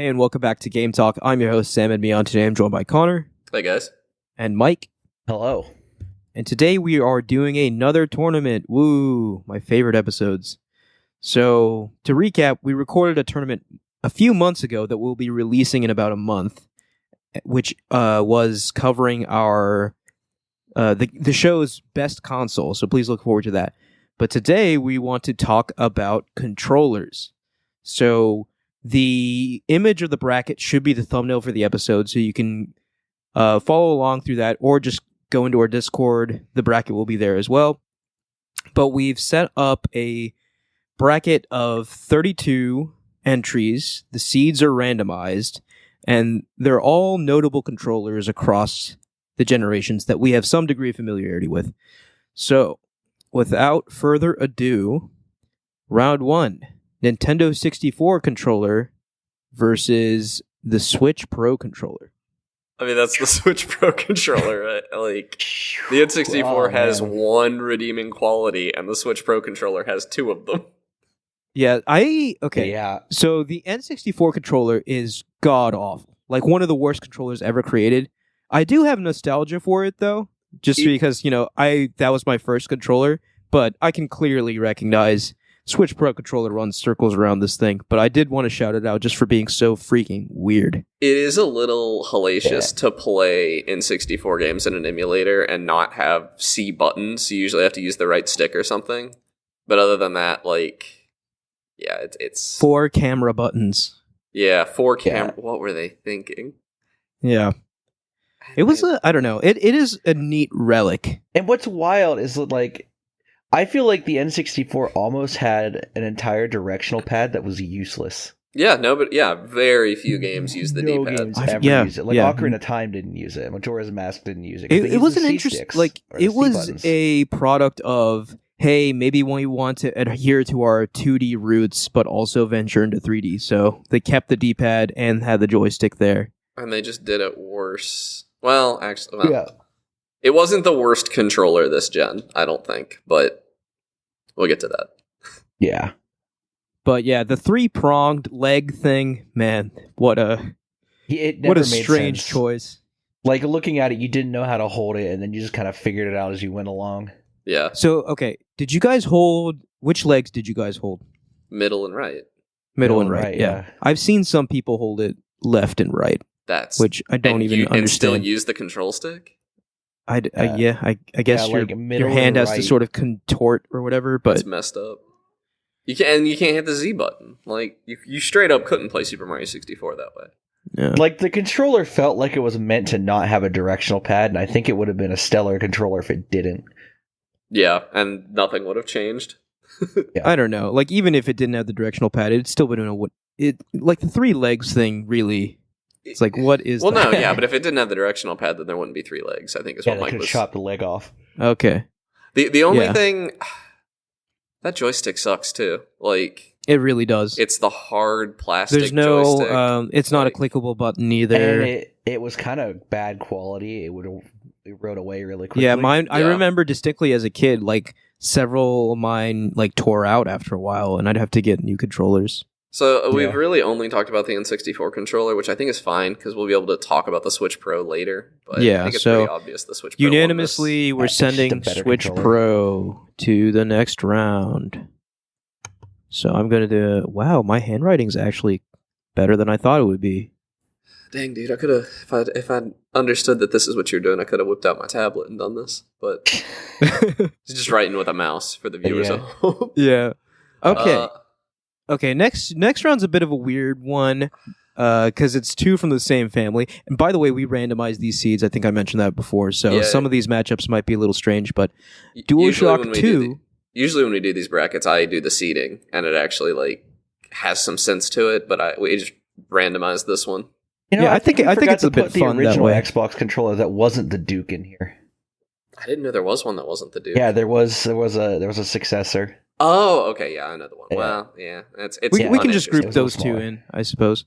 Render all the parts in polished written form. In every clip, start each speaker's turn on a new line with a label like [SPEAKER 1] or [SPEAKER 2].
[SPEAKER 1] and welcome back to Game Talk. I'm your host, Sam, and me on today I'm joined by Connor.
[SPEAKER 2] Hey, guys.
[SPEAKER 1] And Mike.
[SPEAKER 3] Hello.
[SPEAKER 1] And today we are doing another tournament. Woo! My favorite episodes. So, to recap, we recorded a tournament a few months ago that we'll be releasing in about a month, which was covering our the show's best console, so please look forward to that. But today we want to talk about controllers. So the image of the bracket should be the thumbnail for the episode, so you can follow along through that, or just go into our Discord. The bracket will be there as well. But we've set up a bracket of 32 entries. The seeds are randomized, and they're all notable controllers across the generations that we have some degree of familiarity with. So, without further ado, round one, Nintendo 64 controller versus the Switch Pro controller.
[SPEAKER 2] I mean, that's the Switch Pro controller, right? Like, the N64 has one redeeming quality, and the Switch Pro controller has two of them.
[SPEAKER 1] Yeah, So the N64 controller is god-awful. Like, one of the worst controllers ever created. I do have nostalgia for it, though, just because, that was my first controller, but I can clearly recognize Switch Pro controller runs circles around this thing, but I did want to shout it out just for being so freaking weird.
[SPEAKER 2] It is a little hellacious to play N64 games in an emulator and not have C buttons. You usually have to use the right stick or something. But other than that, it's
[SPEAKER 1] 4 camera buttons.
[SPEAKER 2] Yeah, 4 camera. Yeah. What were they thinking?
[SPEAKER 1] Yeah. It was I don't know. It is a neat relic.
[SPEAKER 3] And what's wild is that, I feel like the N64 almost had an entire directional pad that was useless.
[SPEAKER 2] Yeah, very few games use the D-pad.
[SPEAKER 3] No games ever use it. Ocarina of Time didn't use it. Majora's Mask didn't use it.
[SPEAKER 1] It was an interesting, it was a product of, hey, maybe we want to adhere to our 2D roots, but also venture into 3D. So they kept the D-pad and had the joystick there.
[SPEAKER 2] And they just did it worse. Well, actually, it wasn't the worst controller this gen, I don't think, but we'll get to that.
[SPEAKER 3] Yeah.
[SPEAKER 1] But yeah, the 3-pronged leg thing, man, what a strange choice.
[SPEAKER 3] Like, looking at it, you didn't know how to hold it, and then you just kind of figured it out as you went along.
[SPEAKER 2] Yeah.
[SPEAKER 1] So, okay, which legs did you guys hold?
[SPEAKER 2] Middle and right.
[SPEAKER 1] Middle and right, yeah. I've seen some people hold it left and right. Which I don't even understand.
[SPEAKER 2] And still use the control stick?
[SPEAKER 1] I guess your hand has to sort of contort or whatever, but
[SPEAKER 2] it's messed up. You can't hit the Z button. Like, you straight up couldn't play Super Mario 64 that way.
[SPEAKER 1] Yeah.
[SPEAKER 3] Like, the controller felt like it was meant to not have a directional pad, and I think it would have been a stellar controller if it didn't.
[SPEAKER 2] Yeah, and nothing would have changed.
[SPEAKER 1] Yeah. I don't know. Like, even if it didn't have the directional pad, it still wouldn't know like the 3 legs thing really. It's like, what is that?
[SPEAKER 2] Well, no, yeah, but if it didn't have the directional pad, then there wouldn't be 3 legs, I think is what Mike was...
[SPEAKER 3] Yeah, they could chop the leg off.
[SPEAKER 1] Okay.
[SPEAKER 2] The only thing... That joystick sucks, too. Like...
[SPEAKER 1] It really does.
[SPEAKER 2] It's the hard plastic
[SPEAKER 1] There's no...
[SPEAKER 2] joystick.
[SPEAKER 1] It's not a clickable button, either.
[SPEAKER 3] And it was kind of bad quality. It rode away really quickly.
[SPEAKER 1] Yeah, I remember distinctly as a kid, like, several of mine, like, tore out after a while, and I'd have to get new controllers.
[SPEAKER 2] So we've really only talked about the N64 controller, which I think is fine because we'll be able to talk about the Switch Pro later. But I think it's pretty obvious the Switch Pro.
[SPEAKER 1] Unanimously, we're sending Switch Pro to the next round. So I'm going to do... Wow, my handwriting's actually better than I thought it would be.
[SPEAKER 2] Dang, dude, I could have... If I'd understood that this is what you're doing, I could have whipped out my tablet and done this. But just writing with a mouse for the viewers at home.
[SPEAKER 1] Yeah. Okay. Okay, next round's a bit of a weird one because it's 2 from the same family. And by the way, we randomized these seeds. I think I mentioned that before. So some of these matchups might be a little strange, but DualShock 2...
[SPEAKER 2] Usually when we do these brackets, I do the seeding, and it actually has some sense to it, but we just randomized this one.
[SPEAKER 1] I think it's a bit fun that way.
[SPEAKER 3] The original Xbox controller that wasn't the Duke in here.
[SPEAKER 2] I didn't know there was one that wasn't the Duke.
[SPEAKER 3] Yeah, there was a successor.
[SPEAKER 2] Oh, okay, yeah, I know the one. Yeah. Well, yeah,
[SPEAKER 1] we can just group those two in, I suppose.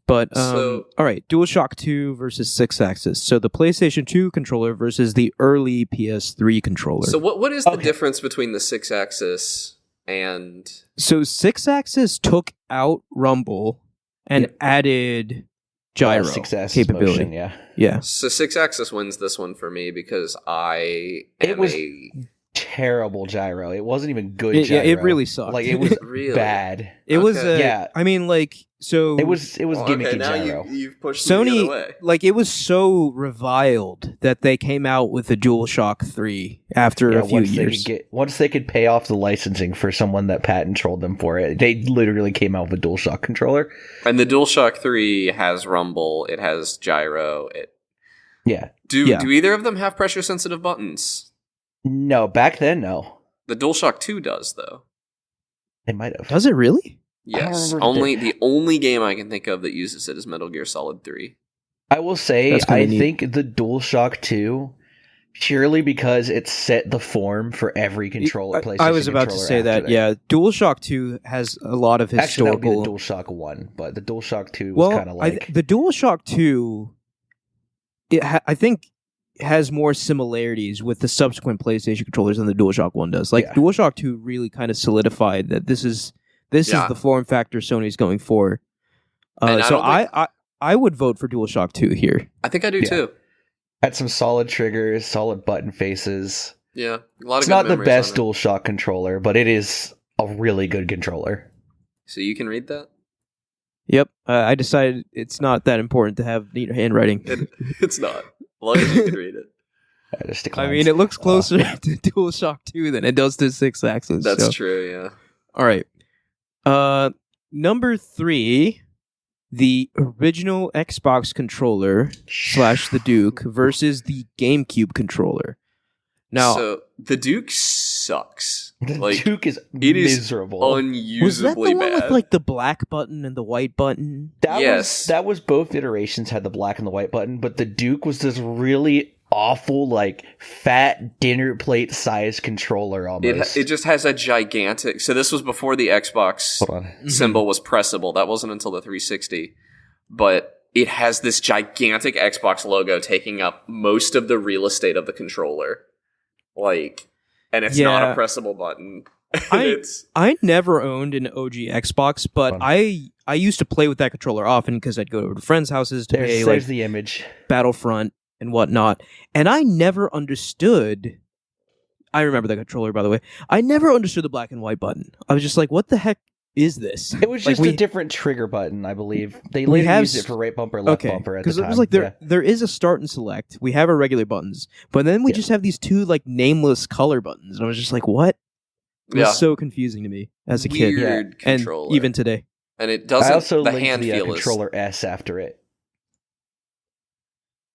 [SPEAKER 1] But all right, DualShock 2 versus 6-axis. So the PlayStation 2 controller versus the early PS3 controller.
[SPEAKER 2] So what is the difference between the 6-axis and?
[SPEAKER 1] So 6-axis took out Rumble and
[SPEAKER 3] Yep.
[SPEAKER 1] added gyro
[SPEAKER 3] 6-axis
[SPEAKER 1] capability.
[SPEAKER 3] motion, yeah.
[SPEAKER 1] Yeah.
[SPEAKER 2] So 6-axis wins this one for me because I
[SPEAKER 3] It
[SPEAKER 2] am
[SPEAKER 3] was
[SPEAKER 2] a
[SPEAKER 3] terrible gyro. It wasn't even good
[SPEAKER 1] Yeah,
[SPEAKER 3] gyro.
[SPEAKER 1] it really sucked.
[SPEAKER 3] Like, it was
[SPEAKER 2] Really?
[SPEAKER 3] bad.
[SPEAKER 1] It was
[SPEAKER 2] Okay.
[SPEAKER 3] Yeah.
[SPEAKER 1] I mean, like, so
[SPEAKER 3] It was gimmicky
[SPEAKER 2] okay, now
[SPEAKER 3] gyro.
[SPEAKER 2] you've pushed me the other way.
[SPEAKER 1] Sony, like, it was so reviled that they came out with the DualShock 3 after a few years.
[SPEAKER 3] Once they could pay off the licensing for someone that patent trolled them for it, they literally came out with a DualShock controller.
[SPEAKER 2] And the DualShock 3 has rumble, it has gyro.
[SPEAKER 3] Yeah.
[SPEAKER 2] Do
[SPEAKER 1] Yeah.
[SPEAKER 2] either of them have pressure sensitive buttons?
[SPEAKER 3] No, back then, no.
[SPEAKER 2] The DualShock 2 does though.
[SPEAKER 3] They might have.
[SPEAKER 1] Does it really?
[SPEAKER 2] Yes.
[SPEAKER 3] remember if
[SPEAKER 2] The only game I can think of that uses it is Metal Gear Solid 3.
[SPEAKER 3] I will say,
[SPEAKER 1] That's kinda
[SPEAKER 3] I
[SPEAKER 1] neat.
[SPEAKER 3] think the DualShock 2, purely because it set the form for every controller. PlayStation
[SPEAKER 1] I was about to
[SPEAKER 3] controller
[SPEAKER 1] say
[SPEAKER 3] after
[SPEAKER 1] that. Yeah, DualShock 2 has a lot of
[SPEAKER 3] Actually, that would be the
[SPEAKER 1] historical.
[SPEAKER 3] DualShock 1, but the DualShock 2 was kind of like...
[SPEAKER 1] the DualShock 2, I think, has more similarities with the subsequent PlayStation controllers than the DualShock 1 does. Like,
[SPEAKER 3] Yeah.
[SPEAKER 1] DualShock 2 really kind of solidified that this is
[SPEAKER 2] Yeah.
[SPEAKER 1] the form factor Sony's going for.
[SPEAKER 2] And I
[SPEAKER 1] So
[SPEAKER 2] don't think-
[SPEAKER 1] I would vote for DualShock 2 here.
[SPEAKER 2] I think I do
[SPEAKER 3] Yeah.
[SPEAKER 2] too.
[SPEAKER 3] had some solid triggers, solid button faces.
[SPEAKER 2] Yeah. A lot of
[SPEAKER 3] It's
[SPEAKER 2] good
[SPEAKER 3] not the
[SPEAKER 2] memories
[SPEAKER 3] best
[SPEAKER 2] on it.
[SPEAKER 3] DualShock controller, but it is a really good controller.
[SPEAKER 2] So you can read that?
[SPEAKER 1] Yep, I decided it's not that important to have neat handwriting.
[SPEAKER 2] It's not. As long as you can read it.
[SPEAKER 3] I just
[SPEAKER 1] I
[SPEAKER 3] declined.
[SPEAKER 1] mean, it looks closer to DualShock 2 than it does to 6-axis.
[SPEAKER 2] That's
[SPEAKER 1] so.
[SPEAKER 2] true, yeah.
[SPEAKER 1] All right. Number 3, the original Xbox controller / the Duke versus the GameCube controller. Now,
[SPEAKER 2] So the Duke sucks.
[SPEAKER 3] The
[SPEAKER 2] Like,
[SPEAKER 3] Duke is
[SPEAKER 2] it is
[SPEAKER 3] miserable.
[SPEAKER 2] unusably
[SPEAKER 1] was that the one
[SPEAKER 2] bad.
[SPEAKER 1] with like the black button and the white button?
[SPEAKER 2] Yes.
[SPEAKER 3] That was both iterations had the black and the white button, but the Duke was this really awful, like, fat dinner plate sized controller almost.
[SPEAKER 2] It just has a gigantic. So this was before the Xbox
[SPEAKER 3] Hold on.
[SPEAKER 2] symbol was pressable. That wasn't until the 360. But it has this gigantic Xbox logo taking up most of the real estate of the controller. Like, and it's not
[SPEAKER 1] Yeah.
[SPEAKER 2] a pressable button.
[SPEAKER 1] I- I never owned an OG Xbox, but
[SPEAKER 3] Fun.
[SPEAKER 1] I used to play with that controller often because I'd go over to friends' houses to play
[SPEAKER 3] There's
[SPEAKER 1] like
[SPEAKER 3] the image.
[SPEAKER 1] Battlefront and whatnot. And I never understood. I remember that controller, by the way. I never understood the black and white button. I was just like, what the heck is this?
[SPEAKER 3] It was
[SPEAKER 1] Like,
[SPEAKER 3] just a different trigger button, I believe. They
[SPEAKER 1] we
[SPEAKER 3] later
[SPEAKER 1] have
[SPEAKER 3] used it for right bumper, left
[SPEAKER 1] okay,
[SPEAKER 3] bumper at the
[SPEAKER 1] because
[SPEAKER 3] time.
[SPEAKER 1] it was like there is a start and select. We have our regular buttons, but then we
[SPEAKER 3] Yeah.
[SPEAKER 1] just have these two like nameless color buttons, and I was just like, what? It was
[SPEAKER 2] Yeah.
[SPEAKER 1] so confusing to me as a kid,
[SPEAKER 2] Weird
[SPEAKER 1] and
[SPEAKER 2] controller.
[SPEAKER 1] even today.
[SPEAKER 2] And it
[SPEAKER 3] I
[SPEAKER 2] doesn't.
[SPEAKER 3] also
[SPEAKER 2] The
[SPEAKER 3] linked
[SPEAKER 2] hand
[SPEAKER 3] the
[SPEAKER 2] feel
[SPEAKER 3] controller S after it.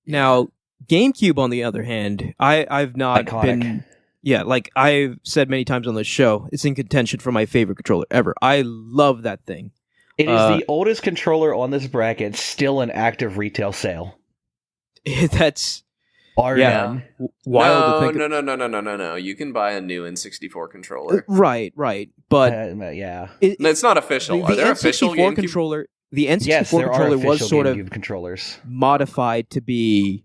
[SPEAKER 1] Now, GameCube, on the other hand, I've not
[SPEAKER 3] Iconic.
[SPEAKER 1] been. Yeah, like I've said many times on this show, it's in contention for my favorite controller ever. I love that thing.
[SPEAKER 3] It is the oldest controller on this bracket, still an active retail sale.
[SPEAKER 1] That's
[SPEAKER 3] Bar
[SPEAKER 1] Yeah.
[SPEAKER 3] none.
[SPEAKER 1] wild to think.
[SPEAKER 2] No. You can buy a new N64 controller.
[SPEAKER 1] Right, but
[SPEAKER 3] Yeah.
[SPEAKER 2] No, it's not official.
[SPEAKER 1] the
[SPEAKER 2] Are there official
[SPEAKER 1] N64
[SPEAKER 2] GameCube?
[SPEAKER 1] controller, the N64
[SPEAKER 3] Yes, there are
[SPEAKER 1] controller
[SPEAKER 3] official
[SPEAKER 1] was sort of
[SPEAKER 3] GameCube controllers.
[SPEAKER 1] modified to be,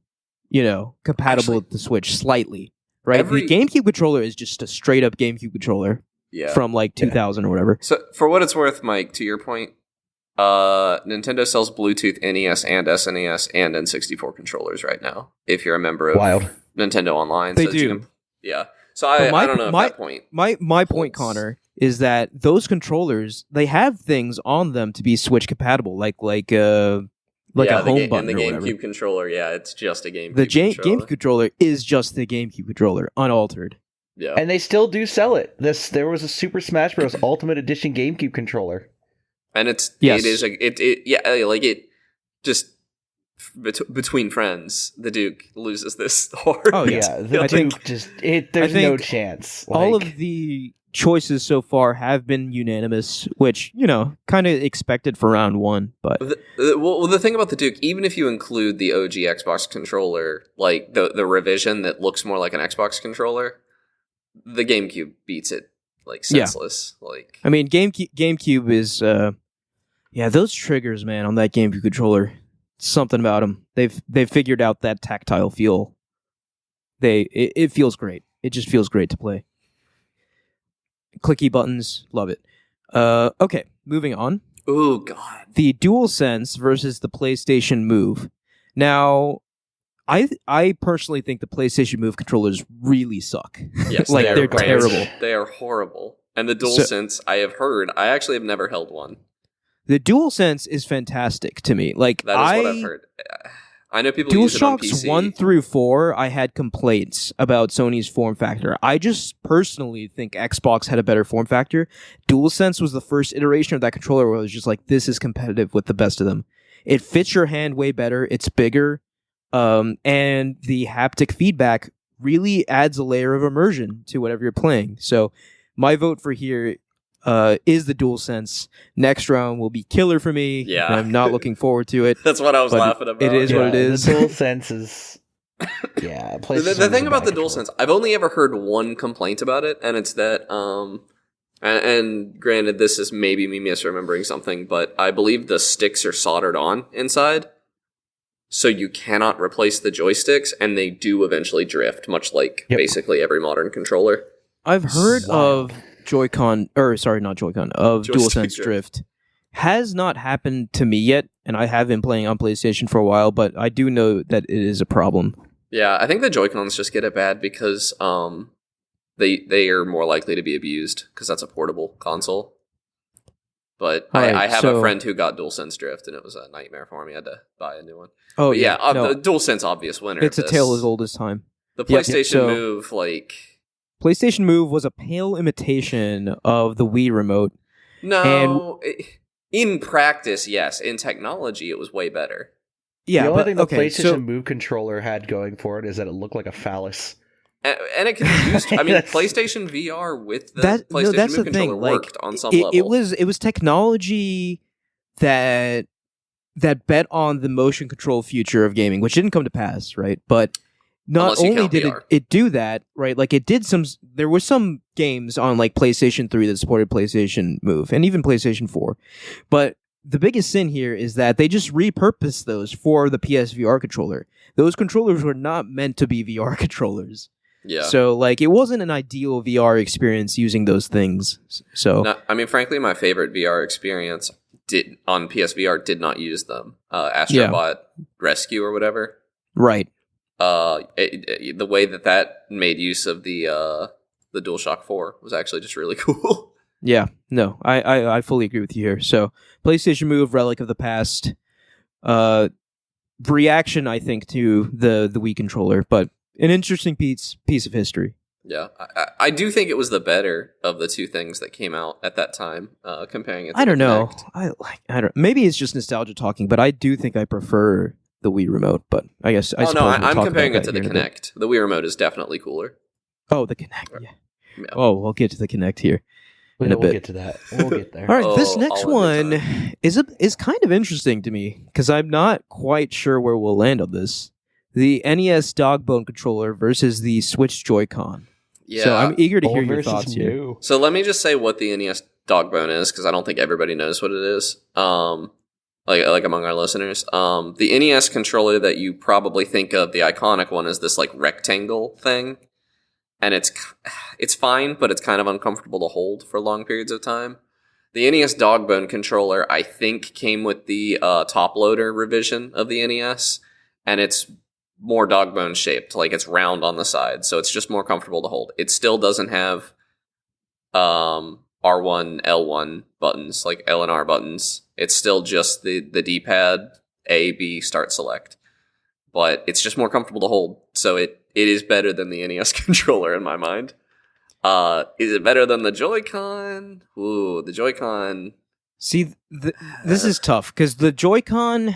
[SPEAKER 1] compatible
[SPEAKER 2] Actually,
[SPEAKER 1] with the Switch slightly. Right,
[SPEAKER 2] every-
[SPEAKER 1] the GameCube controller is just a straight up GameCube controller
[SPEAKER 2] Yeah.
[SPEAKER 1] from like 2000 or whatever.
[SPEAKER 2] So, for what it's worth, Mike, to your point, Nintendo sells Bluetooth NES and SNES and N64 controllers right now. If you're a member of
[SPEAKER 3] Wild.
[SPEAKER 2] Nintendo Online,
[SPEAKER 1] They
[SPEAKER 2] so that you
[SPEAKER 1] do.
[SPEAKER 2] can- yeah. So I don't know if that point.
[SPEAKER 1] My point,
[SPEAKER 2] holds.
[SPEAKER 1] Connor, is that those controllers they have things on them to be Switch compatible, like a home button
[SPEAKER 2] and the
[SPEAKER 1] or
[SPEAKER 2] GameCube
[SPEAKER 1] whatever.
[SPEAKER 2] controller, yeah, it's just a GameCube
[SPEAKER 1] The
[SPEAKER 2] controller.
[SPEAKER 1] GameCube controller is just the GameCube controller, unaltered.
[SPEAKER 2] Yeah.
[SPEAKER 3] And they still do sell it. There was a Super Smash Bros. Ultimate Edition GameCube controller.
[SPEAKER 2] And it's
[SPEAKER 1] Yes.
[SPEAKER 2] it is just between friends, the Duke loses this hard.
[SPEAKER 1] Oh, yeah.
[SPEAKER 3] Yeah, the
[SPEAKER 1] I think-
[SPEAKER 3] Duke just there's
[SPEAKER 1] I think
[SPEAKER 3] no chance.
[SPEAKER 1] All
[SPEAKER 3] Like,
[SPEAKER 1] of the choices so far have been unanimous, which kind of expected for round one. But
[SPEAKER 2] The thing about the Duke, even if you include the OG Xbox controller, like the revision that looks more like an Xbox controller, the GameCube beats it like
[SPEAKER 1] Yeah.
[SPEAKER 2] senseless. Like
[SPEAKER 1] I mean, GameCube is those triggers, man, on that GameCube controller. Something about them. They've figured out that tactile feel. It feels great. It just feels great to play. Clicky buttons, love it. Okay, moving on.
[SPEAKER 2] Oh God.
[SPEAKER 1] The DualSense versus the PlayStation Move. Now, I personally think the PlayStation Move controllers really suck.
[SPEAKER 2] Yes,
[SPEAKER 1] like
[SPEAKER 2] they
[SPEAKER 1] they're
[SPEAKER 2] are
[SPEAKER 1] terrible.
[SPEAKER 2] They are horrible. And the
[SPEAKER 1] So-
[SPEAKER 2] DualSense, I have heard. I actually have never held one.
[SPEAKER 1] The DualSense is fantastic to me. Like
[SPEAKER 2] That is what I've heard. I know people use it on
[SPEAKER 1] DualShocks
[SPEAKER 2] PC.
[SPEAKER 1] 1 through 4, I had complaints about Sony's form factor. I just personally think Xbox had a better form factor. DualSense was the first iteration of that controller where it was just like, this is competitive with the best of them. It fits your hand way better. It's bigger. And the haptic feedback really adds a layer of immersion to whatever you're playing. So my vote for here is the DualSense. Next round will be killer for me.
[SPEAKER 2] Yeah.
[SPEAKER 1] And I'm not looking forward to it.
[SPEAKER 2] That's what I was
[SPEAKER 1] But
[SPEAKER 2] laughing about.
[SPEAKER 1] it is what it is.
[SPEAKER 3] The DualSense is. Yeah,
[SPEAKER 2] The thing about the DualSense, I've only ever heard one complaint about it, and it's that, and granted, this is maybe me misremembering something, but I believe the sticks are soldered on inside, so you cannot replace the joysticks, and they do eventually drift, much like basically every modern controller.
[SPEAKER 1] I've heard of Joy-Con, of
[SPEAKER 2] Joystick
[SPEAKER 1] DualSense drift. Has not happened to me yet, and I have been playing on PlayStation for a while, but I do know that it is a problem.
[SPEAKER 2] Yeah, I think the Joy-Cons just get it bad because they are more likely to be abused because that's a portable console. But I have a friend who got DualSense drift, and it was a nightmare for him. He had to buy a new one.
[SPEAKER 1] Oh,
[SPEAKER 2] but
[SPEAKER 1] yeah.
[SPEAKER 2] The DualSense obvious winner.
[SPEAKER 1] It's a tale as old as time.
[SPEAKER 2] The PlayStation Move,
[SPEAKER 1] PlayStation Move was a pale imitation of the Wii remote.
[SPEAKER 2] No, in practice, yes. In technology, it was way better.
[SPEAKER 1] Yeah,
[SPEAKER 3] the only
[SPEAKER 1] but
[SPEAKER 3] thing the
[SPEAKER 1] okay,
[SPEAKER 3] PlayStation Move controller had going for it is that it looked like a phallus.
[SPEAKER 2] And it can be used. I mean, PlayStation VR with the PlayStation
[SPEAKER 1] that's
[SPEAKER 2] Move
[SPEAKER 1] the
[SPEAKER 2] controller
[SPEAKER 1] thing. Like,
[SPEAKER 2] worked on some level.
[SPEAKER 1] It was technology that bet on the motion control future of gaming, which didn't come to pass, right? But not only did it do that, right? Like it did there were some games on like PlayStation 3 that supported PlayStation Move and even PlayStation 4. But the biggest sin here is that they just repurposed those for the PSVR controller. Those controllers were not meant to be VR controllers.
[SPEAKER 2] Yeah.
[SPEAKER 1] So like it wasn't an ideal VR experience using those things. So
[SPEAKER 2] no, I mean, frankly, my favorite VR experience on PSVR did not use them. Astrobot Rescue or whatever.
[SPEAKER 1] Right.
[SPEAKER 2] The way that made use of the DualShock 4 was actually just really cool.
[SPEAKER 1] Yeah, no, I fully agree with you here. So PlayStation Move, relic of the past. Reaction, I think, to the Wii controller, but an interesting piece of history.
[SPEAKER 2] Yeah, I do think it was the better of the two things that came out at that time. Comparing it, to
[SPEAKER 1] I don't know.
[SPEAKER 2] Kinect.
[SPEAKER 1] I don't. Maybe it's just nostalgia talking, but I do think I prefer the Wii remote. But I guess I suppose
[SPEAKER 2] I'm comparing it to the Kinect. The Wii remote is definitely cooler.
[SPEAKER 1] Oh, the Kinect. Yeah. Oh, we'll get to the Kinect here.
[SPEAKER 3] We'll get to that. We'll get there.
[SPEAKER 1] All right, this next one is kind of interesting to me because I'm not quite sure where we'll land on this. The NES Dogbone controller versus the Switch Joy-Con.
[SPEAKER 2] Yeah.
[SPEAKER 1] So I'm eager to hear your thoughts here.
[SPEAKER 2] So let me just say what the NES Dogbone is because I don't think everybody knows what it is. Like among our listeners, the NES controller that you probably think of, the iconic one, is this like rectangle thing. And it's fine, but it's kind of uncomfortable to hold for long periods of time. The NES Dogbone controller, I think, came with the top loader revision of the NES, and it's more Dogbone shaped, like it's round on the side, so it's just more comfortable to hold. It still doesn't have R1, L1 buttons, like L and R buttons. It's still just the D-pad, A, B, start, select. But it's just more comfortable to hold, so it is better than the NES controller in my mind. Is it better than the Joy-Con? Ooh, the Joy-Con.
[SPEAKER 1] See, this is tough because the Joy-Con.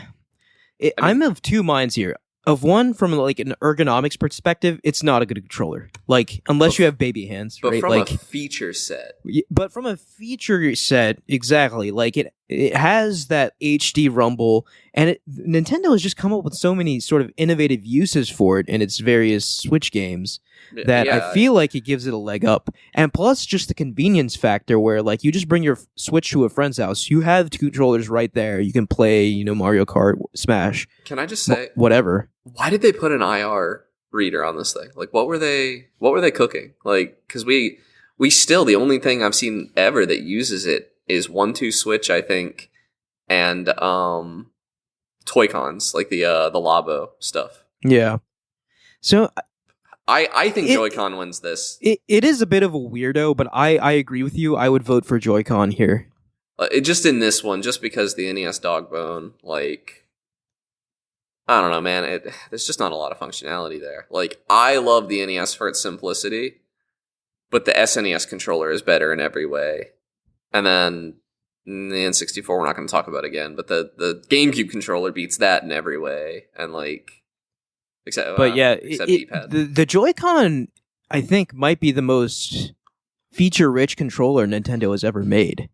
[SPEAKER 1] I'm of two minds here. Of one, from like an ergonomics perspective, it's not a good controller. Like unless you have baby hands,
[SPEAKER 2] but
[SPEAKER 1] right?
[SPEAKER 2] From
[SPEAKER 1] like
[SPEAKER 2] a feature set.
[SPEAKER 1] But from a feature set, exactly. Like it has that HD rumble, and Nintendo has just come up with so many sort of innovative uses for it in its various Switch games that I feel like it gives it a leg up. And plus, just the convenience factor, where like you just bring your Switch to a friend's house, you have two controllers right there. You can play, Mario Kart, Smash.
[SPEAKER 2] Can I just say
[SPEAKER 1] whatever? Why
[SPEAKER 2] did they put an IR reader on this thing? Like, what were they cooking? Like, because we still, the only thing I've seen ever that uses it is 1-2 switch, I think, and Toy-Cons, like the Labo stuff.
[SPEAKER 1] Yeah. So
[SPEAKER 2] I think Joy-Con wins this.
[SPEAKER 1] It is a bit of a weirdo, but I agree with you. I would vote for Joy-Con here.
[SPEAKER 2] Just in this one, just because the NES dog bone, like, I don't know, man. There's just not a lot of functionality there. Like, I love the NES for its simplicity, but the SNES controller is better in every way. And then the N64, we're not going to talk about again, but the GameCube controller beats that in every way. And, like, except D-pad.
[SPEAKER 1] The Joy-Con, I think, might be the most feature-rich controller Nintendo has ever made.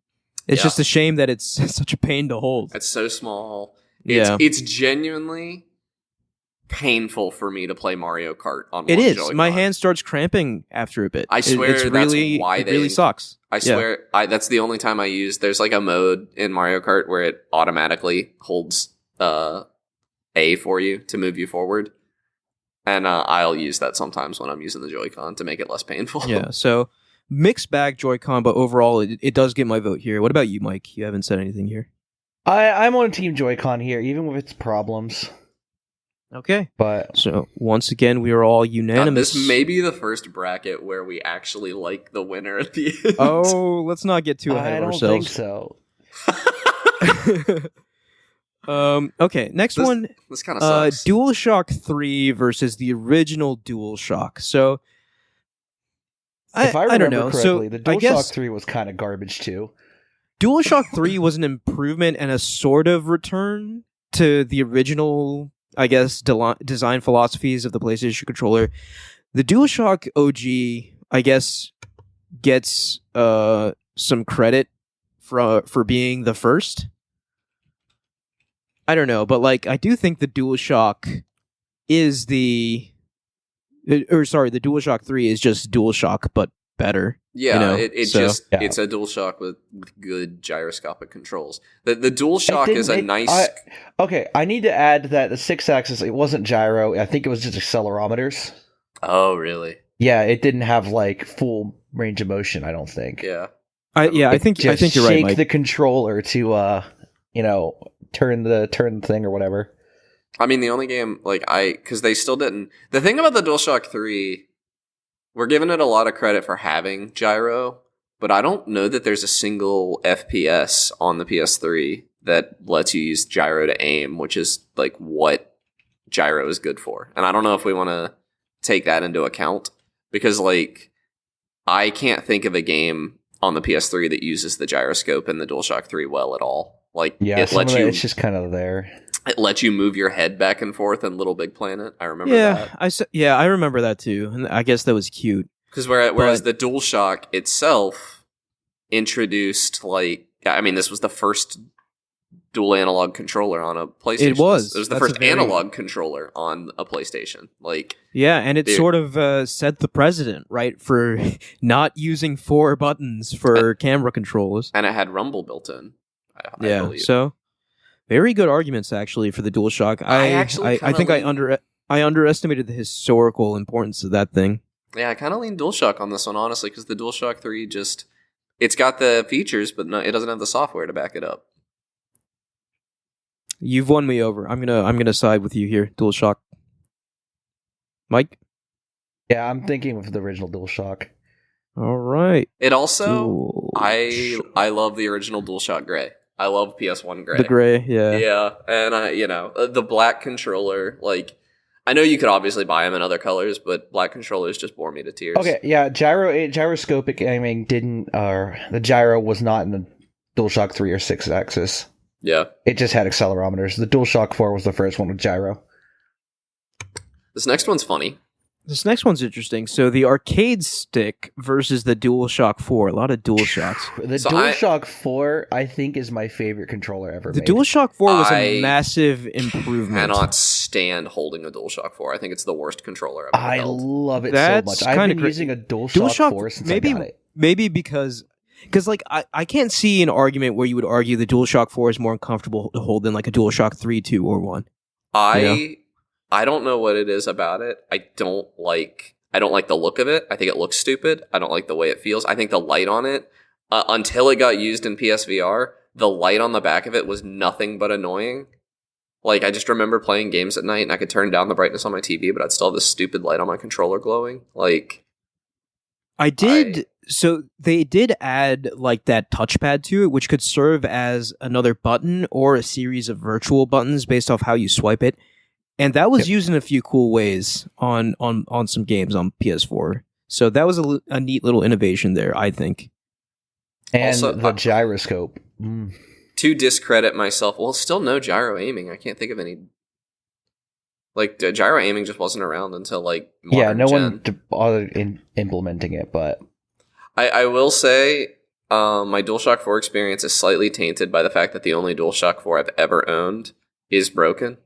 [SPEAKER 1] It's just a shame that it's such a pain to hold.
[SPEAKER 2] It's so small. It's genuinely painful for me to play Mario Kart on one Joy-Con.
[SPEAKER 1] My hand starts cramping after a bit.
[SPEAKER 2] I swear
[SPEAKER 1] it's
[SPEAKER 2] that's
[SPEAKER 1] really,
[SPEAKER 2] why
[SPEAKER 1] it really sucks.
[SPEAKER 2] I swear that's the only time I use. There's like a mode in Mario Kart where it automatically holds A for you to move you forward. And I'll use that sometimes when I'm using the Joy-Con to make it less painful.
[SPEAKER 1] Yeah, so mixed bag Joy-Con, but overall it does get my vote here. What about you, Mike? You haven't said anything here.
[SPEAKER 3] I'm on Team Joy-Con here, even with its problems.
[SPEAKER 1] Okay.
[SPEAKER 3] But
[SPEAKER 1] so once again, we are all unanimous.
[SPEAKER 2] This may be the first bracket where we actually like the winner at the end.
[SPEAKER 1] Oh, let's not get too ahead of ourselves.
[SPEAKER 3] I don't think so.
[SPEAKER 1] Okay, next one.
[SPEAKER 2] This kind of sucks.
[SPEAKER 1] DualShock 3 versus the original DualShock. So
[SPEAKER 3] if I remember
[SPEAKER 1] don't know.
[SPEAKER 3] correctly,
[SPEAKER 1] So
[SPEAKER 3] the DualShock 3 was kind of garbage too.
[SPEAKER 1] DualShock 3 was an improvement and a sort of return to the original, I guess, design philosophies of the PlayStation controller. The DualShock OG, I guess, gets some credit for being the first. I don't know, but like I do think the DualShock is the DualShock 3 is just DualShock but better.
[SPEAKER 2] Yeah, it's a DualShock with good gyroscopic controls. The DualShock is a nice.
[SPEAKER 3] I need to add that the 6-axis, it wasn't gyro. I think it was just accelerometers.
[SPEAKER 2] Oh, really?
[SPEAKER 3] Yeah, it didn't have like full range of motion. I don't think.
[SPEAKER 2] Yeah.
[SPEAKER 1] I think you're right, Mike.
[SPEAKER 3] Shake the controller to turn the thing or whatever.
[SPEAKER 2] I mean, the only game because they still didn't. The thing about the DualShock 3. We're giving it a lot of credit for having gyro, but I don't know that there's a single FPS on the PS3 that lets you use gyro to aim, which is like what gyro is good for. And I don't know if we want to take that into account because like I can't think of a game on the PS3 that uses the gyroscope in the DualShock 3 well at all. Like
[SPEAKER 3] it's just kind of there.
[SPEAKER 2] It lets you move your head back and forth in Little Big Planet. I remember that.
[SPEAKER 1] I remember that too. And I guess that was cute.
[SPEAKER 2] Because whereas the DualShock itself introduced this was the first dual analog controller on a PlayStation.
[SPEAKER 1] It was
[SPEAKER 2] the first analog controller on a PlayStation.
[SPEAKER 1] And it sort of set the precedent, right, for not using 4 buttons for camera controls.
[SPEAKER 2] And it had rumble built in. I believe.
[SPEAKER 1] So very good arguments actually for the DualShock. I think I underestimated the historical importance of that thing.
[SPEAKER 2] Yeah, I kind of lean DualShock on this one, honestly, because the DualShock 3 it's got the features, but it doesn't have the software to back it up.
[SPEAKER 1] You've won me over. I'm gonna side with you here, DualShock. Mike?
[SPEAKER 3] Yeah, I'm thinking of the original DualShock.
[SPEAKER 1] All right.
[SPEAKER 2] It also, I love the original DualShock Gray. I love PS1 Gray.
[SPEAKER 1] The gray, yeah.
[SPEAKER 2] Yeah, and the black controller, I know you could obviously buy them in other colors, but black controllers just bore me to tears.
[SPEAKER 3] Okay, yeah, gyroscopic aiming the gyro was not in the DualShock 3 or 6-axis.
[SPEAKER 2] Yeah.
[SPEAKER 3] It just had accelerometers. The DualShock 4 was the first one with gyro.
[SPEAKER 2] This next one's funny.
[SPEAKER 1] This next one's interesting. So the arcade stick versus the DualShock 4. A lot of DualShocks.
[SPEAKER 3] DualShock 4, I think, is my favorite controller ever made.
[SPEAKER 1] The DualShock 4 was a massive improvement.
[SPEAKER 2] I cannot stand holding a DualShock 4. I think it's the worst controller I've ever held.
[SPEAKER 3] I love it so much. I've been using a DualShock 4 since I got it.
[SPEAKER 1] Maybe because I can't see an argument where you would argue the DualShock 4 is more uncomfortable to hold than like a DualShock 3, 2, or 1.
[SPEAKER 2] I don't know what it is about it. I don't like the look of it. I think it looks stupid. I don't like the way it feels. I think the light on it, until it got used in PSVR, the light on the back of it was nothing but annoying. Like, I just remember playing games at night and I could turn down the brightness on my TV, but I'd still have this stupid light on my controller glowing. Like,
[SPEAKER 1] so they did add like that touchpad to it, which could serve as another button or a series of virtual buttons based off how you swipe it. And that was used in a few cool ways on some games on PS4. So that was a neat little innovation there, I think.
[SPEAKER 3] And
[SPEAKER 2] also,
[SPEAKER 3] the gyroscope.
[SPEAKER 2] To discredit myself, well, still no gyro aiming. I can't think of any. Like, gyro aiming just wasn't around until, like, modern
[SPEAKER 3] no
[SPEAKER 2] gen.
[SPEAKER 3] one bothered implementing it, but...
[SPEAKER 2] I will say, my DualShock 4 experience is slightly tainted by the fact that the only DualShock 4 I've ever owned is broken.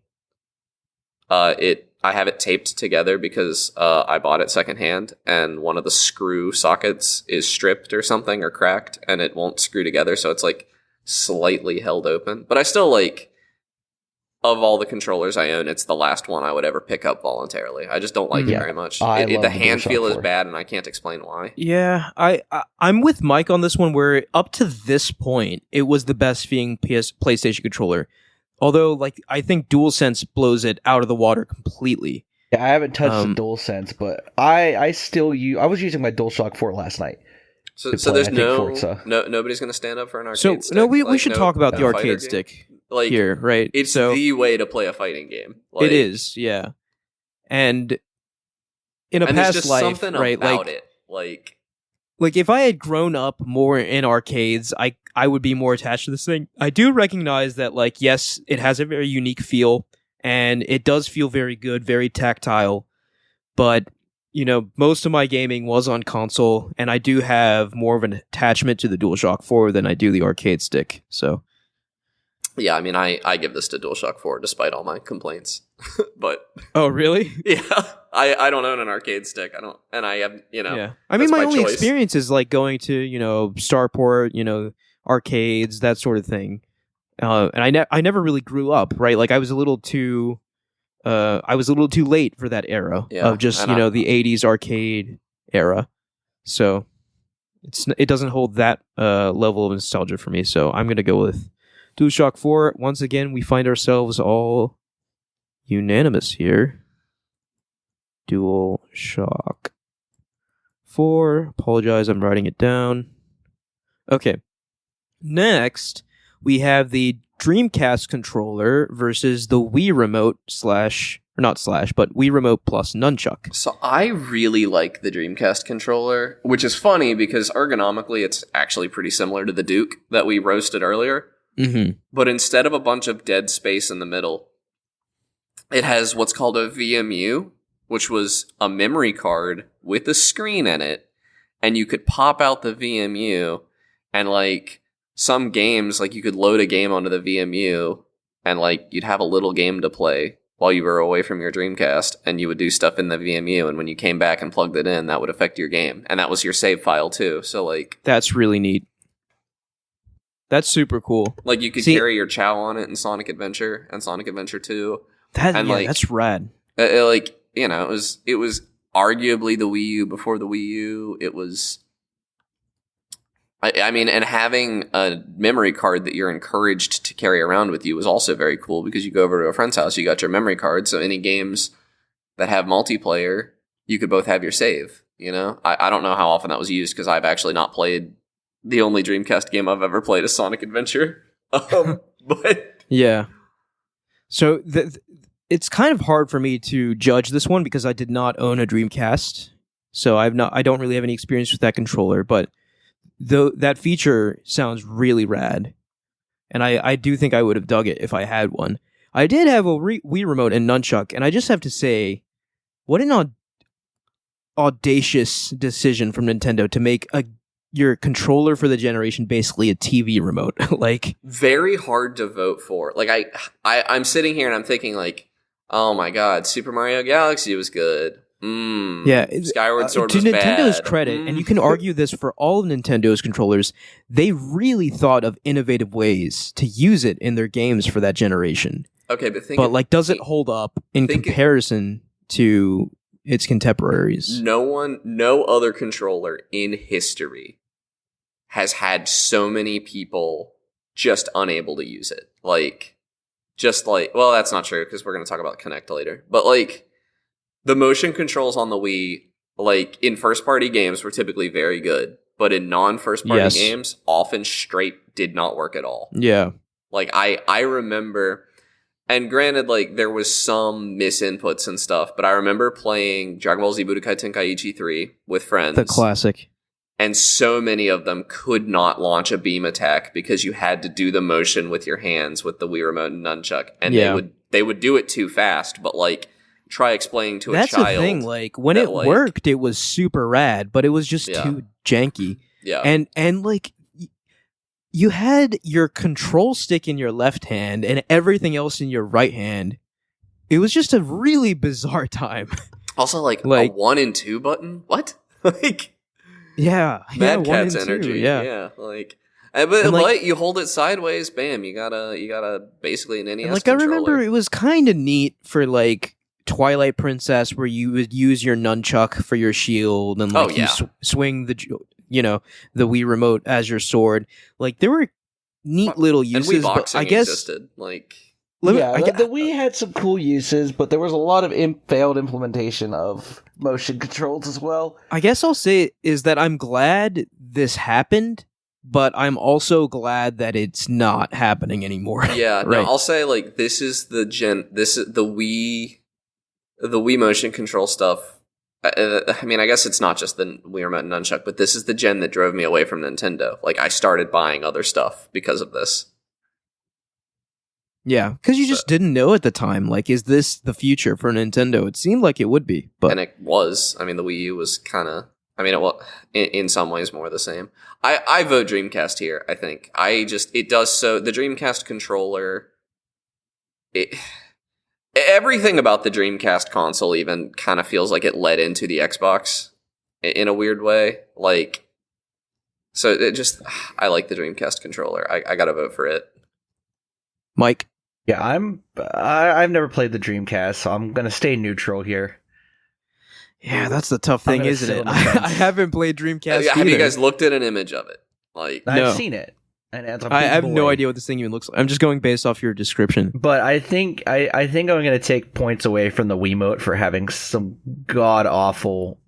[SPEAKER 2] I have it taped together because I bought it secondhand, and one of the screw sockets is stripped or something, or cracked, and it won't screw together, so it's, like, slightly held open. But I still, like, of all the controllers I own, it's the last one I would ever pick up voluntarily. I just don't like it very much. The hand feel is bad, and I can't explain why.
[SPEAKER 1] Yeah, I'm with Mike on this one, where up to this point, it was the best feeling PlayStation controller. Although, like, I think DualSense blows it out of the water completely.
[SPEAKER 3] Yeah, I haven't touched the DualSense, but I was using my DualShock 4 last night.
[SPEAKER 2] So there's nobody's going to stand up for an arcade stick?
[SPEAKER 1] No, we should talk about the arcade stick here, right?
[SPEAKER 2] It's the way to play a fighting game.
[SPEAKER 1] Like, it is, yeah. And in a past life, something right?
[SPEAKER 2] About it, like
[SPEAKER 1] if I had grown up more in arcades, I would be more attached to this thing. I do recognize that, like, yes, it has a very unique feel, and it does feel very good, very tactile, but, you know, most of my gaming was on console, and I do have more of an attachment to the DualShock 4 than I do the arcade stick, so...
[SPEAKER 2] Yeah, I mean, I give this to DualShock 4 despite all my complaints, but...
[SPEAKER 1] Oh, really?
[SPEAKER 2] Yeah, I don't own an arcade stick, I have, you know...
[SPEAKER 1] Yeah. I mean, my only experience is, like, going to, you know, Starport, you know, arcades, that sort of thing. And I never really grew up, right? Like, I was a little too late for that era of just, you know, the 80s arcade era. So it doesn't hold that level of nostalgia for me. So I'm going to go with DualShock 4. Once again, we find ourselves all unanimous here. DualShock 4. Apologize, I'm writing it down. Okay. Next, we have the Dreamcast controller versus the Wii Remote Wii Remote plus Nunchuck.
[SPEAKER 2] So I really like the Dreamcast controller, which is funny because ergonomically it's actually pretty similar to the Duke that we roasted earlier.
[SPEAKER 1] Mm-hmm.
[SPEAKER 2] But instead of a bunch of dead space in the middle, it has what's called a VMU, which was a memory card with a screen in it, and you could pop out the VMU, and, like, some games, like, you could load a game onto the VMU, and, like, you'd have a little game to play while you were away from your Dreamcast, and you would do stuff in the VMU, and when you came back and plugged it in, that would affect your game, and that was your save file, too, so, like...
[SPEAKER 1] That's really neat. That's super cool.
[SPEAKER 2] Like, you could carry your Chow on it in Sonic Adventure and Sonic Adventure 2.
[SPEAKER 1] That's rad.
[SPEAKER 2] Like, you know, it was arguably the Wii U before the Wii U. It was... I mean, and having a memory card that you're encouraged to carry around with you was also very cool because you go over to a friend's house, you got your memory card, so any games that have multiplayer, you could both have your save, you know? I don't know how often that was used because I've actually not played... The only Dreamcast game I've ever played is Sonic Adventure. But
[SPEAKER 1] yeah. So it's kind of hard for me to judge this one because I did not own a Dreamcast. So I don't really have any experience with that controller, but that feature sounds really rad. And I do think I would have dug it if I had one. I did have a Wii Remote and Nunchuck, and I just have to say, what an audacious decision from Nintendo to make your controller for the generation basically a TV remote. Like,
[SPEAKER 2] very hard to vote for. Like, I'm sitting here and I'm thinking, like, oh my god, Super Mario Galaxy was good.
[SPEAKER 1] Yeah,
[SPEAKER 2] Skyward Sword was
[SPEAKER 1] bad. To
[SPEAKER 2] bad.
[SPEAKER 1] Nintendo's credit, and you can argue this for all of Nintendo's controllers, they really thought of innovative ways to use it in their games for that generation.
[SPEAKER 2] Okay, but
[SPEAKER 1] does it hold up in comparison to its contemporaries?
[SPEAKER 2] No other controller in history has had so many people just unable to use it. Like, just like, well, that's not true because we're going to talk about Kinect later. But like, the motion controls on the Wii, like in first party games, were typically very good, but in non first party games, often straight did not work at all.
[SPEAKER 1] Yeah.
[SPEAKER 2] Like I remember, and granted, like there was some misinputs and stuff, but I remember playing Dragon Ball Z Budokai Tenkaichi 3 with friends.
[SPEAKER 1] The classic.
[SPEAKER 2] And so many of them could not launch a beam attack because you had to do the motion with your hands with the Wii Remote and Nunchuck. And they would do it too fast, but like try explaining to a child.
[SPEAKER 1] That's the thing, like when it worked, it was super rad, but it was just too janky.
[SPEAKER 2] Yeah.
[SPEAKER 1] And like you had your control stick in your left hand and everything else in your right hand. It was just a really bizarre time.
[SPEAKER 2] Also like a 1 and 2 button? What? Like
[SPEAKER 1] yeah,
[SPEAKER 2] Mad Cat's
[SPEAKER 1] 1 and
[SPEAKER 2] energy.
[SPEAKER 1] 2,
[SPEAKER 2] yeah, like, but like, you hold it sideways, bam, you got a basically an NES
[SPEAKER 1] like
[SPEAKER 2] controller.
[SPEAKER 1] I remember it was kind of neat for like Twilight Princess, where you would use your nunchuck for your shield and like you swing the the Wii remote as your sword. Like there were neat little uses,
[SPEAKER 2] and Wii boxing
[SPEAKER 1] but I guess
[SPEAKER 2] existed. Like
[SPEAKER 3] the Wii had some cool uses, but there was a lot of failed implementation of motion controls as well.
[SPEAKER 1] I guess I'll say is that I'm glad this happened, but I'm also glad that it's not happening anymore.
[SPEAKER 2] Yeah,
[SPEAKER 1] right?
[SPEAKER 2] No, I'll say like this is the Wii motion control stuff. I mean, I guess it's not just the Wii Remote and Nunchuck, but this is the gen that drove me away from Nintendo. Like I started buying other stuff because of this.
[SPEAKER 1] Yeah, because you just didn't know at the time. Like, is this the future for Nintendo? It seemed like it would be, but
[SPEAKER 2] and it was. I mean, the Wii U was kind of. I mean, it was in some ways more the same. I vote Dreamcast here. I think it does so. The Dreamcast controller, everything about the Dreamcast console even kind of feels like it led into the Xbox in a weird way. Like, so it just I like the Dreamcast controller. I gotta vote for it.
[SPEAKER 1] Mike.
[SPEAKER 3] Yeah, I've never played the Dreamcast, so I'm gonna stay neutral here.
[SPEAKER 1] Yeah, that's the tough thing, isn't it? I haven't played Dreamcast.
[SPEAKER 2] Have you guys looked at an image of it? Like,
[SPEAKER 3] I've seen it, and it's a big
[SPEAKER 1] I have
[SPEAKER 3] boy.
[SPEAKER 1] no idea what this thing even looks like. I'm just going based off your description.
[SPEAKER 3] But I think I'm gonna take points away from the Wiimote for having some god awful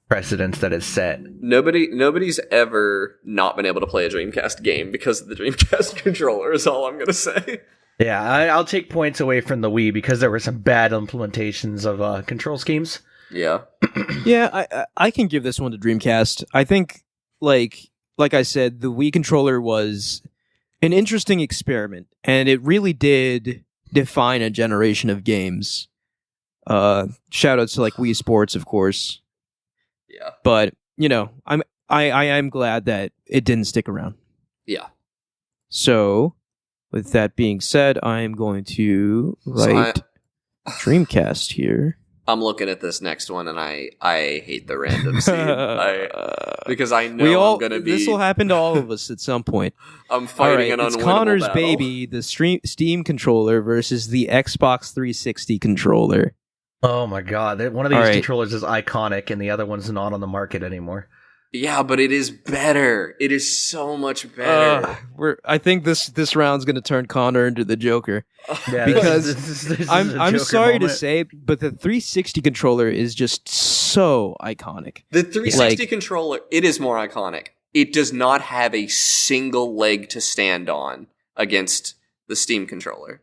[SPEAKER 3] precedents that is set.
[SPEAKER 2] Nobody's ever not been able to play a Dreamcast game because of the Dreamcast controller. Is all I'm gonna say.
[SPEAKER 3] Yeah, I'll take points away from the Wii because there were some bad implementations of control schemes.
[SPEAKER 2] Yeah.
[SPEAKER 1] Yeah, I can give this one to Dreamcast. I think, like I said, the Wii controller was an interesting experiment, and it really did define a generation of games. Shoutouts to like Wii Sports, of course.
[SPEAKER 2] Yeah.
[SPEAKER 1] But I am glad that it didn't stick around.
[SPEAKER 2] Yeah.
[SPEAKER 1] So, with that being said, I am going to write Dreamcast here.
[SPEAKER 2] I'm looking at this next one, and I hate the random seed. Because I know I'm going to be...
[SPEAKER 1] This will happen to all of us at some point.
[SPEAKER 2] I'm fighting an unwinnable
[SPEAKER 1] It's Connor's
[SPEAKER 2] battle.
[SPEAKER 1] baby, the Steam controller versus the Xbox 360 controller.
[SPEAKER 3] Oh my god, one of these controllers is iconic, and the other one's not on the market anymore.
[SPEAKER 2] Yeah, but it is better. It is so much better.
[SPEAKER 1] I think this round's going to turn Connor into the Joker.
[SPEAKER 3] Yeah,
[SPEAKER 1] because
[SPEAKER 3] this
[SPEAKER 1] I'm sorry to say, but the 360 controller is just so iconic.
[SPEAKER 2] The 360 controller, it is more iconic. It does not have a single leg to stand on against the Steam controller.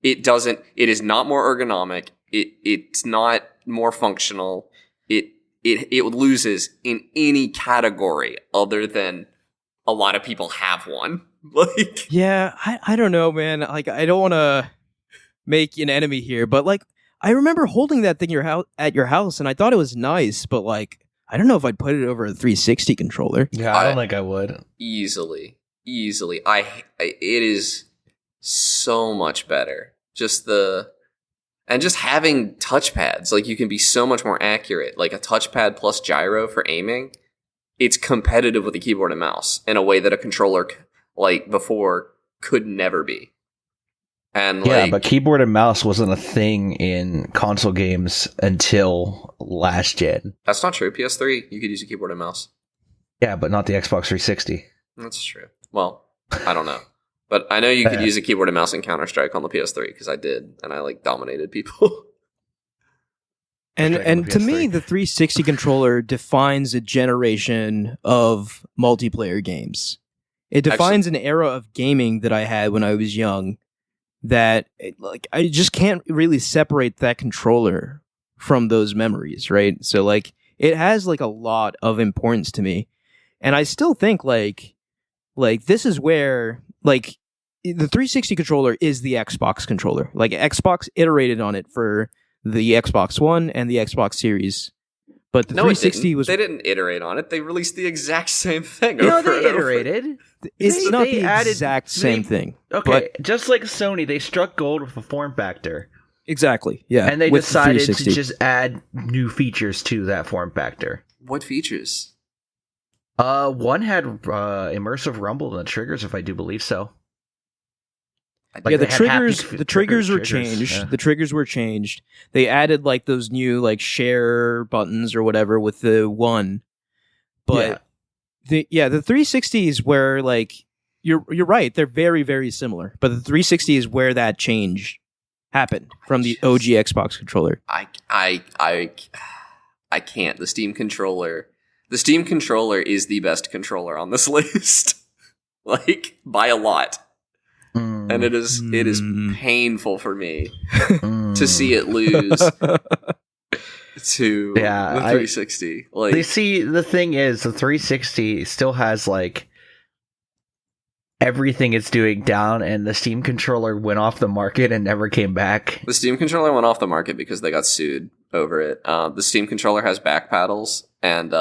[SPEAKER 2] It doesn't. It is not more ergonomic. It's not more functional. It loses in any category other than a lot of people have one. Like,
[SPEAKER 1] yeah, I don't know, man. Like, I don't want to make an enemy here, but like, I remember holding that thing at your house, and I thought it was nice, but like, I don't know if I'd put it over a 360 controller.
[SPEAKER 3] Yeah, I don't think I would.
[SPEAKER 2] Easily. It is so much better. And just having touchpads, like you can be so much more accurate. Like a touchpad plus gyro for aiming, it's competitive with a keyboard and mouse in a way that a controller, like before, could never be. And
[SPEAKER 3] yeah, but keyboard and mouse wasn't a thing in console games until last gen.
[SPEAKER 2] That's not true. PS3, you could use a keyboard and mouse.
[SPEAKER 3] Yeah, but not the Xbox 360.
[SPEAKER 2] That's true. Well, I don't know. But I know you could use a keyboard and mouse in Counter-Strike on the PS3 because I did, and I like dominated people.
[SPEAKER 1] And to me, the 360 controller defines a generation of multiplayer games. It defines an era of gaming that I had when I was young. That I just can't really separate that controller from those memories, right? So like it has like a lot of importance to me, and I still think like this is where like the 360 controller is the Xbox controller. Like Xbox iterated on it for the Xbox One and the Xbox Series. But the 360 was...
[SPEAKER 2] They didn't iterate on it. They released the exact same thing.
[SPEAKER 3] No, they iterated.
[SPEAKER 1] It's not the exact same thing.
[SPEAKER 3] Okay,
[SPEAKER 1] but
[SPEAKER 3] just like Sony, they struck gold with a form factor.
[SPEAKER 1] Exactly, yeah.
[SPEAKER 3] And they decided to just add new features to that form factor.
[SPEAKER 2] What features?
[SPEAKER 3] One had immersive rumble and the triggers, if I do believe so.
[SPEAKER 1] Like the triggers were changed. Yeah. The triggers were changed. They added like those new like share buttons or whatever with the one. But the 360 is where like you're right, they're very, very similar. But the 360 is where that change happened from the OG Xbox controller.
[SPEAKER 2] I can't. The Steam controller is the best controller on this list. Like by a lot. And it is painful for me to see it lose to the 360.
[SPEAKER 3] The thing is, the 360 still has like everything it's doing down, and the Steam controller went off the market and never came back.
[SPEAKER 2] The Steam controller went off the market because they got sued over it. The Steam controller has back paddles, and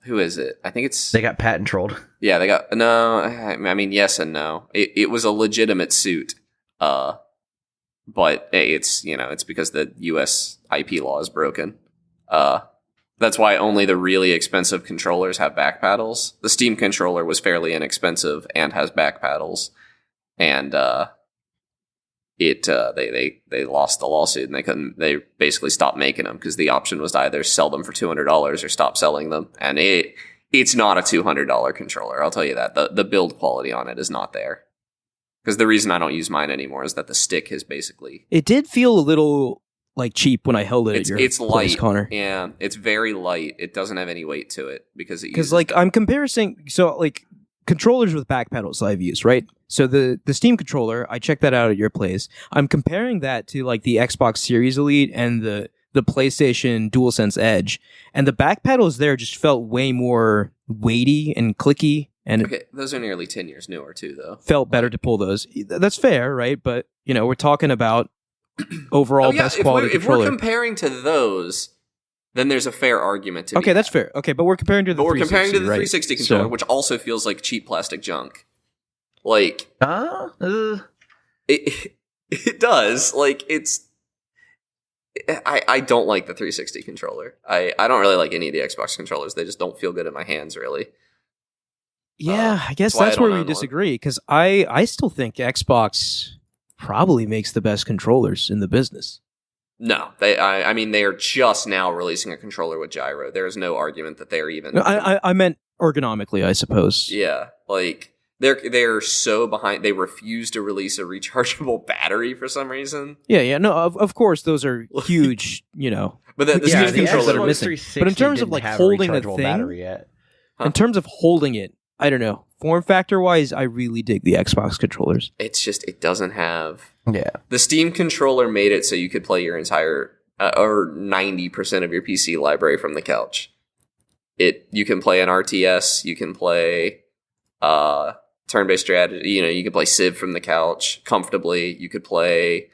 [SPEAKER 2] who is it? I think it's...
[SPEAKER 3] They got patent trolled.
[SPEAKER 2] Yeah, they got... No, I mean, yes and no. It was a legitimate suit. But it's, it's because the US IP law is broken. That's why only the really expensive controllers have back paddles. The Steam controller was fairly inexpensive and has back paddles. And they lost the lawsuit, and they basically stopped making them because the option was to either sell them for $200 or stop selling them. And it's not a $200 controller, I'll tell you that. The build quality on it is not there. Because the reason I don't use mine anymore is that the stick is basically...
[SPEAKER 1] It did feel a little like cheap when I held it at your
[SPEAKER 2] it's
[SPEAKER 1] place,
[SPEAKER 2] light,
[SPEAKER 1] Connor.
[SPEAKER 2] Yeah, it's very light. It doesn't have any weight to it because
[SPEAKER 1] like I'm comparing, so like controllers with back pedals I've used, right? So the Steam controller, I checked that out at your place. I'm comparing that to like the Xbox Series Elite and the PlayStation DualSense Edge, and the back pedals there just felt way more weighty and clicky. And
[SPEAKER 2] okay, those are nearly 10 years newer too, though.
[SPEAKER 1] Felt better to pull those. That's fair, right? But we're talking about overall best quality controller.
[SPEAKER 2] If we're comparing to those, then there's a fair argument to be
[SPEAKER 1] that's fair. Okay, but we're comparing to the 360,
[SPEAKER 2] comparing to the
[SPEAKER 1] right?
[SPEAKER 2] 360 controller, which also feels like cheap plastic junk. Like, it does. Like, it's... I don't like the 360 controller. I don't really like any of the Xbox controllers. They just don't feel good in my hands, really.
[SPEAKER 1] Yeah, I guess that's where we disagree, because I still think Xbox probably makes the best controllers in the business.
[SPEAKER 2] No, I mean, they are just now releasing a controller with gyro. There is no argument that they're even...
[SPEAKER 1] No, I meant ergonomically, I suppose.
[SPEAKER 2] Yeah, like, they're so behind. They refuse to release a rechargeable battery for some reason.
[SPEAKER 1] Yeah, no, of course, those are huge,
[SPEAKER 2] But the Steam controller
[SPEAKER 1] are missing. But in terms of like holding the thing, in terms of holding it, I don't know. Form factor wise, I really dig the Xbox controllers.
[SPEAKER 2] It's just, it doesn't have... Yeah. The Steam controller made it so you could play your entire, or 90% of your PC library from the couch. You can play an RTS, you can play turn-based strategy, you can play Civ from the couch comfortably, you could play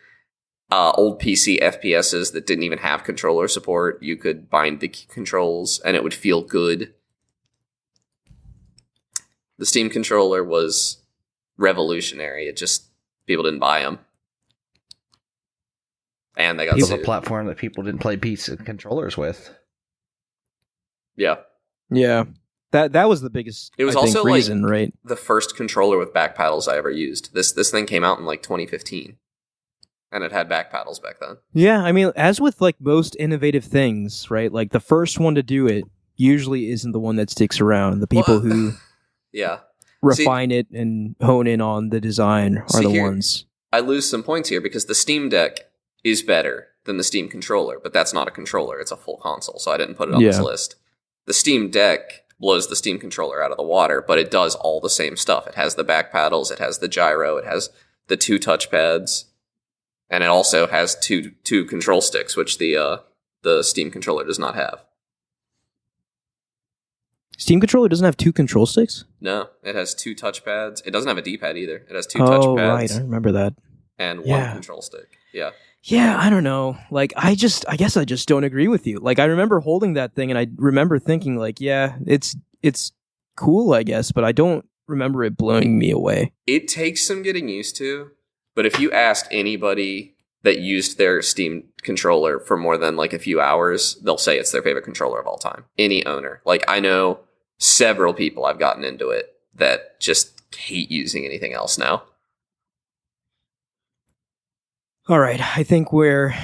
[SPEAKER 2] old PC FPSs that didn't even have controller support. You could bind the controls and it would feel good. The Steam controller was revolutionary. It just, people didn't buy them. And they got sued.
[SPEAKER 3] A platform that people didn't play PC controllers with.
[SPEAKER 2] Yeah.
[SPEAKER 1] Yeah. That was the biggest,
[SPEAKER 2] it was
[SPEAKER 1] I
[SPEAKER 2] also
[SPEAKER 1] think, reason,
[SPEAKER 2] like
[SPEAKER 1] right?
[SPEAKER 2] The first controller with back paddles I ever used. This thing came out in like 2015. And it had back paddles back then.
[SPEAKER 1] Yeah, I mean, as with like most innovative things, right? Like the first one to do it usually isn't the one that sticks around. The people who...
[SPEAKER 2] Yeah.
[SPEAKER 1] refine it and hone in on the design are the ones.
[SPEAKER 2] I lose some points here because the Steam Deck is better than the Steam controller, but that's not a controller, it's a full console, so I didn't put it on this list. The Steam Deck blows the Steam controller out of the water, but it does all the same stuff. It has the back paddles, it has the gyro, it has the 2 touchpads, and it also has two control sticks, which the Steam controller does not have.
[SPEAKER 1] Steam controller doesn't have 2 control sticks?
[SPEAKER 2] No, it has 2 touchpads. It doesn't have a D-pad either. It has 2 touchpads. Oh, right,
[SPEAKER 1] I remember that.
[SPEAKER 2] And 1 control stick. Yeah.
[SPEAKER 1] Yeah, I don't know. Like, I guess I just don't agree with you. Like, I remember holding that thing, and I remember thinking, like, yeah, it's cool, I guess, but I don't remember it blowing me away.
[SPEAKER 2] It takes some getting used to, but if you ask anybody that used their Steam controller for more than, like, a few hours, they'll say it's their favorite controller of all time. Any owner. Like, I know several people I've gotten into it that just hate using anything else now.
[SPEAKER 1] All right, I think we're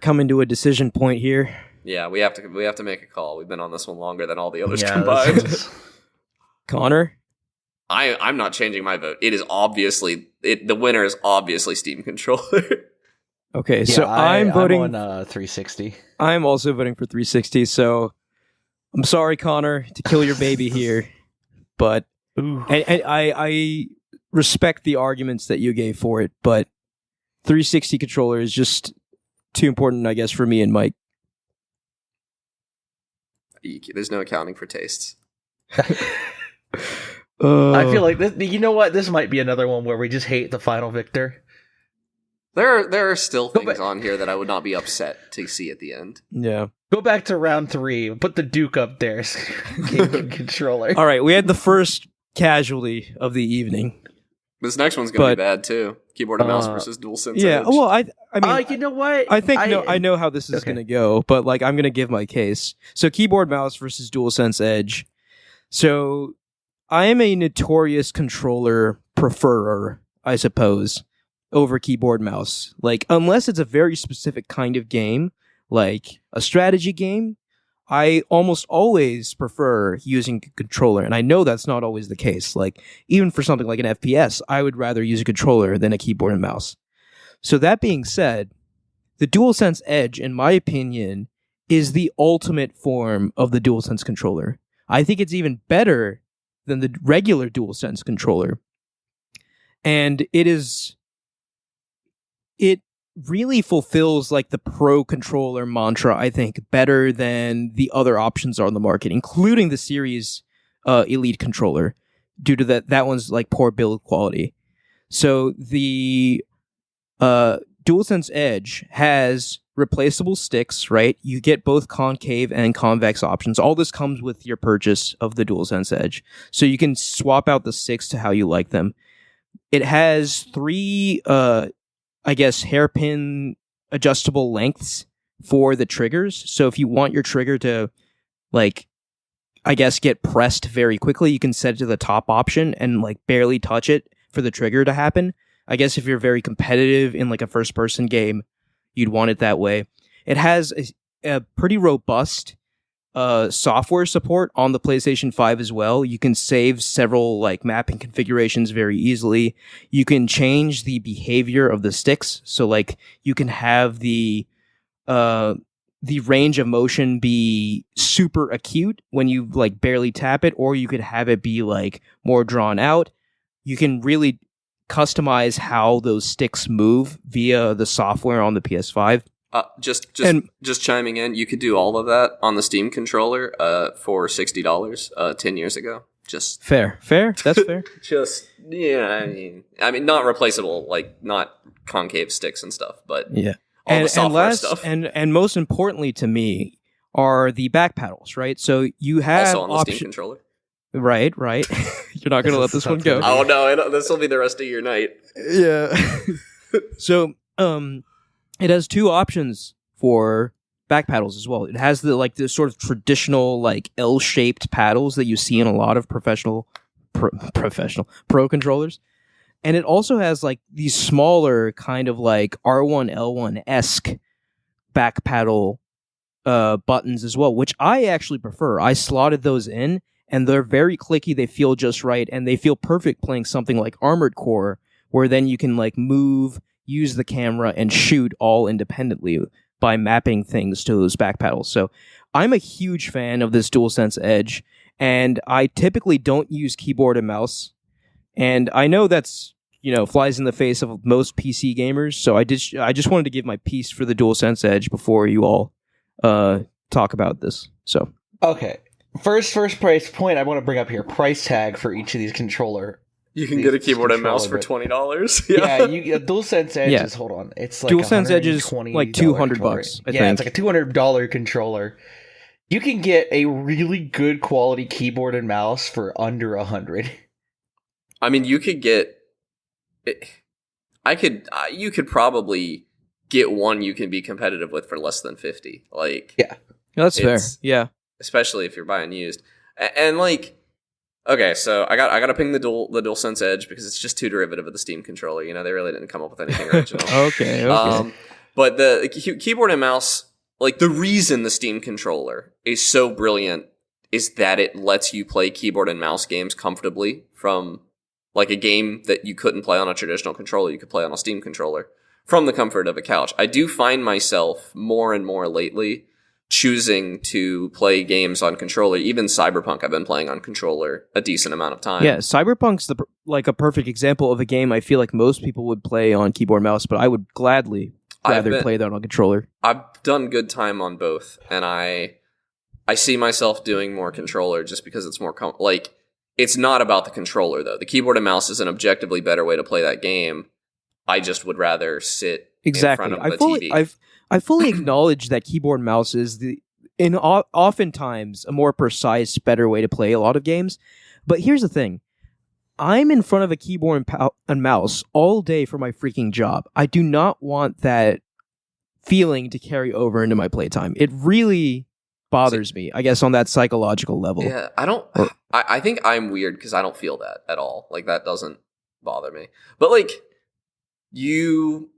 [SPEAKER 1] coming to a decision point here.
[SPEAKER 2] Yeah, we have to make a call. We've been on this one longer than all the others combined.
[SPEAKER 1] Connor,
[SPEAKER 2] I'm not changing my vote. It is obviously the winner is obviously Steam controller.
[SPEAKER 1] Okay, so I'm voting
[SPEAKER 3] on 360.
[SPEAKER 1] I'm also voting for 360. So I'm sorry, Connor, to kill your baby here, but and I respect the arguments that you gave for it, but 360 controller is just too important, I guess, for me and Mike.
[SPEAKER 2] There's no accounting for tastes.
[SPEAKER 3] I feel like this, you know what? This might be another one where we just hate the final victor.
[SPEAKER 2] There are still things on here that I would not be upset to see at the end.
[SPEAKER 1] Yeah.
[SPEAKER 3] Go back to round 3. Put the Duke up there. Controller.
[SPEAKER 1] All right, we had the first casualty of the evening.
[SPEAKER 2] This next one's going to be bad, too. Keyboard and mouse versus DualSense Edge.
[SPEAKER 1] Yeah, well, I mean...
[SPEAKER 3] you know what?
[SPEAKER 1] I think I know how this is going to go, but like I'm going to give my case. So keyboard mouse versus DualSense Edge. So I am a notorious controller preferrer, I suppose, over keyboard mouse. Like, unless it's a very specific kind of game, like a strategy game, I almost always prefer using a controller, and I know that's not always the case. Like, even for something like an FPS, I would rather use a controller than a keyboard and mouse. So that being said, the DualSense Edge, in my opinion, is the ultimate form of the DualSense controller. I think it's even better than the regular DualSense controller. And it really fulfills like the pro controller mantra, I think, better than the other options on the market, including the Series Elite controller, due to that one's like poor build quality. So the DualSense Edge has replaceable sticks, right? You get both concave and convex options. All this comes with your purchase of the DualSense Edge. So you can swap out the sticks to how you like them. It has 3 hairpin adjustable lengths for the triggers. So if you want your trigger to, like, get pressed very quickly, you can set it to the top option and, like, barely touch it for the trigger to happen. I guess if you're very competitive in, like, a first-person game, you'd want it that way. It has a pretty robust software support on the PlayStation 5 as well. You can save several like mapping configurations very easily. You can change the behavior of the sticks, so like you can have the range of motion be super acute when you like barely tap it, or you could have it be like more drawn out. You can really customize how those sticks move via the software on the PS5.
[SPEAKER 2] Just chiming in, you could do all of that on the Steam controller for $60 10 years ago. Just
[SPEAKER 1] fair. That's fair.
[SPEAKER 2] I mean, not replaceable, like not concave sticks and stuff, but
[SPEAKER 1] yeah,
[SPEAKER 2] all the software stuff.
[SPEAKER 1] And most importantly to me are the back paddles, right? So you have
[SPEAKER 2] also on the Steam controller.
[SPEAKER 1] Right. You're not going to let this one go.
[SPEAKER 2] Oh no, this will be the rest of your night.
[SPEAKER 1] Yeah. So, it has 2 options for back paddles as well. It has the sort of traditional like L-shaped paddles that you see in a lot of pro controllers, and it also has like these smaller kind of like R1L1-esque back paddle buttons as well, which I actually prefer. I slotted those in, and they're very clicky. They feel just right, and they feel perfect playing something like Armored Core, where then you can like move, use the camera, and shoot all independently by mapping things to those back paddles. So I'm a huge fan of this DualSense Edge, and I typically don't use keyboard and mouse. And I know that's, flies in the face of most PC gamers, so I just wanted to give my piece for the DualSense Edge before you all talk about this. So
[SPEAKER 3] okay, first price point I want to bring up here: price tag for each of these controller.
[SPEAKER 2] You can get a keyboard and mouse for $20.
[SPEAKER 3] Yeah, DualSense Edge is, hold on, it's like
[SPEAKER 1] DualSense Edge is like $200. I think.
[SPEAKER 3] It's like a $200 controller. You can get a really good quality keyboard and mouse for under $100.
[SPEAKER 2] I mean, you could get. You could probably get one you can be competitive with for less than $50. Like,
[SPEAKER 3] yeah,
[SPEAKER 1] that's fair. Yeah,
[SPEAKER 2] especially if you're buying used, and like. Okay, so I got to ping the DualSense Edge because it's just too derivative of the Steam controller. They really didn't come up with anything original.
[SPEAKER 1] Okay.
[SPEAKER 2] But the keyboard and mouse, like the reason the Steam controller is so brilliant is that it lets you play keyboard and mouse games comfortably from like a game that you couldn't play on a traditional controller. You could play on a Steam controller from the comfort of a couch. I do find myself more and more lately choosing to play games on controller. Even Cyberpunk I've been playing on controller a decent amount of time.
[SPEAKER 1] Yeah, Cyberpunk's like a perfect example of a game I feel like most people would play on keyboard and mouse, but I would gladly rather play that on controller.
[SPEAKER 2] I've done good time on both, and I see myself doing more controller just because it's more it's not about the controller though. The keyboard and mouse is an objectively better way to play that game. I just would rather sit in front of the TV.
[SPEAKER 1] I fully acknowledge that keyboard and mouse is oftentimes a more precise, better way to play a lot of games. But here's the thing. I'm in front of a keyboard and mouse all day for my freaking job. I do not want that feeling to carry over into my playtime. It really bothers me, I guess, on that psychological level.
[SPEAKER 2] Yeah, I think I'm weird because I don't feel that at all. Like, that doesn't bother me. But, like, you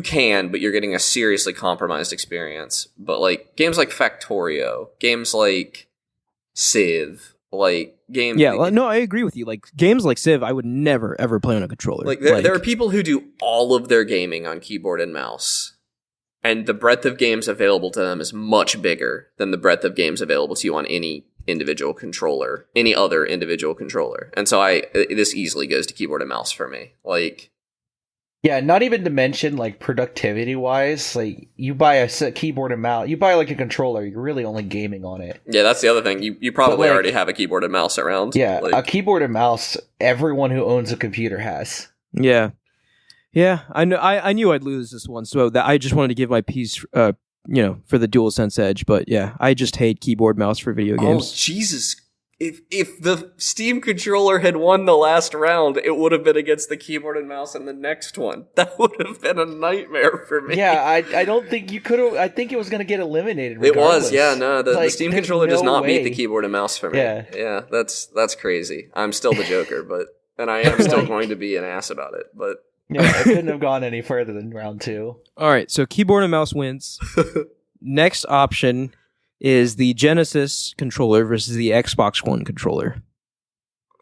[SPEAKER 2] can, but you're getting a seriously compromised experience. But like games like Factorio, games like Civ, like games.
[SPEAKER 1] Yeah, no, I agree with you. Like games like Civ, I would never ever play on a controller.
[SPEAKER 2] Like there are people who do all of their gaming on keyboard and mouse, and the breadth of games available to them is much bigger than the breadth of games available to you on any individual controller, any other individual controller. And so this easily goes to keyboard and mouse for me. Like.
[SPEAKER 3] Yeah, not even to mention, like, productivity-wise, like, you buy a keyboard and mouse, you buy, like, a controller, you're really only gaming on it.
[SPEAKER 2] Yeah, that's the other thing. You probably already have a keyboard and mouse around.
[SPEAKER 3] Yeah, a keyboard and mouse, everyone who owns a computer has.
[SPEAKER 1] Yeah. Yeah, I knew I'd lose this one, so I just wanted to give my piece, for the DualSense Edge, but yeah, I just hate keyboard mouse for video games.
[SPEAKER 2] Oh, Jesus. If the Steam controller had won the last round, it would have been against the keyboard and mouse in the next one. That would have been a nightmare for me.
[SPEAKER 3] Yeah, I don't think you could have. I think it was going to get eliminated
[SPEAKER 2] It was,
[SPEAKER 3] regardless.
[SPEAKER 2] yeah, no. The Steam controller does not beat the
[SPEAKER 3] way.
[SPEAKER 2] keyboard and mouse for me.
[SPEAKER 3] Yeah.
[SPEAKER 2] That's crazy. I'm still the Joker, and I am still going to be an ass about it, but...
[SPEAKER 3] Yeah, it couldn't have gone any further than round 2.
[SPEAKER 1] All right, so keyboard and mouse wins. Next option is the Genesis controller versus the Xbox One controller.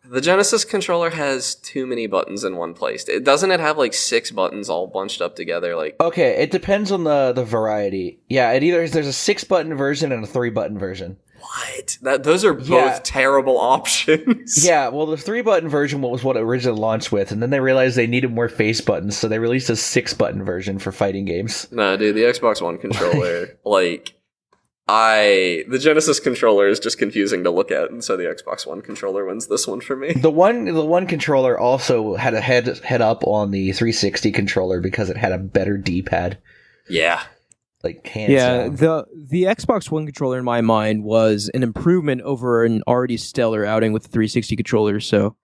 [SPEAKER 2] The Genesis controller has too many buttons in one place. Doesn't it have like 6 buttons all bunched up together? Like,
[SPEAKER 3] okay, it depends on the variety. Yeah, there's a 6-button version and a 3-button version.
[SPEAKER 2] What? Those are both terrible options.
[SPEAKER 3] Yeah, well, the 3-button version was what it originally launched with, and then they realized they needed more face buttons, so they released a 6-button version for fighting games.
[SPEAKER 2] No, dude, the Xbox One controller, the Genesis controller is just confusing to look at, and so the Xbox One controller wins this one for me.
[SPEAKER 3] The one controller also had a head up on the 360 controller because it had a better D-pad.
[SPEAKER 2] Yeah.
[SPEAKER 3] Like, hands down.
[SPEAKER 1] The Xbox One controller in my mind was an improvement over an already stellar outing with the 360 controller, so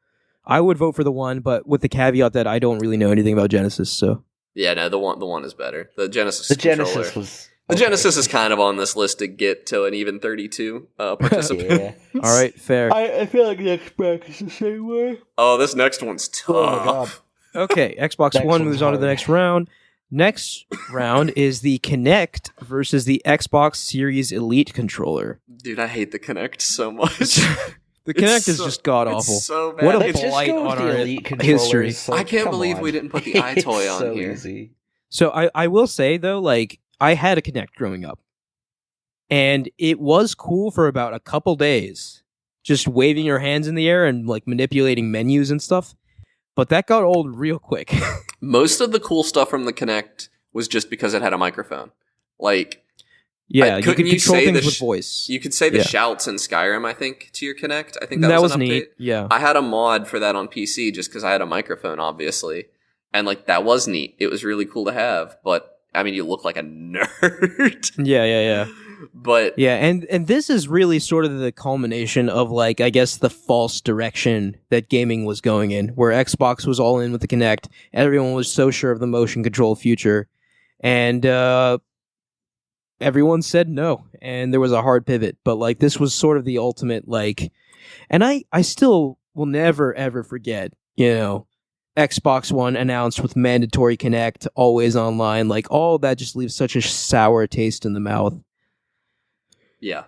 [SPEAKER 1] I would vote for the one, but with the caveat that I don't really know anything about Genesis, so.
[SPEAKER 2] Yeah, no, the one is better. The Genesis
[SPEAKER 3] The
[SPEAKER 2] Genesis is kind of on this list to get to an even 32 participants.
[SPEAKER 3] Yeah.
[SPEAKER 1] All right, fair.
[SPEAKER 3] I feel like the Xbox is the same way.
[SPEAKER 2] Oh, this next one's tough.
[SPEAKER 3] Oh my God.
[SPEAKER 1] Okay, Xbox One moves on to the next round. Next round is the Kinect versus the Xbox Series Elite controller.
[SPEAKER 2] Dude, I hate the Kinect so much.
[SPEAKER 1] The Kinect is just god awful.
[SPEAKER 2] It's so bad.
[SPEAKER 1] What a
[SPEAKER 3] Let's just
[SPEAKER 1] blight
[SPEAKER 3] go with
[SPEAKER 1] on
[SPEAKER 3] the
[SPEAKER 1] our
[SPEAKER 3] Elite
[SPEAKER 1] history.
[SPEAKER 3] controllers. Like,
[SPEAKER 2] I can't
[SPEAKER 3] come
[SPEAKER 2] believe
[SPEAKER 3] on.
[SPEAKER 2] we didn't put the iToy
[SPEAKER 3] It's
[SPEAKER 2] on
[SPEAKER 3] so
[SPEAKER 2] here.
[SPEAKER 3] Easy.
[SPEAKER 1] So I will say though, like I had a Kinect growing up, and it was cool for about a couple days, just waving your hands in the air and like manipulating menus and stuff. But that got old real quick.
[SPEAKER 2] Most of the cool stuff from the Kinect was just because it had a microphone. Like,
[SPEAKER 1] yeah, you could
[SPEAKER 2] couldn't you
[SPEAKER 1] control
[SPEAKER 2] say
[SPEAKER 1] things
[SPEAKER 2] the
[SPEAKER 1] with voice.
[SPEAKER 2] you could say the
[SPEAKER 1] Yeah.
[SPEAKER 2] shouts in Skyrim, I think, to your Kinect. I think that
[SPEAKER 1] That
[SPEAKER 2] was
[SPEAKER 1] was
[SPEAKER 2] an update.
[SPEAKER 1] neat. Yeah.
[SPEAKER 2] I had a mod for that on PC just because I had a microphone, obviously. And, like, that was neat. It was really cool to have. But, I mean, you look like a nerd.
[SPEAKER 1] Yeah.
[SPEAKER 2] But,
[SPEAKER 1] Yeah, and this is really sort of the culmination of, like, I guess the false direction that gaming was going in, where Xbox was all in with the Kinect. Everyone was so sure of the motion control future. And everyone said no, and there was a hard pivot. But, like, this was sort of the ultimate, like... And I still will never, ever forget, Xbox One announced with mandatory Kinect, always online. Like, all that just leaves such a sour taste in the mouth.
[SPEAKER 2] yeah.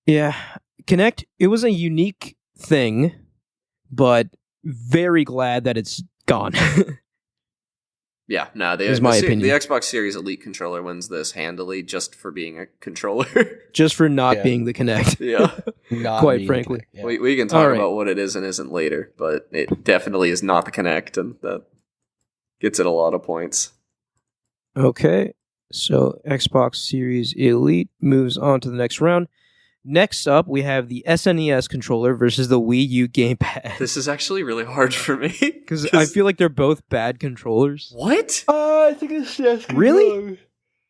[SPEAKER 1] Yeah, Kinect, it was a unique thing, but very glad that it's gone.
[SPEAKER 2] Yeah, no,
[SPEAKER 1] Is my opinion.
[SPEAKER 2] the Xbox Series Elite controller wins this handily just for being a controller.
[SPEAKER 1] Just for not
[SPEAKER 3] Yeah.
[SPEAKER 1] being the Kinect.
[SPEAKER 2] Yeah.
[SPEAKER 3] Not
[SPEAKER 1] Quite
[SPEAKER 3] me.
[SPEAKER 1] frankly.
[SPEAKER 3] Yeah.
[SPEAKER 2] We can talk
[SPEAKER 1] All right.
[SPEAKER 2] about what it is and isn't later, but it definitely is not the Kinect, and that gets it a lot of points.
[SPEAKER 1] Okay, so Xbox Series Elite moves on to the next round. Next up, we have the SNES controller versus the Wii U gamepad.
[SPEAKER 2] This is actually really hard for me.
[SPEAKER 1] Because I feel like they're both bad controllers.
[SPEAKER 2] What?
[SPEAKER 3] I think it's
[SPEAKER 1] Really?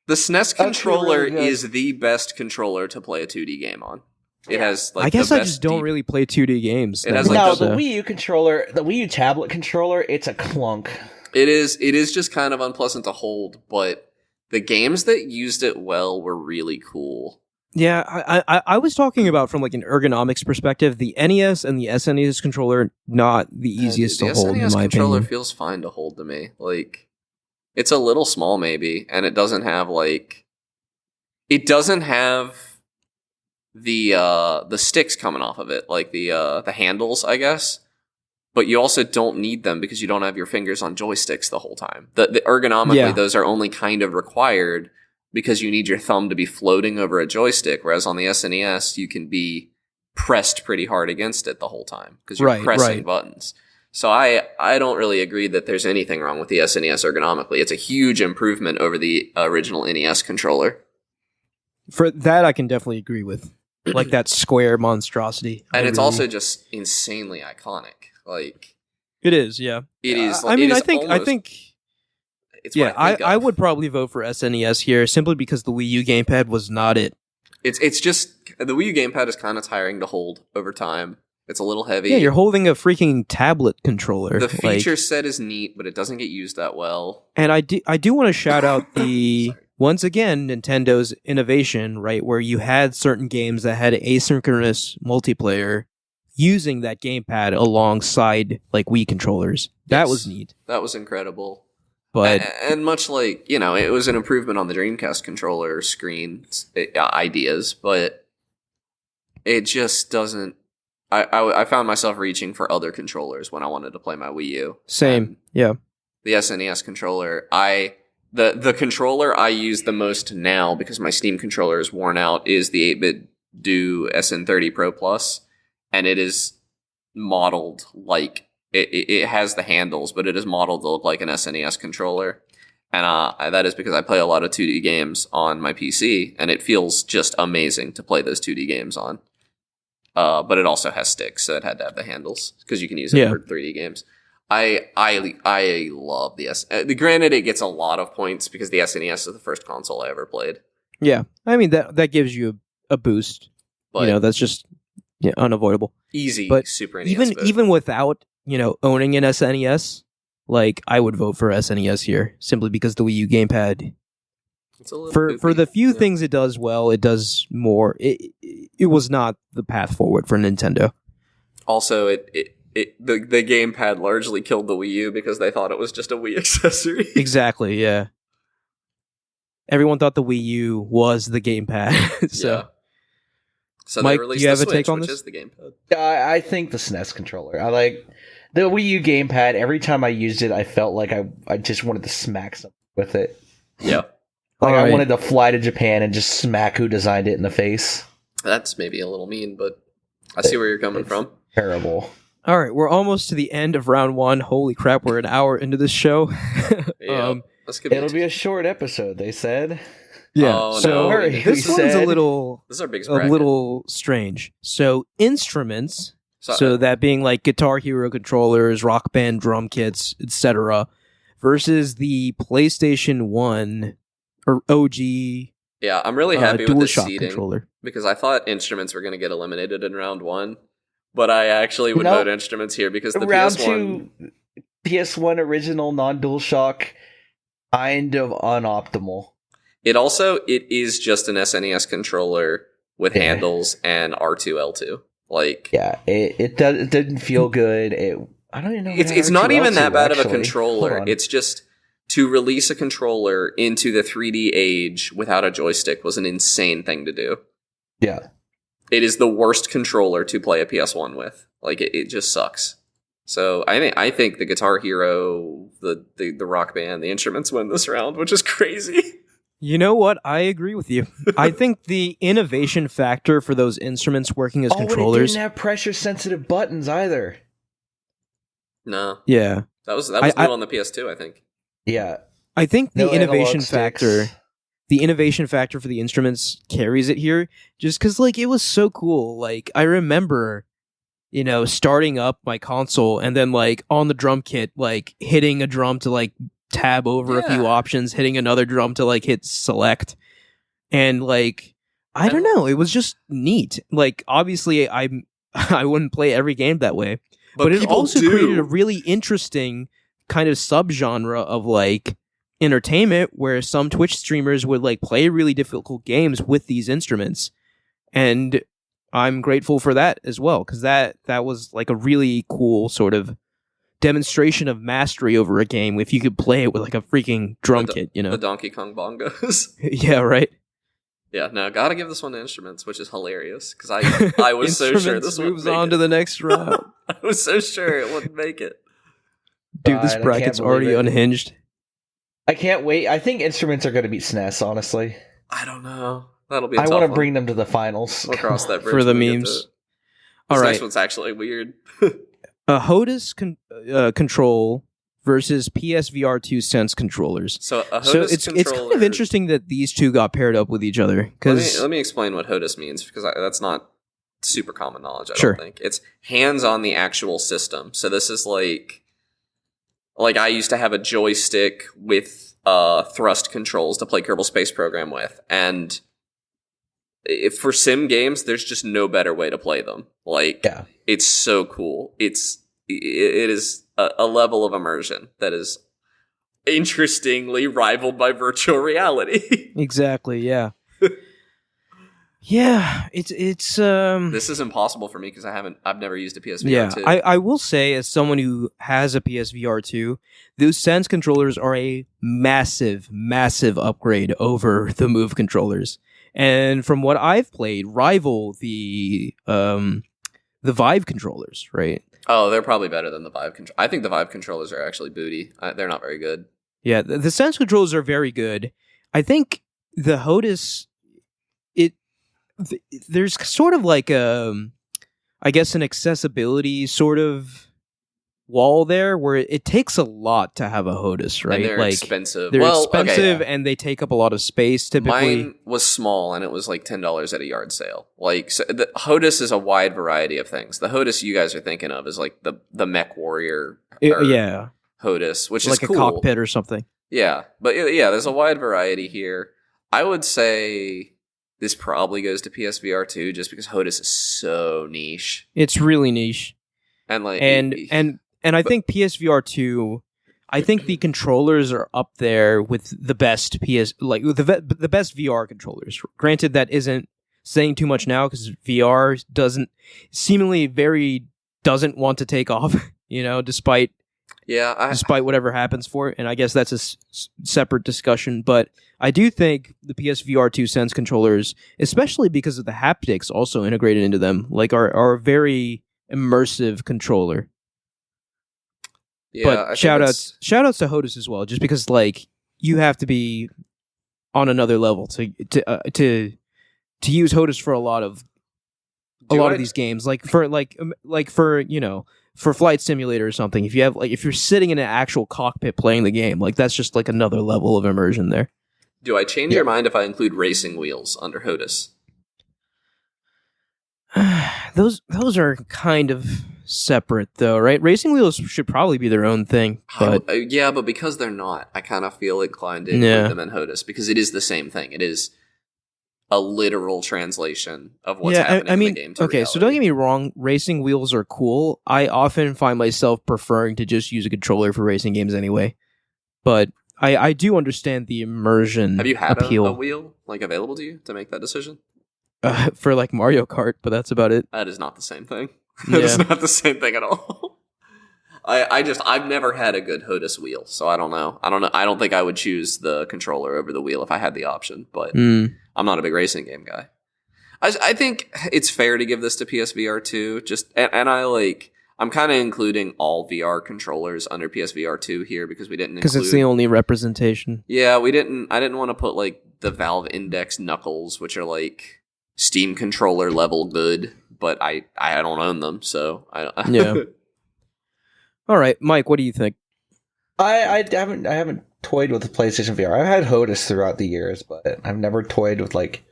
[SPEAKER 2] The SNES
[SPEAKER 3] Actually,
[SPEAKER 2] controller
[SPEAKER 3] really good.
[SPEAKER 2] is the best controller to play a 2D game on. It has like
[SPEAKER 1] I guess
[SPEAKER 2] the
[SPEAKER 1] I
[SPEAKER 2] best
[SPEAKER 1] just don't
[SPEAKER 2] deep-
[SPEAKER 1] really play 2D games.
[SPEAKER 2] It has, like,
[SPEAKER 3] No,
[SPEAKER 2] the-
[SPEAKER 3] the Wii U controller, the Wii U tablet controller, it's a clunk.
[SPEAKER 2] It is just kind of unpleasant to hold, but the games that used it well were really cool.
[SPEAKER 1] Yeah, I was talking about from like an ergonomics perspective, the NES and the SNES controller not the easiest
[SPEAKER 2] the
[SPEAKER 1] to hold in
[SPEAKER 2] SNES
[SPEAKER 1] my
[SPEAKER 2] controller
[SPEAKER 1] opinion.
[SPEAKER 2] feels fine to hold to me. Like, it's a little small maybe, and it doesn't have the sticks coming off of it, like the handles, I guess. But you also don't need them because you don't have your fingers on joysticks the whole time. The ergonomically,
[SPEAKER 1] Yeah.
[SPEAKER 2] those are only kind of required because you need your thumb to be floating over a joystick, whereas on the SNES, you can be pressed pretty hard against it the whole time because you're pressing
[SPEAKER 1] Right.
[SPEAKER 2] buttons. So I don't really agree that there's anything wrong with the SNES ergonomically. It's a huge improvement over the original NES controller.
[SPEAKER 1] For that, I can definitely agree with. Like that square monstrosity.
[SPEAKER 2] And
[SPEAKER 1] I
[SPEAKER 2] it's
[SPEAKER 1] really-
[SPEAKER 2] also just insanely iconic. Like,
[SPEAKER 1] It is, yeah.
[SPEAKER 2] it is.
[SPEAKER 1] I mean,
[SPEAKER 2] it
[SPEAKER 1] I
[SPEAKER 2] is
[SPEAKER 1] think
[SPEAKER 2] almost- It's
[SPEAKER 1] yeah,
[SPEAKER 2] what I think
[SPEAKER 1] I
[SPEAKER 2] of.
[SPEAKER 1] would probably vote for SNES here simply because the Wii U gamepad was not it.
[SPEAKER 2] It's just the Wii U gamepad is kind of tiring to hold over time. It's a little heavy.
[SPEAKER 1] Yeah, you're holding a freaking tablet controller.
[SPEAKER 2] The
[SPEAKER 1] like-
[SPEAKER 2] feature set is neat, but it doesn't get used that well.
[SPEAKER 1] And I do want to shout out the
[SPEAKER 2] Sorry.
[SPEAKER 1] once again Nintendo's innovation, right, where you had certain games that had asynchronous multiplayer using that gamepad alongside like Wii controllers. That
[SPEAKER 2] Yes.
[SPEAKER 1] was neat.
[SPEAKER 2] That was incredible.
[SPEAKER 1] But
[SPEAKER 2] And much like, it was an improvement on the Dreamcast controller screen ideas, but it just doesn't. I found myself reaching for other controllers when I wanted to play my Wii U.
[SPEAKER 1] same.
[SPEAKER 2] And
[SPEAKER 1] Yeah.
[SPEAKER 2] the SNES controller, the controller I use the most now because my Steam controller is worn out is the 8-bit Do SN30 Pro Plus, and it is modeled like it has the handles, but it is modeled to look like an SNES controller. And that is because I play a lot of 2D games on my PC, and it feels just amazing to play those 2D games on. But it also has sticks, so it had to have the handles because you can use it for 3D games. I love the granted, it gets a lot of points because the SNES is the first console I ever played.
[SPEAKER 1] Yeah. I mean that gives you a boost.
[SPEAKER 2] But
[SPEAKER 1] That's just unavoidable.
[SPEAKER 2] easy,
[SPEAKER 1] but
[SPEAKER 2] Super NES. vote.
[SPEAKER 1] Even without, owning an SNES, like I would vote for SNES here simply because the Wii U gamepad
[SPEAKER 2] It's a little
[SPEAKER 1] for
[SPEAKER 2] poopy.
[SPEAKER 1] the few
[SPEAKER 2] Yeah.
[SPEAKER 1] things it does well, it does more. It was not the path forward for Nintendo.
[SPEAKER 2] Also, the gamepad largely killed the Wii U because they thought it was just a Wii accessory.
[SPEAKER 1] Exactly, yeah. Everyone thought the Wii U was the gamepad. So
[SPEAKER 2] So
[SPEAKER 1] Mike,
[SPEAKER 2] they
[SPEAKER 1] do
[SPEAKER 2] released
[SPEAKER 1] you
[SPEAKER 2] the
[SPEAKER 1] have a
[SPEAKER 2] Switch,
[SPEAKER 1] take on
[SPEAKER 2] which
[SPEAKER 1] this?
[SPEAKER 2] is the gamepad.
[SPEAKER 3] I think the SNES controller. I like the Wii U gamepad. Every time I used it, I felt like I just wanted to smack something with it.
[SPEAKER 2] Yeah.
[SPEAKER 3] Like
[SPEAKER 1] All
[SPEAKER 3] I
[SPEAKER 1] right.
[SPEAKER 3] wanted to fly to Japan and just smack who designed it in the face.
[SPEAKER 2] That's maybe a little mean, but I see where you're coming
[SPEAKER 3] It's
[SPEAKER 2] from.
[SPEAKER 3] Terrible.
[SPEAKER 1] All right, we're almost to the end of round one. Holy crap, we're an hour into this show.
[SPEAKER 2] Yeah. Let's give
[SPEAKER 3] It'll be a short episode, they said.
[SPEAKER 1] Yeah.
[SPEAKER 2] Oh,
[SPEAKER 1] so
[SPEAKER 2] no.
[SPEAKER 3] Sorry,
[SPEAKER 1] this
[SPEAKER 3] we
[SPEAKER 1] one's a
[SPEAKER 3] said.
[SPEAKER 1] little
[SPEAKER 2] This is our biggest
[SPEAKER 1] a
[SPEAKER 2] bracket.
[SPEAKER 1] little strange. So instruments,
[SPEAKER 2] So,
[SPEAKER 1] so that being like Guitar Hero controllers, Rock Band drum kits, etc., versus the PlayStation 1 or OG
[SPEAKER 2] yeah, I'm really happy with the
[SPEAKER 1] DualShock
[SPEAKER 2] seeding
[SPEAKER 1] controller.
[SPEAKER 2] because I thought instruments were going to get eliminated in round one, but I actually would
[SPEAKER 3] Nope.
[SPEAKER 2] vote instruments here because the
[SPEAKER 3] Round
[SPEAKER 2] PS1.
[SPEAKER 3] 2, PS1 original non-DualShock, kind of unoptimal.
[SPEAKER 2] It is just an SNES controller with
[SPEAKER 3] Yeah.
[SPEAKER 2] handles and R2L2. Like,
[SPEAKER 3] Yeah, it didn't feel good. I don't even know. if it had
[SPEAKER 2] it's not even
[SPEAKER 3] R2L2,
[SPEAKER 2] that bad of a
[SPEAKER 3] actually.
[SPEAKER 2] controller.
[SPEAKER 3] Hold on.
[SPEAKER 2] It's just to release a controller into the 3D age without a joystick was an insane thing to do.
[SPEAKER 3] Yeah.
[SPEAKER 2] It is the worst controller to play a PS1 with. Like, it just sucks. So I think the Guitar Hero, the Rock Band, the instruments win this round, which is crazy.
[SPEAKER 1] You know what? I agree with you. I think the innovation factor for those instruments working as
[SPEAKER 3] And it
[SPEAKER 1] controllers.
[SPEAKER 3] didn't have pressure-sensitive buttons either.
[SPEAKER 2] No,
[SPEAKER 1] Yeah.
[SPEAKER 2] that was
[SPEAKER 1] I-
[SPEAKER 2] new on the PS2, I think.
[SPEAKER 3] Yeah.
[SPEAKER 1] I think the
[SPEAKER 3] No analog
[SPEAKER 1] innovation
[SPEAKER 3] sticks.
[SPEAKER 1] factor, the innovation factor for the instruments carries it here, just because like it was so cool. Like I remember, starting up my console and then like on the drum kit, like hitting a drum to like tab over a few
[SPEAKER 2] Yeah.
[SPEAKER 1] options, hitting another drum to like hit select, and like I don't know, it was just neat. Like obviously, I wouldn't play every game that way, but it
[SPEAKER 2] people
[SPEAKER 1] also
[SPEAKER 2] do.
[SPEAKER 1] created a really interesting kind of subgenre of like entertainment where some Twitch streamers would like play really difficult games with these instruments, and I'm grateful for that as well because that was like a really cool sort of demonstration of mastery over a game if you could play it with like a freaking drum kit,
[SPEAKER 2] The Donkey Kong bongos.
[SPEAKER 1] Yeah, right.
[SPEAKER 2] Yeah, no, gotta give this one to instruments, which is hilarious because I was so sure
[SPEAKER 1] Instruments
[SPEAKER 2] this would
[SPEAKER 1] moves
[SPEAKER 2] make
[SPEAKER 1] on
[SPEAKER 2] it.
[SPEAKER 1] to the next round.
[SPEAKER 2] I was so sure it wouldn't make it.
[SPEAKER 1] Dude, this
[SPEAKER 3] God, I
[SPEAKER 1] bracket's
[SPEAKER 3] can't
[SPEAKER 1] already
[SPEAKER 3] believe it.
[SPEAKER 1] unhinged.
[SPEAKER 3] I can't wait. I think instruments are going to beat SNES, honestly.
[SPEAKER 2] I don't know. That'll be. A
[SPEAKER 3] I
[SPEAKER 2] tough
[SPEAKER 3] want to
[SPEAKER 2] one.
[SPEAKER 3] bring them to the finals.
[SPEAKER 2] We'll cross that bridge
[SPEAKER 1] For the
[SPEAKER 2] when we get to
[SPEAKER 1] memes.
[SPEAKER 2] it.
[SPEAKER 1] All
[SPEAKER 2] This
[SPEAKER 1] right.
[SPEAKER 2] next one's actually weird.
[SPEAKER 1] A HOTAS control versus PSVR 2 Sense controllers.
[SPEAKER 2] So a HOTAS
[SPEAKER 1] So it's kind of
[SPEAKER 2] controller-
[SPEAKER 1] interesting that these two got paired up with each other because
[SPEAKER 2] Let me explain what HOTAS means because that's not super common knowledge. I
[SPEAKER 1] Sure.
[SPEAKER 2] don't think it's hands on the actual system. So this is like I used to have a joystick with thrust controls to play Kerbal Space Program with, and if for sim games, there's just no better way to play them. Like,
[SPEAKER 3] Yeah.
[SPEAKER 2] it's so cool. It is a level of immersion that is interestingly rivaled by virtual reality.
[SPEAKER 1] exactly, yeah. Yeah, it's
[SPEAKER 2] This is impossible for me because I've never used a PSVR
[SPEAKER 1] yeah.
[SPEAKER 2] 2.
[SPEAKER 1] I will say as someone who has a PSVR 2, those Sense controllers are a massive upgrade over the Move controllers. And from what I've played, rival the Vive controllers, right?
[SPEAKER 2] Oh, they're probably better than the Vive control. I think the Vive controllers are actually booty. They're not very good.
[SPEAKER 1] Yeah, the Sense controllers are very good. I think the HOTAS, there's sort of like I guess an accessibility sort of wall there where it takes a lot to have a HOTAS, right?
[SPEAKER 2] And they're
[SPEAKER 1] like
[SPEAKER 2] expensive.
[SPEAKER 1] they're
[SPEAKER 2] Well, okay,
[SPEAKER 1] expensive
[SPEAKER 2] yeah.
[SPEAKER 1] and they take up a lot of space typically.
[SPEAKER 2] Mine was small and it was like $10 at a yard sale. Like, so the HOTAS is a wide variety of things. The HOTAS you guys are thinking of is like the Mech Warrior
[SPEAKER 1] Yeah,
[SPEAKER 2] HOTAS, which
[SPEAKER 1] like
[SPEAKER 2] is
[SPEAKER 1] a
[SPEAKER 2] cool.
[SPEAKER 1] cockpit or something.
[SPEAKER 2] Yeah, but yeah, there's a wide variety here. I would say this probably goes to PSVR 2 just because HOTAS is so niche.
[SPEAKER 1] It's really niche.
[SPEAKER 2] And like
[SPEAKER 1] And I think PSVR 2, I think the controllers are up there with the best with the best VR controllers. Granted, that isn't saying too much now because VR doesn't want to take off. Despite
[SPEAKER 2] Yeah,
[SPEAKER 1] despite whatever happens for it. And I guess that's a separate discussion. But I do think the PSVR 2 Sense controllers, especially because of the haptics also integrated into them, like are a very immersive controller.
[SPEAKER 2] yeah.
[SPEAKER 1] But shout outs to HOTUS as well, just because like you have to be on another level to use HOTUS for a lot of these games, like for for Flight Simulator or something. If you have if you're sitting in an actual cockpit playing the game, like that's just like another level of immersion there.
[SPEAKER 2] Do I change your mind if I include racing wheels under HOTUS?
[SPEAKER 1] Those are kind of separate though, right? Racing wheels should probably be their own thing, but
[SPEAKER 2] yeah, but because they're not, I kind of feel inclined to include them in HOTUS because it is the same thing. It is a literal translation of what's happening in the game to reality.
[SPEAKER 1] So don't get me wrong, racing wheels are cool. I often find myself preferring to just use a controller for racing games anyway, but I do understand the immersion.
[SPEAKER 2] Have you had
[SPEAKER 1] appeal.
[SPEAKER 2] a wheel like available to you to make that decision?
[SPEAKER 1] For like Mario Kart, but that's about it.
[SPEAKER 2] That is not the same thing. That is not the same thing at all. I've never had a good HOTUS wheel, so I don't know. I don't think I would choose the controller over the wheel if I had the option, but I'm not a big racing game guy. I think it's fair to give this to PSVR 2, I'm kind of including all VR controllers under PSVR 2 here because we didn't
[SPEAKER 1] because it's the only representation.
[SPEAKER 2] Yeah, I didn't want to put like the Valve Index Knuckles, which are like Steam controller level good, but I don't own them, so
[SPEAKER 1] yeah. All right, Mike, what do you think?
[SPEAKER 3] I haven't toyed with the PlayStation VR. I've had HOTUS throughout the years, but I've never toyed with like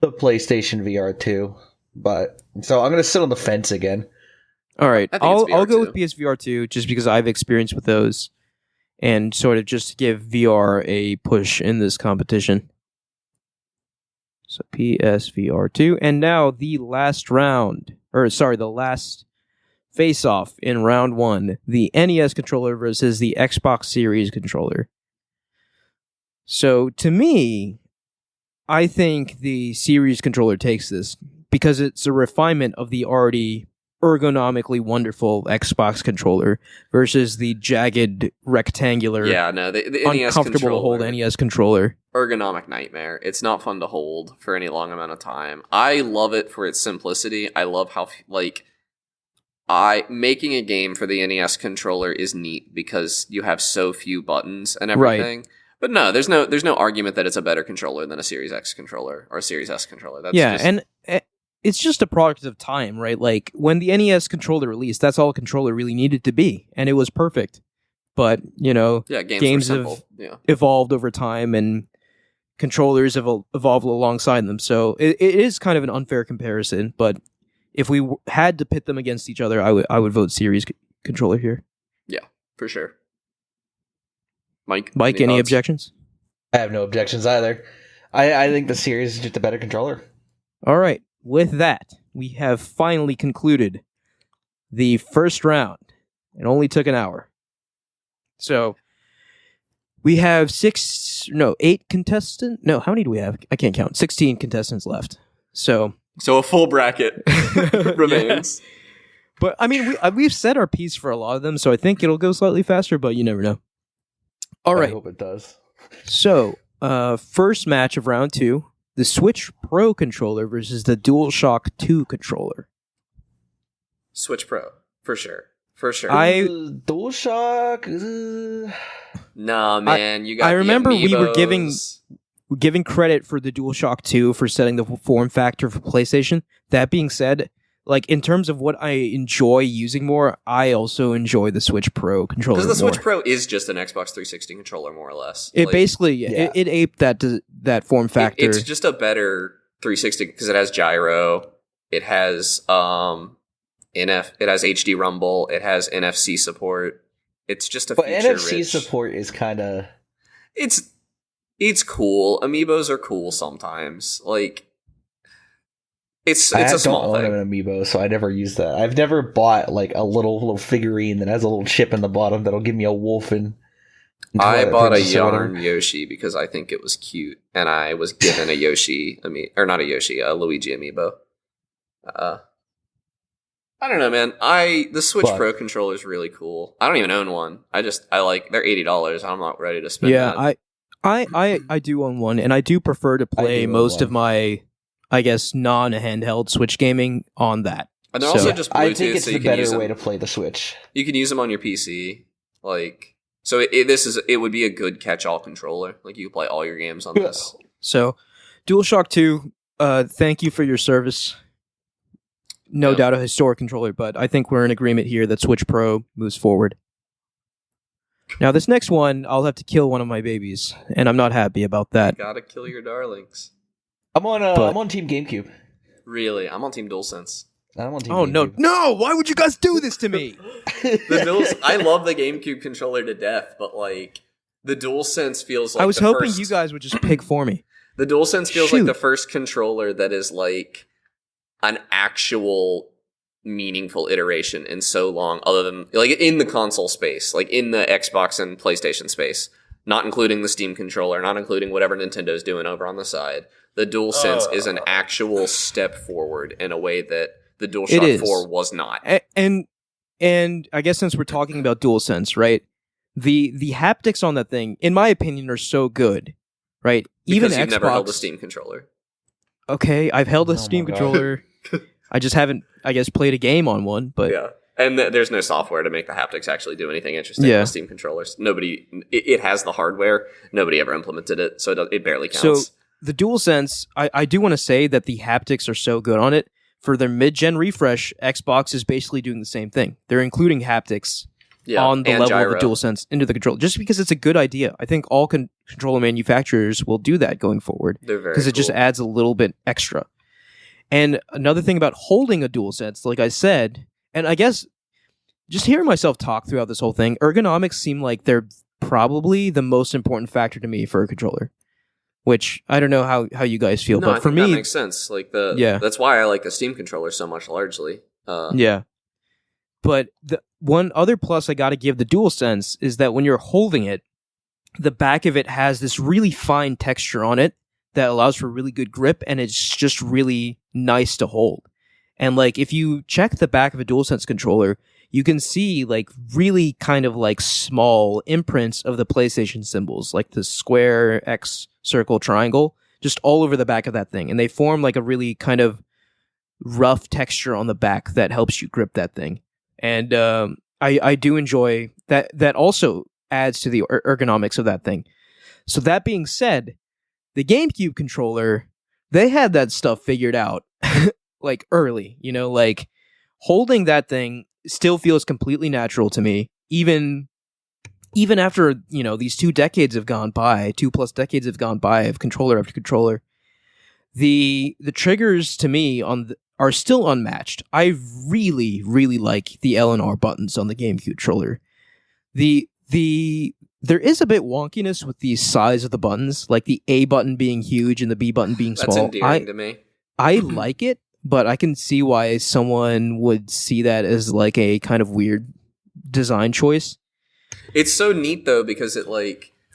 [SPEAKER 3] the PlayStation VR 2. But so I'm gonna sit on the fence again.
[SPEAKER 1] All right, I'll go with PSVR 2 just because I've experienced with those, and sort of just give VR a push in this competition. So PSVR 2, and now the last face-off in round 1, the NES controller versus the Xbox Series controller. So to me, I think the Series controller takes this because it's a refinement of the already ergonomically wonderful Xbox controller versus the jagged rectangular,
[SPEAKER 2] the
[SPEAKER 1] uncomfortable to hold NES controller.
[SPEAKER 2] Ergonomic nightmare. It's not fun to hold for any long amount of time. I love it for its simplicity. I love how making a game for the NES controller is neat because you have so few buttons and everything. Right. But no, there's no argument that it's a better controller than a Series X controller or a Series S controller.
[SPEAKER 1] And it's just a product of time, right? Like when the NES controller released, that's all a controller really needed to be, and it was perfect. But games have evolved over time, and controllers have evolved alongside them. So it is kind of an unfair comparison. But if we had to pit them against each other, I would vote Series controller here.
[SPEAKER 2] Yeah, for sure. Mike,
[SPEAKER 1] any objections?
[SPEAKER 3] I have no objections either. I think the Series is just a better controller.
[SPEAKER 1] All right. With that, we have finally concluded the first round. It only took an hour. So we have 8 contestants. No, how many do we have? I can't count. 16 contestants left. So
[SPEAKER 2] a full bracket remains.
[SPEAKER 1] Yeah. But I mean, we've said our piece for a lot of them, so I think it'll go slightly faster, but you never know. All right.
[SPEAKER 3] I hope it does.
[SPEAKER 1] So, first match of round 2, the Switch Pro controller versus the DualShock 2 controller.
[SPEAKER 2] Switch Pro, for sure.
[SPEAKER 3] DualShock.
[SPEAKER 2] Nah, man, you got.
[SPEAKER 1] I remember
[SPEAKER 2] we
[SPEAKER 1] were giving credit for the DualShock 2 for setting the form factor for PlayStation. That being said, like in terms of what I enjoy using more, I also enjoy the Switch Pro controller more.
[SPEAKER 2] Because the Switch Pro is just an Xbox 360 controller, more or less.
[SPEAKER 1] It basically it aped that form factor.
[SPEAKER 2] It's just a better 360 because it has gyro, it has it has HD Rumble, it has NFC support. It's just
[SPEAKER 3] but NFC support is kind of
[SPEAKER 2] it's cool. Amiibos are cool sometimes. Like it's a small thing.
[SPEAKER 3] I don't own an Amiibo, so I never use that. I've never bought like a little figurine that has a little chip in the bottom that'll give me a wolf and.
[SPEAKER 2] I bought a yarn Yoshi because I think it was cute, and I was given a Yoshi, a Luigi amiibo. I don't know, man. The Switch Pro controller is really cool. I don't even own one. I like they're $80. I'm not ready to spend that.
[SPEAKER 1] I do own one, and I do prefer to play most of my, I guess, non-handheld Switch gaming on that.
[SPEAKER 2] And they're also just Bluetooth,
[SPEAKER 3] I think it's
[SPEAKER 2] so
[SPEAKER 3] the better way to play the Switch.
[SPEAKER 2] You can use them on your PC, like so. It would be a good catch-all controller. Like you can play all your games on this.
[SPEAKER 1] So, DualShock 2, thank you for your service. No doubt a historic controller, but I think we're in agreement here that Switch Pro moves forward. Now, this next one, I'll have to kill one of my babies, and I'm not happy about that.
[SPEAKER 2] You gotta kill your darlings.
[SPEAKER 3] I'm on Team GameCube.
[SPEAKER 2] Really? I'm on Team DualSense.
[SPEAKER 3] I'm on Team
[SPEAKER 1] GameCube. No! Why would you guys do this to me?
[SPEAKER 2] I love the GameCube controller to death, but like the DualSense feels like
[SPEAKER 1] I was hoping you guys would just pick for me.
[SPEAKER 2] The DualSense feels like the first controller that is like an actual meaningful iteration in so long, other than like in the console space, like in the Xbox and PlayStation space, not including the Steam controller, not including whatever Nintendo's doing over on the side. The DualSense is an actual step forward in a way that the DualShock 4 was not.
[SPEAKER 1] And I guess since we're talking about DualSense, right? The haptics on that thing, in my opinion, are so good, right?
[SPEAKER 2] Because
[SPEAKER 1] even
[SPEAKER 2] you've
[SPEAKER 1] Xbox,
[SPEAKER 2] never held a Steam controller.
[SPEAKER 1] Okay, I've held a Steam controller. I just haven't, I guess, played a game on one, but
[SPEAKER 2] yeah. And there's no software to make the haptics actually do anything interesting with Steam controllers. It has the hardware. Nobody ever implemented it, so it barely counts.
[SPEAKER 1] So the DualSense, I do want to say that the haptics are so good on it. For their mid-gen refresh, Xbox is basically doing the same thing. They're including haptics on the level
[SPEAKER 2] gyro.
[SPEAKER 1] of the DualSense into the controller, just because it's a good idea. I think all controller manufacturers will do that going forward.
[SPEAKER 2] They're very
[SPEAKER 1] because it just adds a little bit extra. And another thing about holding a DualSense, like I said, and I guess just hearing myself talk throughout this whole thing, ergonomics seem like they're probably the most important factor to me for a controller. Which I don't know how you guys feel, but for me,
[SPEAKER 2] that makes sense. Like that's why I like the Steam controller so much, largely.
[SPEAKER 1] But the one other plus I got to give the DualSense is that when you're holding it, the back of it has this really fine texture on it that allows for really good grip, and it's just really nice to hold. And like if you check the back of a DualSense controller, you can see like really kind of like small imprints of the PlayStation symbols, like the square, X, circle, triangle, just all over the back of that thing. And they form like a really kind of rough texture on the back that helps you grip that thing. And I do enjoy that. That also adds to the ergonomics of that thing. So that being said, the GameCube controller, they had that stuff figured out like early, like holding that thing still feels completely natural to me, even after these 2 decades have gone by, 2+ decades have gone by of controller after controller. The triggers to me are still unmatched. I really like the L and R buttons on the GameCube controller. There is a bit wonkiness with the size of the buttons, like the A button being huge and the B button being small.
[SPEAKER 2] That's endearing to me.
[SPEAKER 1] I like it, but I can see why someone would see that as like a kind of weird design choice.
[SPEAKER 2] It's so neat though, because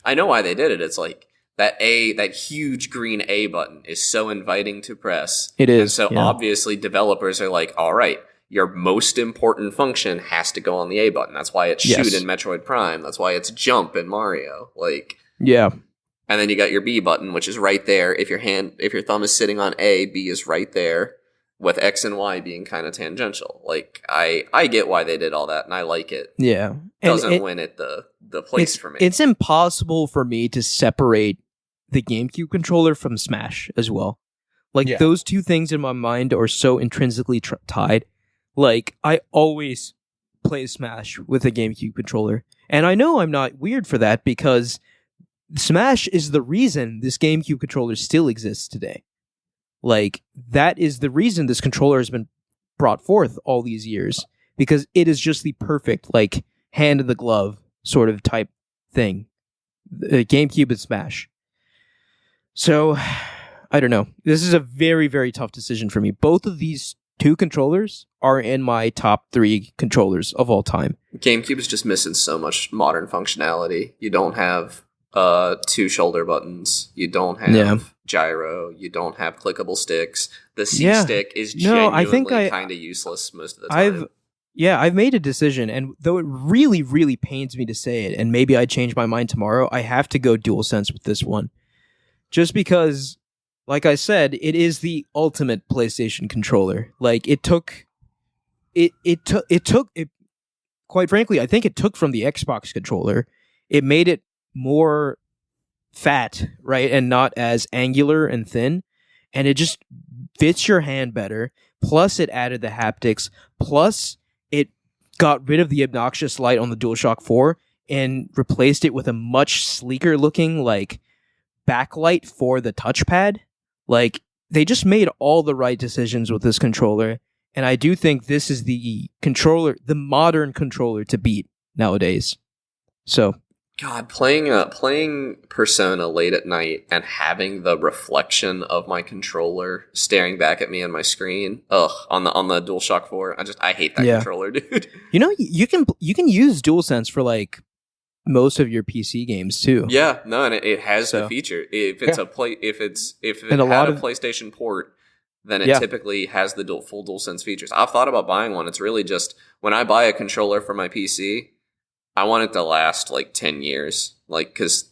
[SPEAKER 2] I know why they did it. It's like that huge green A button is so inviting to press.
[SPEAKER 1] It is.
[SPEAKER 2] And so obviously developers are like, all right, your most important function has to go on the A button. That's why it's shoot in Metroid Prime. That's why it's jump in Mario.
[SPEAKER 1] Yeah.
[SPEAKER 2] And then you got your B button, which is right there. If your thumb is sitting on A, B is right there, with X and Y being kind of tangential. I get why they did all that, and I like it.
[SPEAKER 1] Yeah.
[SPEAKER 2] Doesn't win it the place for me.
[SPEAKER 1] It's impossible for me to separate the GameCube controller from Smash as well. Those two things in my mind are so intrinsically tied. I always play Smash with a GameCube controller. And I know I'm not weird for that, because Smash is the reason this GameCube controller still exists today. That is the reason this controller has been brought forth all these years, because it is just the perfect, hand in the glove sort of type thing. GameCube and Smash. So, I don't know. This is a very, very tough decision for me. Both of these 2 controllers are in my top 3 controllers of all time.
[SPEAKER 2] GameCube is just missing so much modern functionality. You don't have 2 shoulder buttons. You don't have gyro. You don't have clickable sticks. The C
[SPEAKER 1] Yeah.
[SPEAKER 2] stick is
[SPEAKER 1] No, I
[SPEAKER 2] genuinely
[SPEAKER 1] think
[SPEAKER 2] kind of useless most of the time.
[SPEAKER 1] I've made a decision, and though it really, really pains me to say it, and maybe I change my mind tomorrow, I have to go DualSense with this one. Just because, like I said, it is the ultimate PlayStation controller. Like, quite frankly, I think it took from the Xbox controller. It made it more fat, right, and not as angular and thin, and it just fits your hand better. Plus, it added the haptics. Plus, it got rid of the obnoxious light on the DualShock 4 and replaced it with a much sleeker looking like backlight for the touchpad. Like, they just made all the right decisions with this controller, and I do think this is the modern controller to beat nowadays. So,
[SPEAKER 2] God, playing Persona late at night and having the reflection of my controller staring back at me on my screen, on the DualShock 4, I hate that controller, dude.
[SPEAKER 1] You know, you can use DualSense for like most of your PC games too.
[SPEAKER 2] Yeah, no, and it has the feature. If it's if it had a PlayStation port, then it typically has the full DualSense features. I've thought about buying one. It's really just when I buy a controller for my PC, I want it to last like 10 years, like, because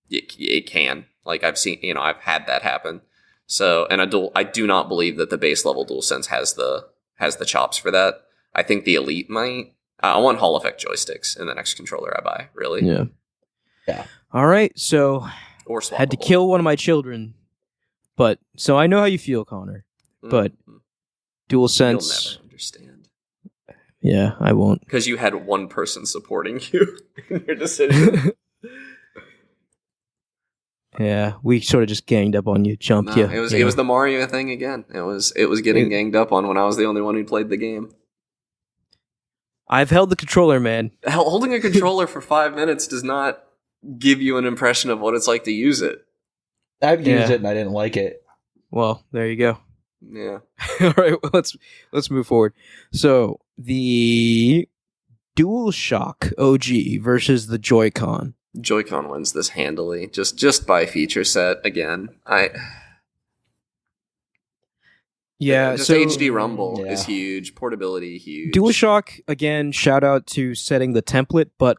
[SPEAKER 2] it can. Like, I've seen, I've had that happen. So, and I do not believe that the base level DualSense has the chops for that. I think the Elite might. I want Hall effect joysticks in the next controller I buy. Really?
[SPEAKER 1] Yeah. All right. So,
[SPEAKER 2] or swappable.
[SPEAKER 1] Had to kill one of my children, but so I know how you feel, Connor. But DualSense,
[SPEAKER 2] you'll never understand.
[SPEAKER 1] Yeah, I won't.
[SPEAKER 2] Because you had one person supporting you in your decision.
[SPEAKER 1] Yeah, we sort of just ganged up on you, jumped you.
[SPEAKER 2] It was the Mario thing again. It was getting ganged up on when I was the only one who played the game.
[SPEAKER 1] I've held the controller, man.
[SPEAKER 2] Holding a controller for 5 minutes does not give you an impression of what it's like to use it.
[SPEAKER 3] I've used it and I didn't like it.
[SPEAKER 1] Well, there you go.
[SPEAKER 2] Yeah.
[SPEAKER 1] All right, let's move forward. So the DualShock OG versus the Joy-Con.
[SPEAKER 2] Joy-Con wins this handily, just by feature set again. Just HD rumble is huge, portability huge.
[SPEAKER 1] DualShock, again, shout out to setting the template, but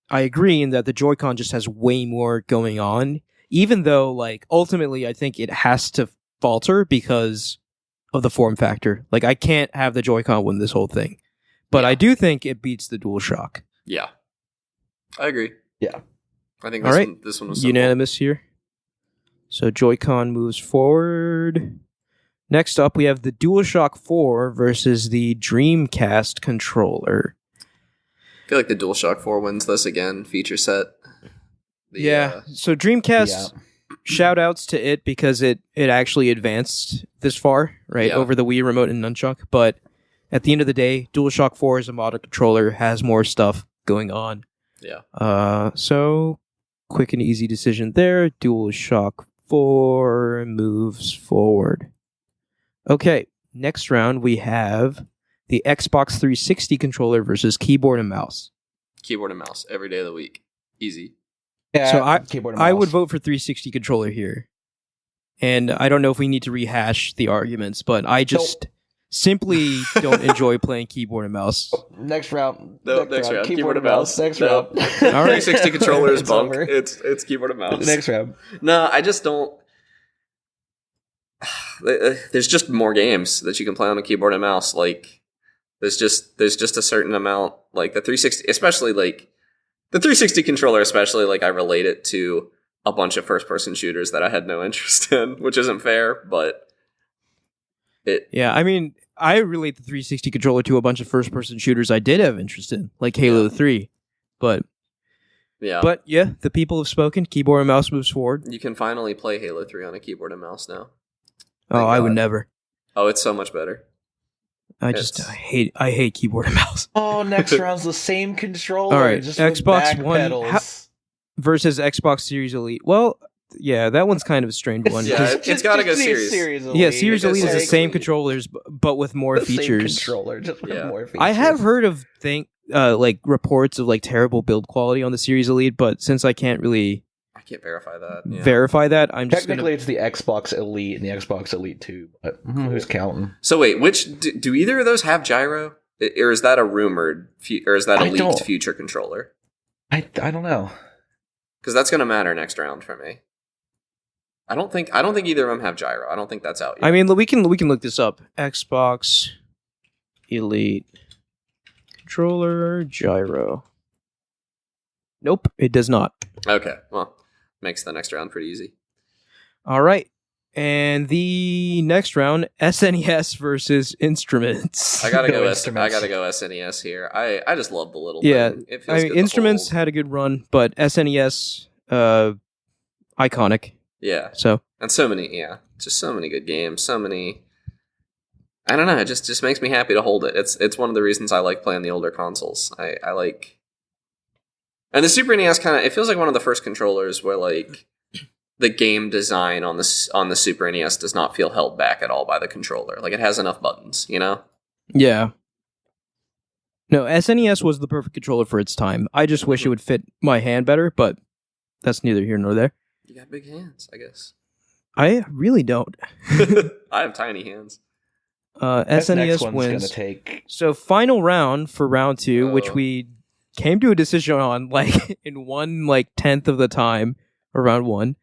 [SPEAKER 1] I agree in that the Joy-Con just has way more going on, even though, like, ultimately I think it has to falter because of the form factor. Like, I can't have the Joy-Con win this whole thing. But I do think it beats the DualShock.
[SPEAKER 2] Yeah. I agree.
[SPEAKER 3] Yeah.
[SPEAKER 2] I think this one was simple.
[SPEAKER 1] Unanimous here. So Joy-Con moves forward. Next up, we have the DualShock 4 versus the Dreamcast controller.
[SPEAKER 2] I feel like the DualShock 4 wins this again, feature set.
[SPEAKER 1] So Dreamcast, shout outs to it because it actually advanced this far, right, over the Wii Remote and Nunchuck. But at the end of the day, DualShock 4 is a modern controller, has more stuff going on.
[SPEAKER 2] Yeah.
[SPEAKER 1] So quick and easy decision there. DualShock 4 moves forward. Okay, next round we have the Xbox 360 controller versus keyboard and mouse.
[SPEAKER 2] Keyboard and mouse every day of the week. Easy.
[SPEAKER 3] Yeah,
[SPEAKER 1] so I would vote for 360 controller here. And I don't know if we need to rehash the arguments, but I just simply don't enjoy playing keyboard and mouse.
[SPEAKER 3] Next round.
[SPEAKER 2] Next round. Keyboard and mouse.
[SPEAKER 3] Next round.
[SPEAKER 2] All right. 360 controller is bunk. It's keyboard and mouse.
[SPEAKER 3] Next round.
[SPEAKER 2] No, I just don't. There's just more games that you can play on a keyboard and mouse. Like, there's just a certain amount. Like the 360, especially like the 360 controller, especially like I relate it to a bunch of first-person shooters that I had no interest in, which isn't fair, but
[SPEAKER 1] Yeah, I mean, I relate the 360 controller to a bunch of first-person shooters I did have interest in, like Halo 3, but the people have spoken. Keyboard and mouse moves forward.
[SPEAKER 2] You can finally play Halo 3 on a keyboard and mouse now.
[SPEAKER 1] I would never.
[SPEAKER 2] Oh, it's so much better.
[SPEAKER 1] I hate keyboard and mouse.
[SPEAKER 3] Oh, next round's the same controller.
[SPEAKER 1] All right,
[SPEAKER 3] just
[SPEAKER 1] Xbox
[SPEAKER 3] with
[SPEAKER 1] One
[SPEAKER 3] pedals.
[SPEAKER 1] versus Xbox Series Elite. Well, yeah, that one's kind of a strange one.
[SPEAKER 2] It's got to go Series.
[SPEAKER 3] Elite.
[SPEAKER 1] Yeah, Series Elite is the same controllers, but with more features.
[SPEAKER 3] Same controller, just with more features.
[SPEAKER 1] I have heard of like reports of like terrible build quality on the Series Elite, but since I can't
[SPEAKER 2] can't verify that. Yeah.
[SPEAKER 1] verify that. I'm just
[SPEAKER 3] Technically, it's the Xbox Elite and the Xbox Elite 2, but who's counting?
[SPEAKER 2] So wait, do either of those have gyro? Or is that a rumored, or is that a leaked future controller?
[SPEAKER 3] I don't know.
[SPEAKER 2] Because that's going to matter next round for me. I don't think either of them have gyro. I don't think that's out yet.
[SPEAKER 1] I mean, we can look this up. Xbox Elite controller gyro. Nope, it does not.
[SPEAKER 2] Okay, well, makes the next round pretty easy.
[SPEAKER 1] All right. And the next round, SNES versus Instruments.
[SPEAKER 2] I gotta go
[SPEAKER 3] Instruments.
[SPEAKER 2] SNES here. I just love the little
[SPEAKER 1] Yeah,
[SPEAKER 2] thing. It feels good to
[SPEAKER 1] Instruments
[SPEAKER 2] hold.
[SPEAKER 1] had a good run, but SNES, iconic.
[SPEAKER 2] Yeah,
[SPEAKER 1] So
[SPEAKER 2] and so many good games. So many. I don't know. It just makes me happy to hold it. It's one of the reasons I like playing the older consoles. I like, and the Super NES it feels like one of the first controllers where like the game design on the Super NES does not feel held back at all by the controller. Like it has enough buttons, you know?
[SPEAKER 1] yeah. No, SNES was the perfect controller for its time. I just wish it would fit my hand better, but that's neither here nor there.
[SPEAKER 2] You got big hands, I guess.
[SPEAKER 1] I really don't.
[SPEAKER 2] I have tiny hands.
[SPEAKER 1] SNES wins.
[SPEAKER 3] Gonna take...
[SPEAKER 1] So final round for round 2, which
[SPEAKER 2] Oh.
[SPEAKER 1] we came to a decision on like in 1/10th of the time around 1.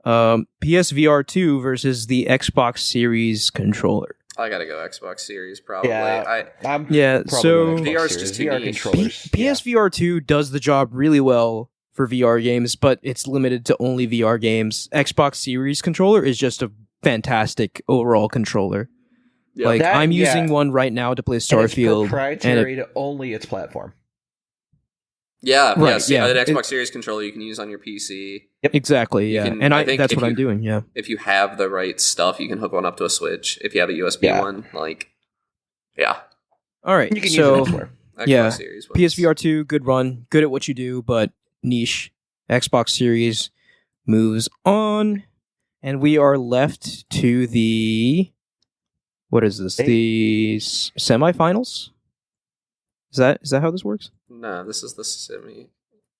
[SPEAKER 1] PSVR 2 versus the Xbox Series controller.
[SPEAKER 2] I gotta go Xbox Series probably.
[SPEAKER 3] Yeah, I'm
[SPEAKER 1] Yeah,
[SPEAKER 3] probably
[SPEAKER 1] so-
[SPEAKER 3] going Xbox
[SPEAKER 2] VR 's
[SPEAKER 3] Series.
[SPEAKER 2] just too
[SPEAKER 3] VR
[SPEAKER 2] niche.
[SPEAKER 3] controllers.
[SPEAKER 1] PSVR 2 does the job really well for VR games, but it's limited to only VR games. Xbox Series controller is just a fantastic overall controller.
[SPEAKER 2] Yeah.
[SPEAKER 1] Like
[SPEAKER 3] That-
[SPEAKER 1] I'm
[SPEAKER 3] yeah.
[SPEAKER 1] using one right now to play
[SPEAKER 3] And it's
[SPEAKER 1] Starfield.
[SPEAKER 3] proprietary to only its platform.
[SPEAKER 2] Yeah,
[SPEAKER 1] Right,
[SPEAKER 2] yes.
[SPEAKER 1] yeah.
[SPEAKER 2] An Xbox Series controller you can use on your PC.
[SPEAKER 1] Exactly,
[SPEAKER 2] You
[SPEAKER 1] yeah.
[SPEAKER 2] can-
[SPEAKER 1] And
[SPEAKER 2] I think
[SPEAKER 1] that's
[SPEAKER 2] if
[SPEAKER 1] what I'm
[SPEAKER 2] you-
[SPEAKER 1] doing, yeah.
[SPEAKER 2] If you have the right stuff, you can hook one up to a Switch. If you have a USB
[SPEAKER 3] Yeah.
[SPEAKER 2] one, like, yeah.
[SPEAKER 1] All right.
[SPEAKER 3] You can
[SPEAKER 1] so
[SPEAKER 3] use it anywhere.
[SPEAKER 2] Xbox
[SPEAKER 1] Yeah.
[SPEAKER 2] Series wins.
[SPEAKER 1] PSVR 2, good run, good at what you do, but niche. Xbox Series moves on, and we are left to the what is this? The semifinals? Is that how this works?
[SPEAKER 2] No, this is the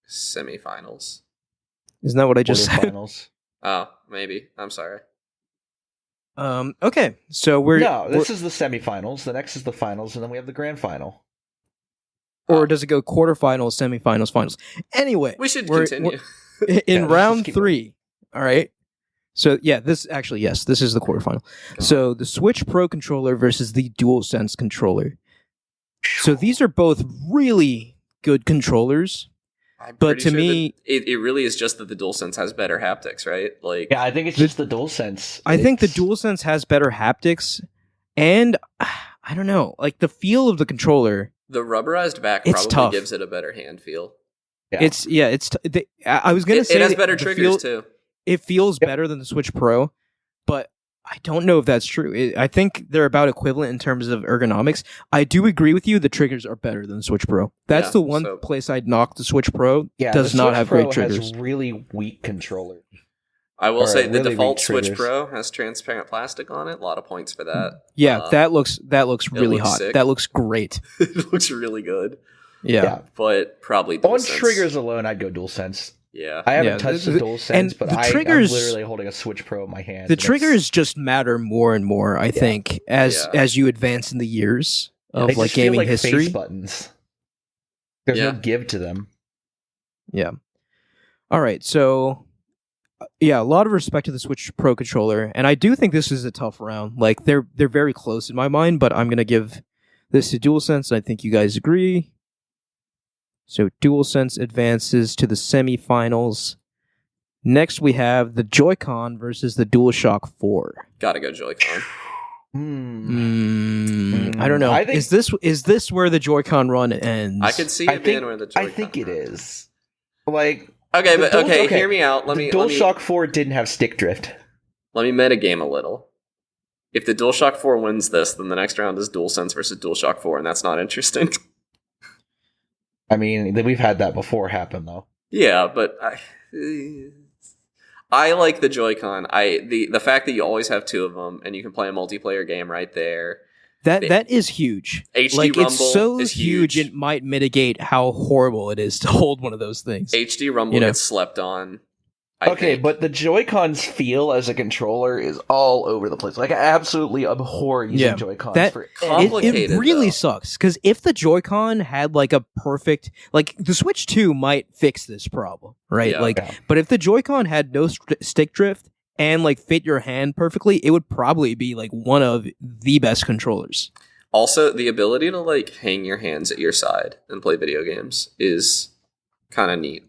[SPEAKER 2] semifinals.
[SPEAKER 1] Isn't that what I just said?
[SPEAKER 3] Quarterfinals.
[SPEAKER 2] Oh, maybe. I'm sorry.
[SPEAKER 1] Okay, so we're
[SPEAKER 3] This is the semifinals. The next is the finals, and then we have the grand final.
[SPEAKER 1] or does it go quarterfinals, semifinals, finals? Anyway,
[SPEAKER 2] We should
[SPEAKER 1] we're-
[SPEAKER 2] continue.
[SPEAKER 1] in
[SPEAKER 3] Yeah, let's
[SPEAKER 1] round
[SPEAKER 3] just keep
[SPEAKER 1] 3. All right. So yeah, this is the quarterfinal. So the Switch Pro controller versus the DualSense controller. So these are both really good controllers,
[SPEAKER 2] I'm
[SPEAKER 1] but
[SPEAKER 2] pretty
[SPEAKER 1] to
[SPEAKER 2] sure
[SPEAKER 1] me,
[SPEAKER 2] that it really is just that the DualSense has better haptics, right? Like,
[SPEAKER 3] Yeah, I think it's just the DualSense.
[SPEAKER 1] I think the
[SPEAKER 3] It's-
[SPEAKER 1] DualSense has better haptics, and I don't know, like the feel of the controller.
[SPEAKER 2] the rubberized back
[SPEAKER 1] It's
[SPEAKER 2] probably
[SPEAKER 1] tough.
[SPEAKER 2] gives it a better hand feel.
[SPEAKER 3] Yeah.
[SPEAKER 1] I was gonna say
[SPEAKER 2] It has
[SPEAKER 1] that
[SPEAKER 2] better
[SPEAKER 1] the
[SPEAKER 2] triggers too.
[SPEAKER 1] It feels
[SPEAKER 3] Yep.
[SPEAKER 1] better than the Switch Pro, but I don't know if that's true. I think they're about equivalent in terms of ergonomics. I do agree with you. The triggers are better than the Switch Pro. That's
[SPEAKER 2] Yeah,
[SPEAKER 1] the one
[SPEAKER 2] so-
[SPEAKER 1] place I'd knock the Switch Pro.
[SPEAKER 3] Yeah,
[SPEAKER 1] does
[SPEAKER 3] the
[SPEAKER 1] not
[SPEAKER 3] Switch
[SPEAKER 1] have
[SPEAKER 3] Pro
[SPEAKER 1] great triggers.
[SPEAKER 3] Has really weak controller.
[SPEAKER 2] I will
[SPEAKER 3] Or
[SPEAKER 2] say the
[SPEAKER 3] really
[SPEAKER 2] default
[SPEAKER 3] weak
[SPEAKER 2] Switch
[SPEAKER 3] triggers.
[SPEAKER 2] Pro has transparent plastic on it. A lot of points for that.
[SPEAKER 1] Yeah, that looks really
[SPEAKER 2] looks
[SPEAKER 1] hot.
[SPEAKER 2] sick.
[SPEAKER 1] That looks great.
[SPEAKER 2] It looks really good,
[SPEAKER 1] Yeah.
[SPEAKER 2] but probably
[SPEAKER 3] On
[SPEAKER 2] DualSense.
[SPEAKER 3] triggers alone, I'd go DualSense.
[SPEAKER 2] Yeah,
[SPEAKER 3] I haven't
[SPEAKER 1] Yeah,
[SPEAKER 3] touched
[SPEAKER 1] the-
[SPEAKER 3] the
[SPEAKER 1] the-
[SPEAKER 3] DualSense,
[SPEAKER 1] and
[SPEAKER 3] but
[SPEAKER 1] the
[SPEAKER 3] I'm
[SPEAKER 1] triggers-
[SPEAKER 3] literally holding a Switch Pro in my hand.
[SPEAKER 1] The
[SPEAKER 3] and it's-
[SPEAKER 1] triggers just matter more and more, I think, as
[SPEAKER 2] Yeah.
[SPEAKER 1] as you advance in the years of
[SPEAKER 3] they
[SPEAKER 1] like
[SPEAKER 3] just feel
[SPEAKER 1] gaming
[SPEAKER 3] like
[SPEAKER 1] history.
[SPEAKER 3] face buttons. There's
[SPEAKER 2] Yeah.
[SPEAKER 3] no give to them.
[SPEAKER 1] Yeah. All right. So, yeah, a lot of respect to the Switch Pro controller, and I do think this is a tough round. Like they're very close in my mind, but I'm gonna give this to DualSense. I think you guys agree. So DualSense advances to the semifinals. Next, we have the Joy-Con versus the DualShock 4.
[SPEAKER 2] gotta go Joy-Con.
[SPEAKER 1] I don't know.
[SPEAKER 3] I think-
[SPEAKER 1] Is this where the Joy-Con run ends?
[SPEAKER 2] I could see
[SPEAKER 3] I
[SPEAKER 2] it being
[SPEAKER 3] think,
[SPEAKER 2] where the Joy-Con
[SPEAKER 3] I think it
[SPEAKER 2] runs.
[SPEAKER 3] is. Like,
[SPEAKER 2] Okay,
[SPEAKER 3] The
[SPEAKER 2] but
[SPEAKER 3] Dual-
[SPEAKER 2] okay,
[SPEAKER 3] okay.
[SPEAKER 2] hear me out. Let
[SPEAKER 3] the
[SPEAKER 2] me
[SPEAKER 3] DualShock 4 didn't have stick drift.
[SPEAKER 2] let me metagame a little. If the DualShock 4 wins this, then the next round is DualSense versus DualShock 4, and that's not interesting.
[SPEAKER 3] I mean, we've had that before happen, though.
[SPEAKER 2] Yeah, but I like the Joy-Con. The fact that you always have two of them and you can play a multiplayer game right there.
[SPEAKER 1] That is huge.
[SPEAKER 2] HD
[SPEAKER 1] Like
[SPEAKER 2] Rumble
[SPEAKER 1] it's so
[SPEAKER 2] is
[SPEAKER 1] huge,
[SPEAKER 2] huge.
[SPEAKER 1] it might mitigate how horrible it is to hold one of those things.
[SPEAKER 2] HD Rumble
[SPEAKER 1] You know.
[SPEAKER 2] gets slept on I
[SPEAKER 3] Okay,
[SPEAKER 2] think.
[SPEAKER 3] but the Joy-Cons feel as a controller is all over the place. Like, I absolutely abhor using
[SPEAKER 1] Yeah,
[SPEAKER 3] Joy-Cons
[SPEAKER 1] that-
[SPEAKER 3] for
[SPEAKER 2] Complicated,
[SPEAKER 1] it really
[SPEAKER 2] though.
[SPEAKER 1] sucks because if the Joy-Con had like a perfect, like the Switch 2 might fix this problem, right?
[SPEAKER 2] Yeah.
[SPEAKER 1] Like,
[SPEAKER 3] Yeah.
[SPEAKER 1] but if the Joy-Con had no stick drift and like fit your hand perfectly, it would probably be like one of the best controllers.
[SPEAKER 2] Also, the ability to like hang your hands at your side and play video games is kind of neat.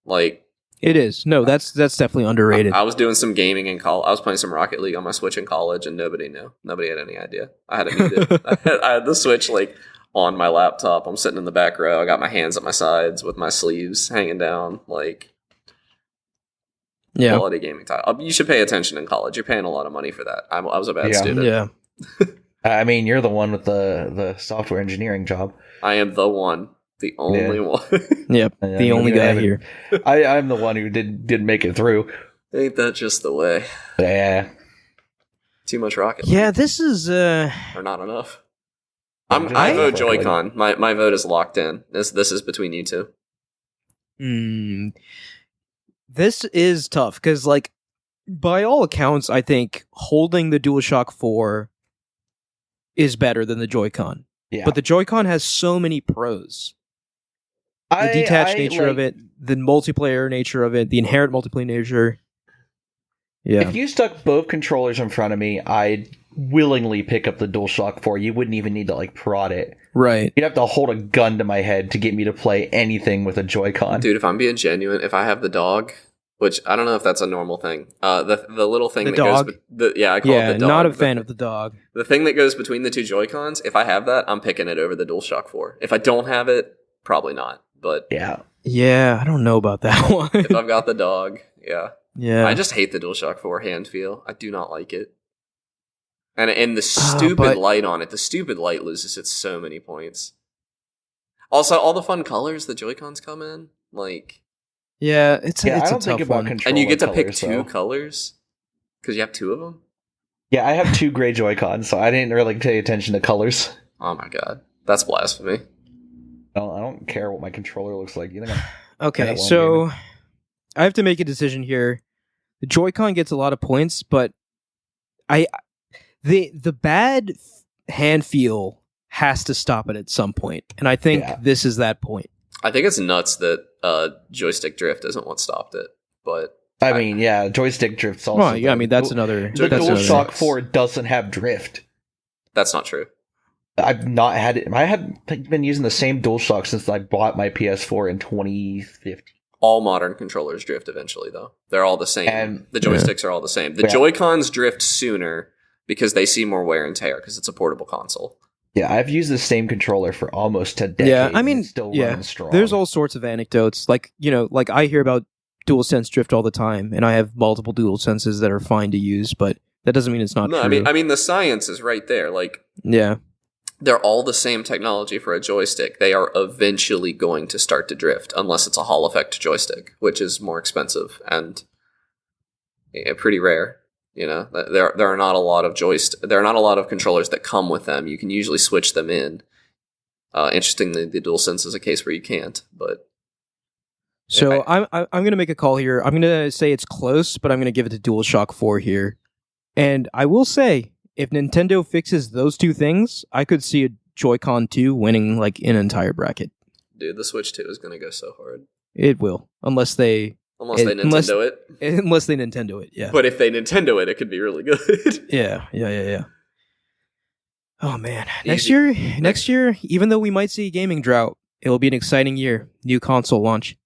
[SPEAKER 2] Like,
[SPEAKER 1] It is. No, that's definitely underrated.
[SPEAKER 2] I was doing some gaming in college. I was playing some Rocket League on my Switch in college, and nobody knew. Nobody had any idea. I had it muted. I had the Switch like on my laptop. I'm sitting in the back row. I got my hands at my sides with my sleeves hanging down. Like,
[SPEAKER 1] Yeah.
[SPEAKER 2] quality gaming time. You should pay attention in college. You're paying a lot of money for that. I was a bad
[SPEAKER 3] Yeah.
[SPEAKER 2] student.
[SPEAKER 1] Yeah.
[SPEAKER 3] I mean, you're the one with the software engineering job.
[SPEAKER 2] I am the one, the only one.
[SPEAKER 1] Yep.
[SPEAKER 3] Yeah,
[SPEAKER 1] The only
[SPEAKER 3] you
[SPEAKER 1] guy
[SPEAKER 3] haven't-
[SPEAKER 1] here.
[SPEAKER 3] I'm the one who didn't make it through.
[SPEAKER 2] Ain't that just the way?
[SPEAKER 3] Yeah.
[SPEAKER 2] Too much Rocket League.
[SPEAKER 1] Yeah, this is
[SPEAKER 2] Or not enough. I
[SPEAKER 3] I-
[SPEAKER 2] vote Joy-Con. My vote is locked in. This is between you two.
[SPEAKER 1] This is tough because, like, by all accounts, I think holding the DualShock 4 is better than the Joy-Con.
[SPEAKER 3] Yeah.
[SPEAKER 1] But the Joy-Con has so many pros. The detached nature of it, the multiplayer nature of it, the inherent multiplayer nature. Yeah.
[SPEAKER 3] If you stuck both controllers in front of me, I'd willingly pick up the DualShock 4. You wouldn't even need to like prod it.
[SPEAKER 1] Right.
[SPEAKER 3] You'd have to hold a gun to my head to get me to play anything with a Joy-Con.
[SPEAKER 2] Dude, if I'm being genuine, if I have the dog, which I don't know if that's a normal thing, the little thing
[SPEAKER 1] The
[SPEAKER 2] that
[SPEAKER 1] dog?
[SPEAKER 2] goes, I call it
[SPEAKER 1] Yeah,
[SPEAKER 2] the dog.
[SPEAKER 1] not a fan of the dog.
[SPEAKER 2] The thing that goes between the two Joy-Cons, if I have that, I'm picking it over the DualShock 4. If I don't have it, probably not. But
[SPEAKER 3] Yeah.
[SPEAKER 1] Yeah, I don't know about that one.
[SPEAKER 2] if I've got the dog, yeah.
[SPEAKER 1] Yeah.
[SPEAKER 2] I just hate the DualShock 4 hand feel. I do not like it. And the
[SPEAKER 1] Ah,
[SPEAKER 2] stupid
[SPEAKER 1] but-
[SPEAKER 2] light on it, the stupid light loses it so many points. Also, all the fun colors the Joy-Cons come in, like,
[SPEAKER 1] Yeah, it's
[SPEAKER 3] Yeah,
[SPEAKER 1] a
[SPEAKER 3] I don't
[SPEAKER 1] tough
[SPEAKER 3] think about
[SPEAKER 1] one.
[SPEAKER 3] controller
[SPEAKER 2] and you get to pick
[SPEAKER 3] colors,
[SPEAKER 2] two
[SPEAKER 3] though.
[SPEAKER 2] colors because you have two of them.
[SPEAKER 3] Yeah, I have two gray Joy-Cons, so I didn't really pay attention to colors.
[SPEAKER 2] Oh my god, that's blasphemy.
[SPEAKER 3] I don't care what my controller looks like. You think I'm
[SPEAKER 1] Okay,
[SPEAKER 3] Yeah, well,
[SPEAKER 1] so I have to make a decision here. The Joy-Con gets a lot of points, but the bad hand feel has to stop it at some point, and I think
[SPEAKER 3] Yeah.
[SPEAKER 1] this is that point.
[SPEAKER 2] I think it's nuts that joystick drift isn't what stopped it, but
[SPEAKER 3] I mean, yeah, joystick drift's also.
[SPEAKER 1] Well, yeah, I
[SPEAKER 3] the-
[SPEAKER 1] mean that's another.
[SPEAKER 3] The
[SPEAKER 1] that's another.
[SPEAKER 3] DualShock 4 doesn't have drift.
[SPEAKER 2] that's not true.
[SPEAKER 3] I've not had it. I had been using the same DualShock since I bought my PS4 in 2015.
[SPEAKER 2] All modern controllers drift eventually, though. They're all the same.
[SPEAKER 3] And-
[SPEAKER 2] The joysticks are all the same. The
[SPEAKER 3] Yeah.
[SPEAKER 2] Joy-Cons drift sooner because they see more wear and tear because it's a portable console.
[SPEAKER 3] Yeah, I've used the same controller for almost a decade.
[SPEAKER 1] Yeah, I
[SPEAKER 3] and
[SPEAKER 1] mean,
[SPEAKER 3] it's still
[SPEAKER 1] yeah,
[SPEAKER 3] running strong.
[SPEAKER 1] there's all sorts of anecdotes. Like like I hear about DualSense drift all the time, and I have multiple DualSenses that are fine to use, but that doesn't mean it's not
[SPEAKER 2] No,
[SPEAKER 1] true.
[SPEAKER 2] I mean the science is right there. Like,
[SPEAKER 1] yeah,
[SPEAKER 2] they're all the same technology for a joystick. They are eventually going to start to drift unless it's a Hall effect joystick, which is more expensive and pretty rare. You know, there are not a lot of there are not a lot of controllers that come with them. You can usually switch them in. Interestingly, the DualSense is a case where you can't. But
[SPEAKER 1] so I'm going to make a call here. I'm going to say it's close, but I'm going to give it to DualShock 4 here. And I will say, if Nintendo fixes those two things, I could see a Joy-Con 2 winning like an entire bracket.
[SPEAKER 2] dude, the Switch 2 is going to go so hard
[SPEAKER 1] It will, unless they
[SPEAKER 2] unless they
[SPEAKER 1] Unless-
[SPEAKER 2] Nintendo it.
[SPEAKER 1] Nintendo it. Yeah.
[SPEAKER 2] But if they Nintendo it, it could be really good.
[SPEAKER 1] Yeah. Oh man,
[SPEAKER 2] Easy.
[SPEAKER 1] next year, even though we might see a gaming drought, it will be an exciting year. New console launch.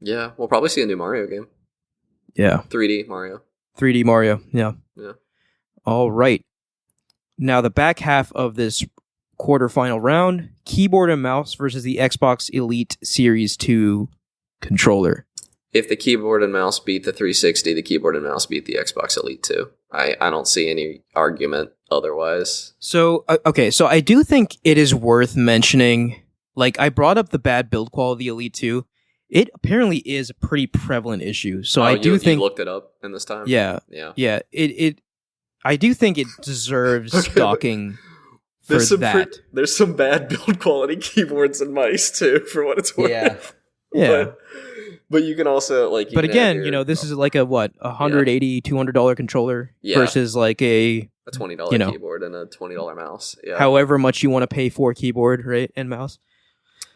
[SPEAKER 2] Yeah, we'll probably see a new Mario game.
[SPEAKER 1] Yeah,
[SPEAKER 2] 3D Mario.
[SPEAKER 1] 3D Mario. Yeah.
[SPEAKER 2] Yeah.
[SPEAKER 1] All right. Now the back half of this quarterfinal round: keyboard and mouse versus the Xbox Elite Series 2 controller.
[SPEAKER 2] If the keyboard and mouse beat the 360, the keyboard and mouse beat the Xbox Elite 2. I don't see any argument otherwise.
[SPEAKER 1] So okay, so I do think it is worth mentioning. Like I brought up the bad build quality of the Elite 2. It apparently is a pretty prevalent issue. So I do
[SPEAKER 2] you
[SPEAKER 1] think,
[SPEAKER 2] looked it up in this time.
[SPEAKER 1] yeah,
[SPEAKER 2] Yeah.
[SPEAKER 1] I do think it deserves
[SPEAKER 2] Okay.
[SPEAKER 1] docking for that.
[SPEAKER 2] There's some bad build quality keyboards and mice too, for what it's worth.
[SPEAKER 3] Yeah.
[SPEAKER 1] Yeah.
[SPEAKER 2] But you can also like.
[SPEAKER 1] But again, this is like a what $180, $200 controller versus like a
[SPEAKER 2] $20 keyboard and a $20 mouse. Yeah.
[SPEAKER 1] However much you want to pay for keyboard, right, and mouse.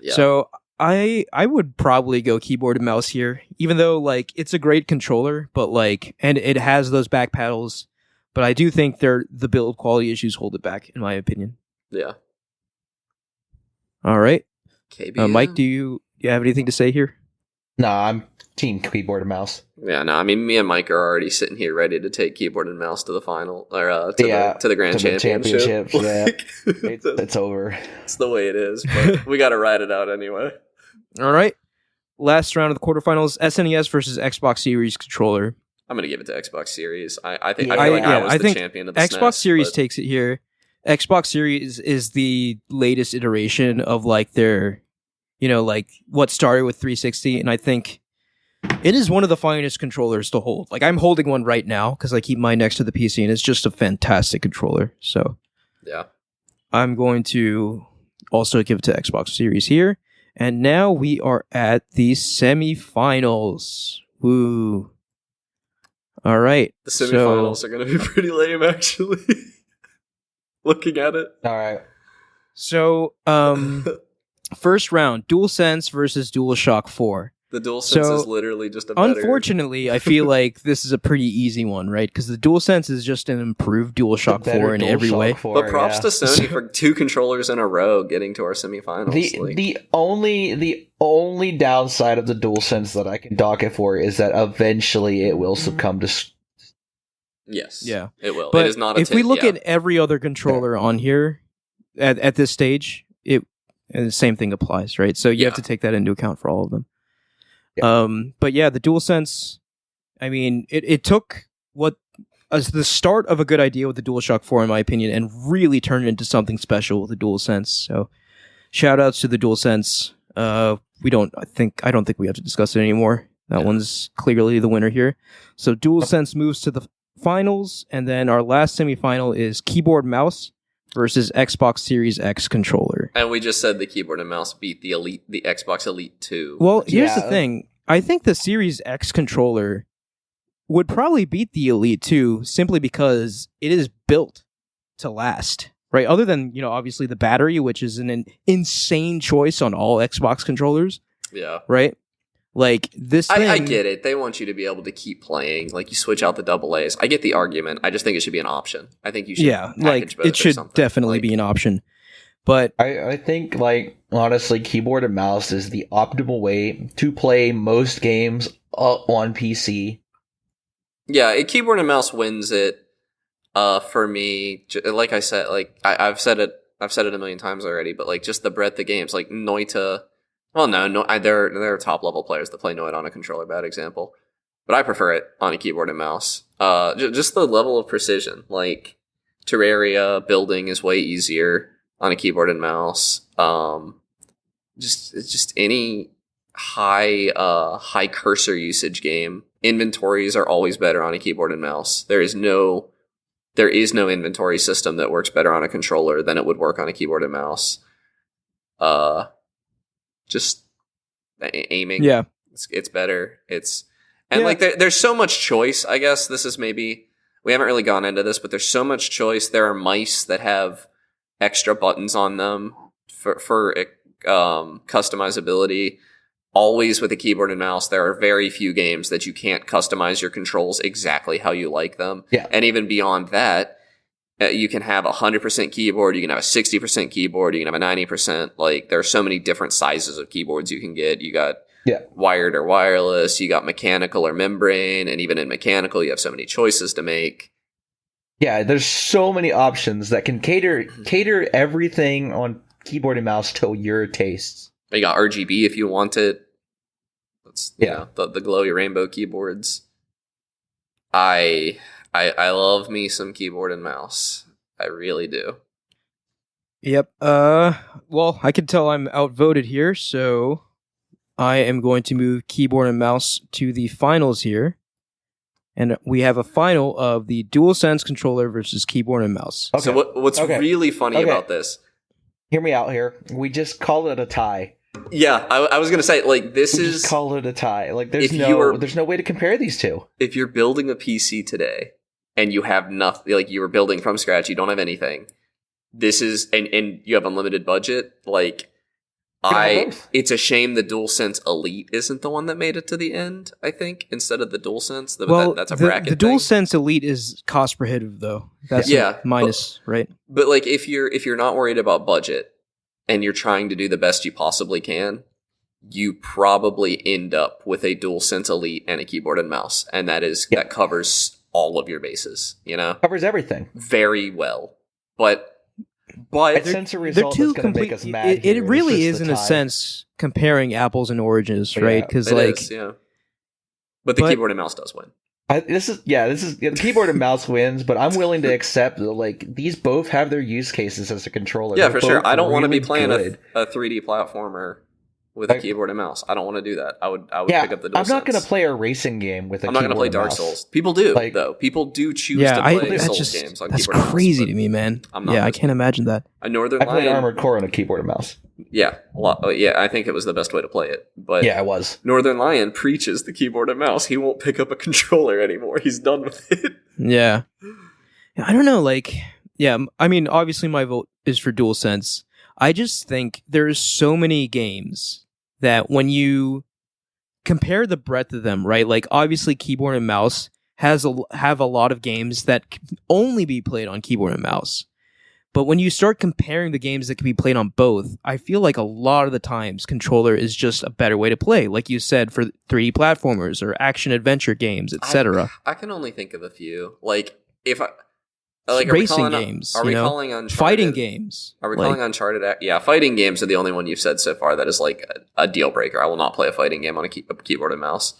[SPEAKER 1] Yeah. So I would probably go keyboard and mouse here, even though like it's a great controller, but like and it has those back paddles, but I do think the build quality issues hold it back, in my opinion.
[SPEAKER 2] Yeah.
[SPEAKER 1] All right.
[SPEAKER 2] KBM.
[SPEAKER 1] Mike, do you have anything to say here?
[SPEAKER 3] No, I'm team keyboard and mouse.
[SPEAKER 2] Yeah, no, I mean, me and Mike are already sitting here ready to take keyboard and mouse to the final, or to the grand championship.
[SPEAKER 3] Yeah, it's over.
[SPEAKER 2] It's the way it is, but we got to ride it out anyway.
[SPEAKER 1] All right. Last round of the quarterfinals, SNES versus Xbox Series controller.
[SPEAKER 2] I'm going to give it to Xbox Series. I think I was the champion of the
[SPEAKER 1] Xbox
[SPEAKER 2] SNES,
[SPEAKER 1] Series takes it here. Xbox Series is the latest iteration of like their, like what started with 360, and I think it is one of the finest controllers to hold. Like I'm holding one right now because I keep mine next to the PC, and it's just a fantastic controller. So
[SPEAKER 2] yeah,
[SPEAKER 1] I'm going to also give it to Xbox Series here. And now we are at the semifinals. Woo. All right.
[SPEAKER 2] The semifinals are going to be pretty lame, actually. Looking at it.
[SPEAKER 3] All right.
[SPEAKER 1] So, first round, DualSense versus DualShock 4.
[SPEAKER 2] The DualSense is literally just a better...
[SPEAKER 1] Unfortunately, I feel like this is a pretty easy one, right? Because the DualSense is just an improved DualShock 4 in every way.
[SPEAKER 2] But props to Sony for 2 controllers in a row getting to our semifinals.
[SPEAKER 3] The only downside of the DualSense that I can dock it for is that eventually it will succumb to...
[SPEAKER 2] Yes.
[SPEAKER 1] Yeah.
[SPEAKER 2] It will.
[SPEAKER 1] But
[SPEAKER 2] it is not
[SPEAKER 1] if we look at every other controller on here at this stage, and the same thing applies, right? So you have to take that into account for all of them. Yeah. But yeah, the DualSense, I mean, it took what as the start of a good idea with the DualShock 4, in my opinion, and really turned it into something special with the DualSense. So shout outs to the DualSense. I don't think we have to discuss it anymore. That one's clearly the winner here. So DualSense moves to the finals, and then our last semifinal is keyboard mouse versus Xbox Series X controller.
[SPEAKER 2] And we just said the keyboard and mouse beat the Xbox Elite 2.
[SPEAKER 1] Well, here's the thing. I think the Series X controller would probably beat the Elite 2 simply because it is built to last, right? Other than, obviously the battery, which is an insane choice on all Xbox controllers.
[SPEAKER 2] Yeah.
[SPEAKER 1] Right? Like this thing...
[SPEAKER 2] I get it. They want you to be able to keep playing. Like you switch out the AA's. I get the argument. I just think it should be an option. I think you should package both
[SPEAKER 1] it should definitely be an option. But
[SPEAKER 3] I think honestly, keyboard and mouse is the optimal way to play most games on PC.
[SPEAKER 2] Yeah, keyboard and mouse wins it for me. Like I said, I've said it a million times already, but like just the breadth of games, like Noita. Well, no, there are top level players that play Noita on a controller. Bad example, but I prefer it on a keyboard and mouse. Just the level of precision, like Terraria building is way easier on a keyboard and mouse. Just any high cursor usage game. Inventories are always better on a keyboard and mouse. There is no inventory system that works better on a controller than it would work on a keyboard and mouse. Just aiming.
[SPEAKER 1] Yeah.
[SPEAKER 2] It's better. There's so much choice. I guess this is maybe, we haven't really gone into this, but there's so much choice. There are mice that have extra buttons on them for customizability. Always with a keyboard and mouse, there are very few games that you can't customize your controls exactly how you like them.
[SPEAKER 3] Yeah.
[SPEAKER 2] And even beyond that, you can have 100% keyboard, you can have a 60% keyboard, you can have a 90%. Like, there are so many different sizes of keyboards you can get. You got wired or wireless, you got mechanical or membrane, and even in mechanical, you have so many choices to make.
[SPEAKER 3] Yeah, there's so many options that can cater everything on keyboard and mouse to your tastes.
[SPEAKER 2] You got RGB if you want it. That's the glowy rainbow keyboards. I love me some keyboard and mouse. I really do.
[SPEAKER 1] Yep. Well, I can tell I'm outvoted here, so I am going to move keyboard and mouse to the finals here. And we have a final of the DualSense controller versus keyboard and mouse.
[SPEAKER 2] Okay. So what's really funny about this?
[SPEAKER 3] Hear me out here. We just call it a tie.
[SPEAKER 2] Yeah, I was gonna say, like, this
[SPEAKER 3] We
[SPEAKER 2] is
[SPEAKER 3] just call it a tie. Like, there's
[SPEAKER 2] if you were-
[SPEAKER 3] there's no way to compare these two.
[SPEAKER 2] if you're building a PC today and you have nothing, like you were building from scratch, you don't have anything. This is and you have unlimited budget. Like, it's a shame the DualSense Elite isn't the one that made it to the end. I think instead of the DualSense, that's a bracket.
[SPEAKER 1] The
[SPEAKER 2] thing.
[SPEAKER 1] DualSense Elite is cost prohibitive though. That's
[SPEAKER 2] Yeah,
[SPEAKER 1] minus, right?
[SPEAKER 2] But like, if you're not worried about budget and you're trying to do the best you possibly can, you probably end up with a DualSense Elite and a keyboard and mouse, and that covers all of your bases. You know,
[SPEAKER 3] Covers everything
[SPEAKER 2] very well. But
[SPEAKER 3] sense a
[SPEAKER 1] They're
[SPEAKER 3] result
[SPEAKER 1] two
[SPEAKER 3] that's going to make us
[SPEAKER 1] complete.
[SPEAKER 3] mad.
[SPEAKER 1] It really is, in a sense, comparing apples and oranges, right? Because like,
[SPEAKER 2] but the keyboard and mouse does win.
[SPEAKER 3] This is the keyboard and mouse wins, but I'm willing to accept that, like, these both have their use cases as a controller.
[SPEAKER 2] Yeah,
[SPEAKER 3] They're
[SPEAKER 2] for sure.
[SPEAKER 3] both
[SPEAKER 2] I don't want to be
[SPEAKER 3] really
[SPEAKER 2] playing
[SPEAKER 3] good.
[SPEAKER 2] a 3D platformer with a keyboard and mouse. I don't want to do that. I would pick up the DualSense.
[SPEAKER 3] I'm not going to play a racing game with a keyboard and mouse.
[SPEAKER 2] I'm not going to play Dark Souls. People do, though. People do choose to play Souls games on
[SPEAKER 1] that's
[SPEAKER 2] keyboard and mouse.
[SPEAKER 1] crazy to me, man. I can't imagine that.
[SPEAKER 2] A Northern
[SPEAKER 3] I played
[SPEAKER 2] Lion,
[SPEAKER 3] Armored Core on a keyboard and mouse.
[SPEAKER 2] Yeah, a lot. Yeah, I think it was the best way to play it. But
[SPEAKER 3] yeah, it was.
[SPEAKER 2] Northern Lion preaches the keyboard and mouse. He won't pick up a controller anymore. He's done with it.
[SPEAKER 1] Yeah. I don't know. Like, yeah, I mean, obviously my vote is for DualSense. I just think there's so many games that when you compare the breadth of them, right? Like, obviously keyboard and mouse have a lot of games that can only be played on keyboard and mouse. But when you start comparing the games that can be played on both, I feel like a lot of the times controller is just a better way to play. Like you said, for 3D platformers or action adventure games, etc.
[SPEAKER 2] I can only think of a few. Like, if I
[SPEAKER 1] racing games,
[SPEAKER 2] are we calling Uncharted?
[SPEAKER 1] Fighting games?
[SPEAKER 2] Are we calling Uncharted? Yeah, fighting games are the only one you've said so far that is like a deal breaker. I will not play a fighting game on a keyboard and mouse.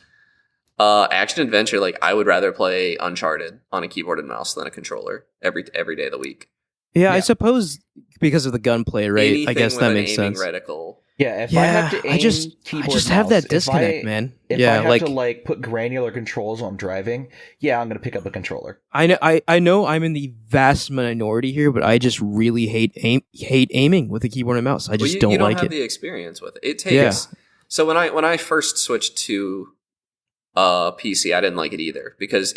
[SPEAKER 2] Action adventure, like, I would rather play Uncharted on a keyboard and mouse than a controller every day of the week.
[SPEAKER 1] Yeah, I suppose because of the gunplay, right?
[SPEAKER 2] Anything
[SPEAKER 1] I guess
[SPEAKER 2] with
[SPEAKER 1] that
[SPEAKER 2] an
[SPEAKER 1] makes
[SPEAKER 2] aiming
[SPEAKER 1] sense.
[SPEAKER 2] reticle.
[SPEAKER 3] Yeah, if I have to aim
[SPEAKER 1] I just have that disconnect, man.
[SPEAKER 3] If I have to like put granular controls while I'm driving, yeah, I'm gonna pick up a controller.
[SPEAKER 1] I know I'm in the vast minority here, but I just really hate aiming with a keyboard and mouse. I just don't like it.
[SPEAKER 2] You don't have the experience with it. It takes. So when I first switched to PC, I didn't like it either because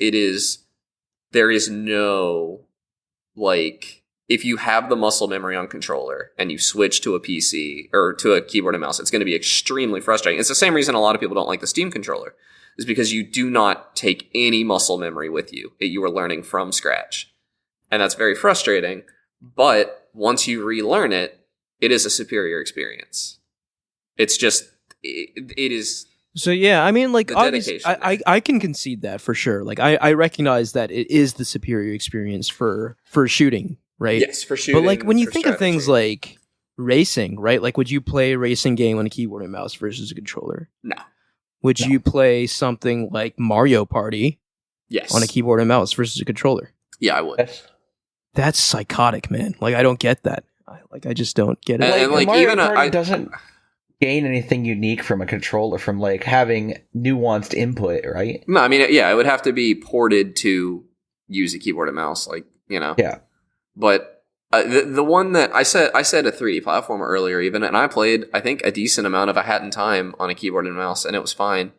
[SPEAKER 2] there is no, like, if you have the muscle memory on controller and you switch to a PC or to a keyboard and mouse, it's going to be extremely frustrating. It's the same reason a lot of people don't like the Steam controller, is because you do not take any muscle memory with you. You are learning from scratch. And that's very frustrating. But once you relearn it, it is a superior experience. It's just, it is.
[SPEAKER 1] So yeah, I mean, like, obviously, I can concede that for sure. Like, I recognize that it is the superior experience for shooting. Right?
[SPEAKER 2] Yes, for shooting.
[SPEAKER 1] But like when you think
[SPEAKER 2] strategy.
[SPEAKER 1] of things like racing, right? Like, would you play a racing game on a keyboard and mouse versus a controller?
[SPEAKER 2] No.
[SPEAKER 1] Would you play something like Mario Party?
[SPEAKER 2] Yes.
[SPEAKER 1] On a keyboard and mouse versus a controller?
[SPEAKER 2] Yeah, I would.
[SPEAKER 3] Yes.
[SPEAKER 1] That's psychotic, man. Like, I don't get that. I just don't get it.
[SPEAKER 2] And like,
[SPEAKER 3] Mario
[SPEAKER 2] even
[SPEAKER 3] Party doesn't gain anything unique from a controller, from like having nuanced input, right?
[SPEAKER 2] No, I mean, yeah, it would have to be ported to use a keyboard and mouse, like, you know.
[SPEAKER 3] Yeah.
[SPEAKER 2] But the one that I said a 3D platformer earlier even, and I played, I think, a decent amount of A Hat in Time on a keyboard and mouse, and it was fine.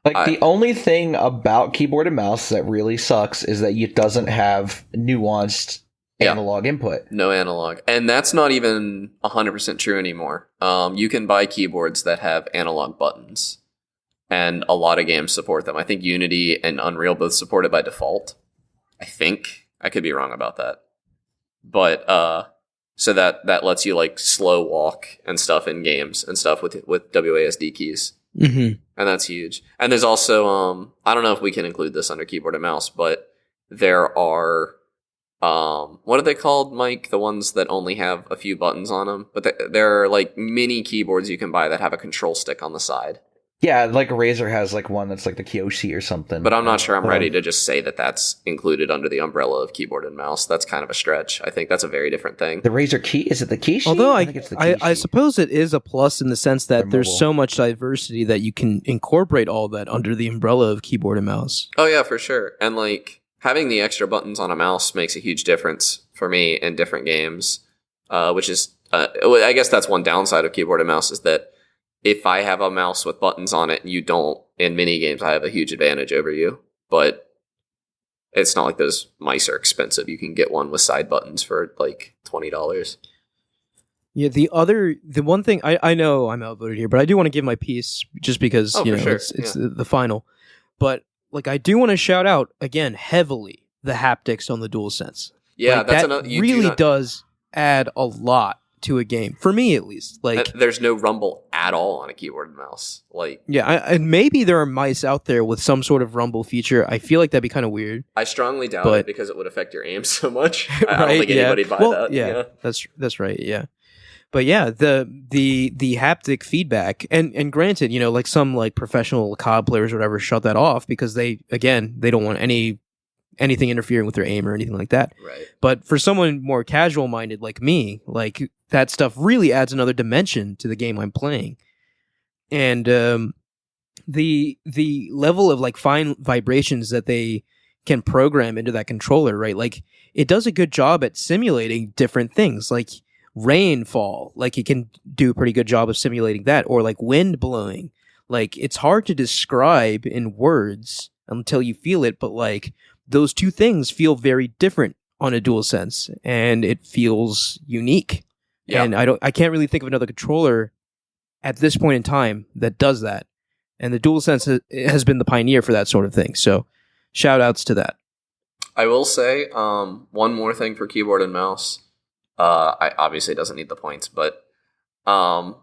[SPEAKER 3] Like, the only thing about keyboard and mouse that really sucks is that it doesn't have nuanced analog input.
[SPEAKER 2] No analog. And that's not even 100% true anymore. You can buy keyboards that have analog buttons, and a lot of games support them. I think Unity and Unreal both support it by default. I think. I could be wrong about that. But so that lets you like slow walk and stuff in games and stuff with WASD keys, and that's huge. And there's also I don't know if we can include this under keyboard and mouse, but there are what are they called, Mike? The ones that only have a few buttons on them, but there are like mini keyboards you can buy that have a control stick on the side.
[SPEAKER 3] Yeah, like Razer has like one that's like the Kyoshi or something.
[SPEAKER 2] But I'm not sure I'm ready to just say that that's included under the umbrella of keyboard and mouse. That's kind of a stretch. I think that's a very different thing.
[SPEAKER 3] The Razer Key? Is it the Keyshi?
[SPEAKER 1] Although
[SPEAKER 3] I think it's the Keyshi.
[SPEAKER 1] I suppose it is a plus in the sense that there's so much diversity that you can incorporate all that under the umbrella of keyboard and mouse.
[SPEAKER 2] Oh yeah, for sure. And like having the extra buttons on a mouse makes a huge difference for me in different games, which is I guess that's one downside of keyboard and mouse is that if I have a mouse with buttons on it and you don't, in mini games, I have a huge advantage over you. But it's not like those mice are expensive. You can get one with side buttons for like $20.
[SPEAKER 1] Yeah, the one thing I know I'm outvoted here, but I do want to give my piece just because
[SPEAKER 2] sure.
[SPEAKER 1] it's the final. But like I do want to shout out again heavily the haptics on the DualSense.
[SPEAKER 2] Yeah,
[SPEAKER 1] like,
[SPEAKER 2] that's
[SPEAKER 1] that
[SPEAKER 2] another.
[SPEAKER 1] Really does add a lot to a game for me, at least. Like
[SPEAKER 2] there's no rumble at all on a keyboard and mouse. Like
[SPEAKER 1] and maybe there are mice out there with some sort of rumble feature. I feel like that'd be kind of weird.
[SPEAKER 2] I strongly doubt it because it would affect your aim so much. I don't think
[SPEAKER 1] yeah.
[SPEAKER 2] anybody'd buy that.
[SPEAKER 1] Yeah, that's right. Yeah. But yeah, the haptic feedback, and granted, like some like professional COD players or whatever shut that off because they don't want anything interfering with their aim or anything like that.
[SPEAKER 2] Right.
[SPEAKER 1] But for someone more casual minded like me, like that stuff really adds another dimension to the game I'm playing. And the level of like fine vibrations that they can program into that controller, right? Like it does a good job at simulating different things, like rainfall. Like it can do a pretty good job of simulating that, or like wind blowing. Like it's hard to describe in words until you feel it, but like those two things feel very different on a DualSense, and it feels unique. Yeah. And I can't really think of another controller at this point in time that does that. And the DualSense has been the pioneer for that sort of thing. So shout outs to that.
[SPEAKER 2] I will say one more thing for keyboard and mouse. I obviously doesn't need the points, but a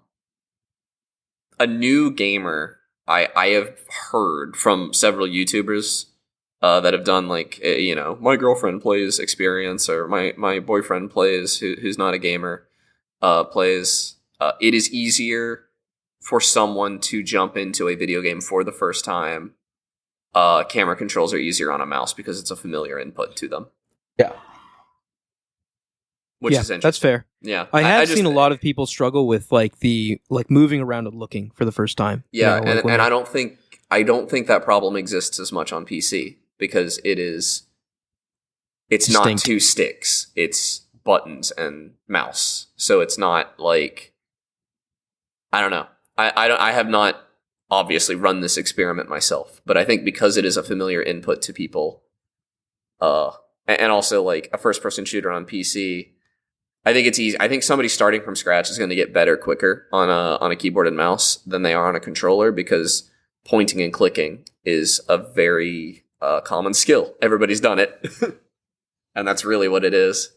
[SPEAKER 2] new gamer, I have heard from several YouTubers that have done like, my girlfriend plays Experience, or my boyfriend plays, who's not a gamer, plays. It is easier for someone to jump into a video game for the first time. Camera controls are easier on a mouse because it's a familiar input to them.
[SPEAKER 3] Yeah.
[SPEAKER 2] Which is interesting.
[SPEAKER 1] That's fair.
[SPEAKER 2] Yeah.
[SPEAKER 1] I have seen a lot of people struggle with like the moving around and looking for the first time.
[SPEAKER 2] Yeah, and I don't think that problem exists as much on PC because it's
[SPEAKER 1] distinct.
[SPEAKER 2] not two sticks. It's buttons and mouse. So it's not like, I don't know. I have not obviously run this experiment myself, but I think because it is a familiar input to people, and also like a first person shooter on PC, I think it's easy. I think somebody starting from scratch is going to get better quicker on a keyboard and mouse than they are on a controller, because pointing and clicking is a very common skill. Everybody's done it, and that's really what it is.